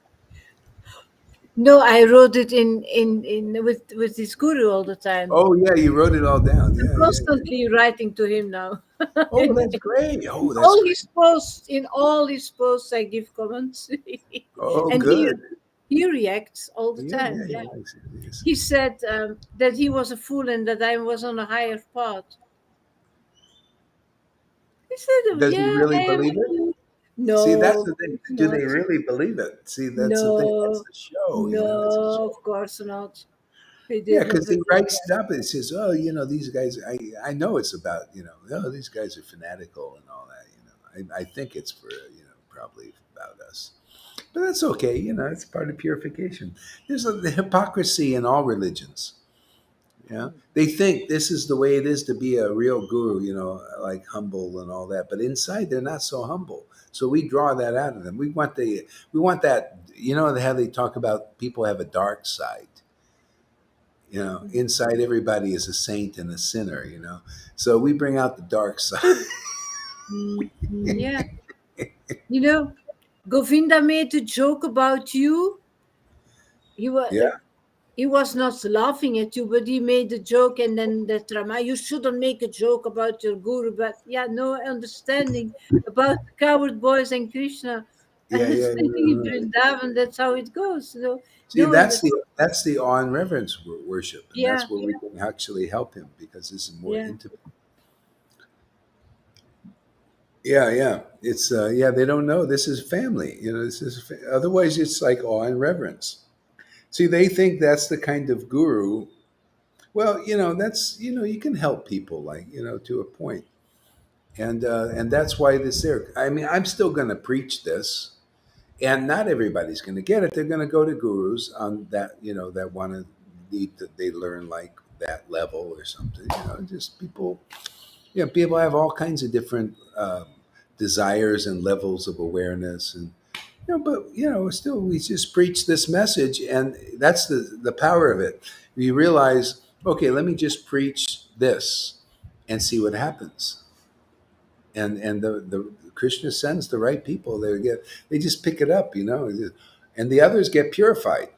No, I wrote it in with his guru all the time. Oh, yeah, you wrote it all down. Yeah, I'm constantly writing to him now. Oh, that's great. Oh, that's all great. his posts, in all his posts, I give comments, Oh, and good. he reacts all the Yeah, time. yeah, Yeah. likes it. Yes. He said that he was a fool and that I was on a higher path. He said, Does he "Yeah, really I am a believe it? fool." See, that's No, the of thing. course Do they not. really believe it? See, that's the thing. That's No, the show. It's a no, of show. course not. He Yeah, didn't because he believe writes it up and says, "Oh, these guys. I know it's about oh, these guys are fanatical and all that. I think it's for probably about us, but that's okay. It's part of purification. There's the hypocrisy in all religions. Yeah, they think this is the way it is to be a real guru. Like humble and all that, but inside they're not so humble. So we draw that out of them. We want that. How they talk about people have a dark side. Inside everybody is a saint and a sinner. So we bring out the dark side. Yeah. Govinda made a joke about you. He was Yeah, he was not laughing at you, but he made a joke, and then the drama. You shouldn't make a joke about your guru, but yeah, no understanding about coward boys and Krishna yeah, yeah. staying in Right. Vrindavan. That's how it goes. See, No that's the awe and reverence worship, and yeah, that's where we can actually help him because this is more yeah. intimate. Yeah, yeah. It's yeah. They don't know this is family. You know, this is otherwise it's like awe and reverence. See, they think that's the kind of guru. Well, that's you can help people like to a point, and that's why this there. I mean, I'm still going to preach this, and not everybody's going to get it. They're going to go to gurus on that that want to need that they learn like that level or something. Just people. Yeah, people have all kinds of different desires and levels of awareness, and but still, we just preach this message, and that's the power of it. You realize, okay, let me just preach this and see what happens, and the Krishna sends the right people. They just pick it up, and the others get purified.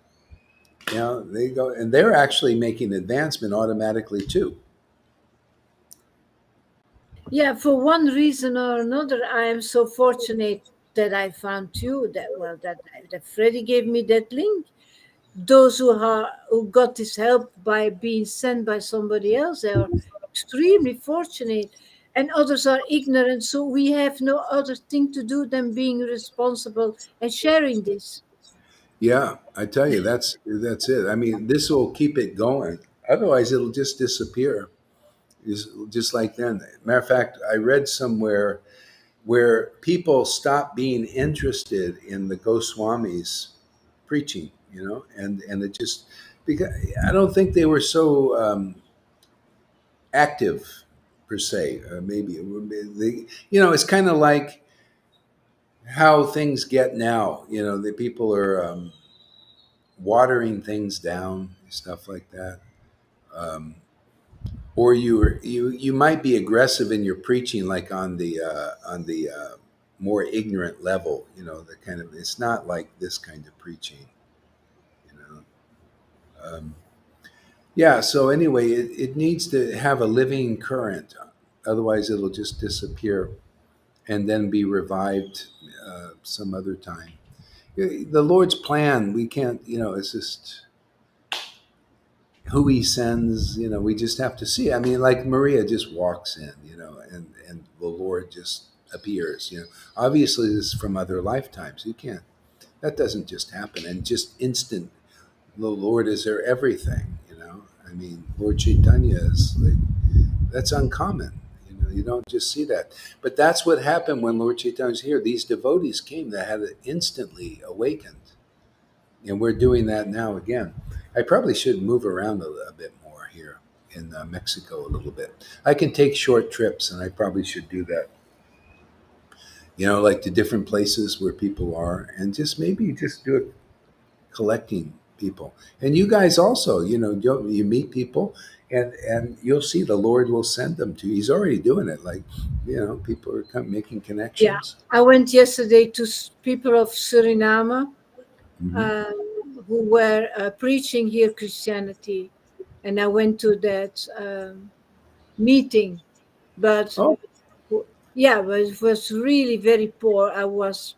They go and they're actually making advancement automatically too. Yeah, for one reason or another, I am so fortunate that I found you. That Freddie gave me that link. Those who got this help by being sent by somebody else, they are extremely fortunate, and others are ignorant. So we have no other thing to do than being responsible and sharing this. Yeah, I tell you, that's it. I mean, this will keep it going. Otherwise, it'll just disappear. Just like then. Matter of fact, I read somewhere where people stopped being interested in the Goswamis preaching, and it just because I don't think they were so active per se. Maybe they, it's kind of like how things get now. The people are watering things down, stuff like that. Um, or you might be aggressive in your preaching, like on the more ignorant level. The kind of it's not like this kind of preaching. You know. Yeah. So anyway, it needs to have a living current, otherwise it'll just disappear and then be revived some other time. The Lord's plan, we can't. It's just who he sends, we just have to see. I mean, like Maria just walks in, and the Lord just appears. Obviously this is from other lifetimes. You can't. That doesn't just happen and just instant. The Lord is there everything. I mean, Lord Chaitanya is like that's uncommon. You don't just see that. But that's what happened when Lord Chaitanya was here. These devotees came that had it instantly awakened, and we're doing that now again. I probably should move around a bit more here in Mexico a little bit. I can take short trips, and I probably should do that. Like the different places where people are, and just maybe just do it collecting people. And you guys also, you meet people, and you'll see the Lord will send them to you. He's already doing it. Like, people are making Yeah, connections. I went yesterday to people of Suriname Hmm. who were preaching here Christianity, and I went to that meeting. But Oh, yeah, but it was really very poor. I was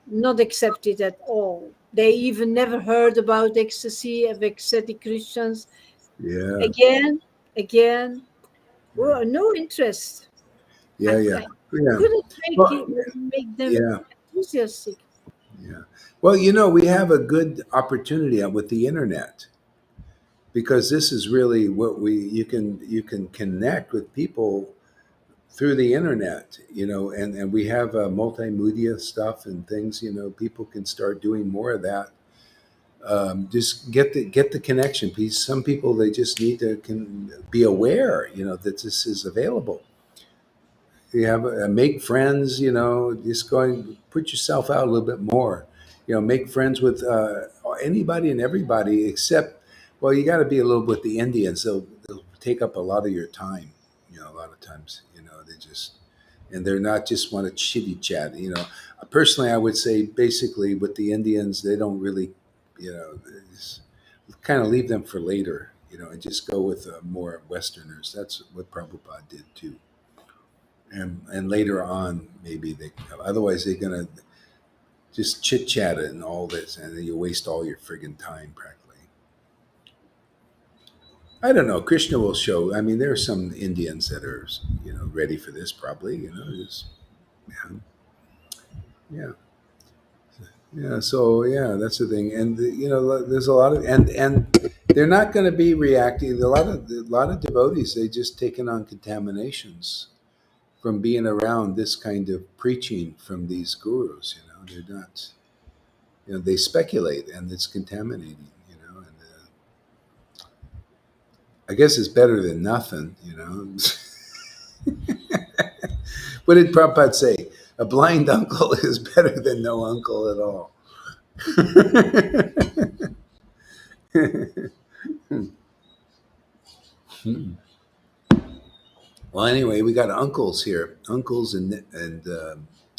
not accepted at all. They even never heard about ecstasy of ecstatic Christians. yeah, Again, again, well, no interest. yeah, yeah, I yeah. couldn't Well, make them yeah. enthusiastic. Yeah. Well, we have a good opportunity with the internet because this is really what you can connect with people through the internet, and we have multimedia stuff and things, people can start doing more of that. Just get the connection piece. Some people they just need to can be aware, that this is available. You have make friends, just go and put yourself out a little bit more. Make friends with anybody and everybody except, well, you got to be a little with the Indians. They'll take up a lot of your time. A lot of times, they just, and they're not just want to chitty chat. Personally, I would say basically with the Indians, they don't really, just kind of leave them for later, and just go with more Westerners. That's what Prabhupada did too. And later on maybe they, otherwise they're gonna just chit chat it and all this, and then you waste all your friggin' time practically. I don't know. Krishna will show. I mean, there are some Indians that are ready for this probably. Just, Yeah. Yeah. So yeah, that's the thing. And there's a lot of and they're not going to be reacting. A lot of devotees, they just taken on contaminations from being around this kind of preaching from these gurus. They're not. They speculate, and it's contaminating. And I guess it's better than nothing. What did Prabhupada say? A blind uncle is better than no uncle at all. Well, anyway, we got uncles here, uncles and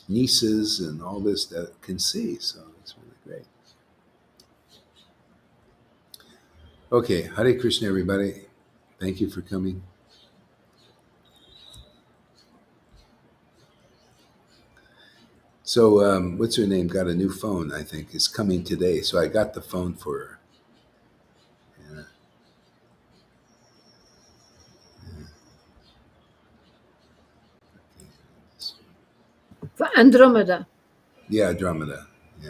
nieces and all this that can see, so it's really great. Okay, Hare Krishna, everybody. Thank you for coming. So, what's her name? Got a new phone, I think. It's coming today, so I got the phone for her. Yeah. For Andromeda. Yeah, Andromeda.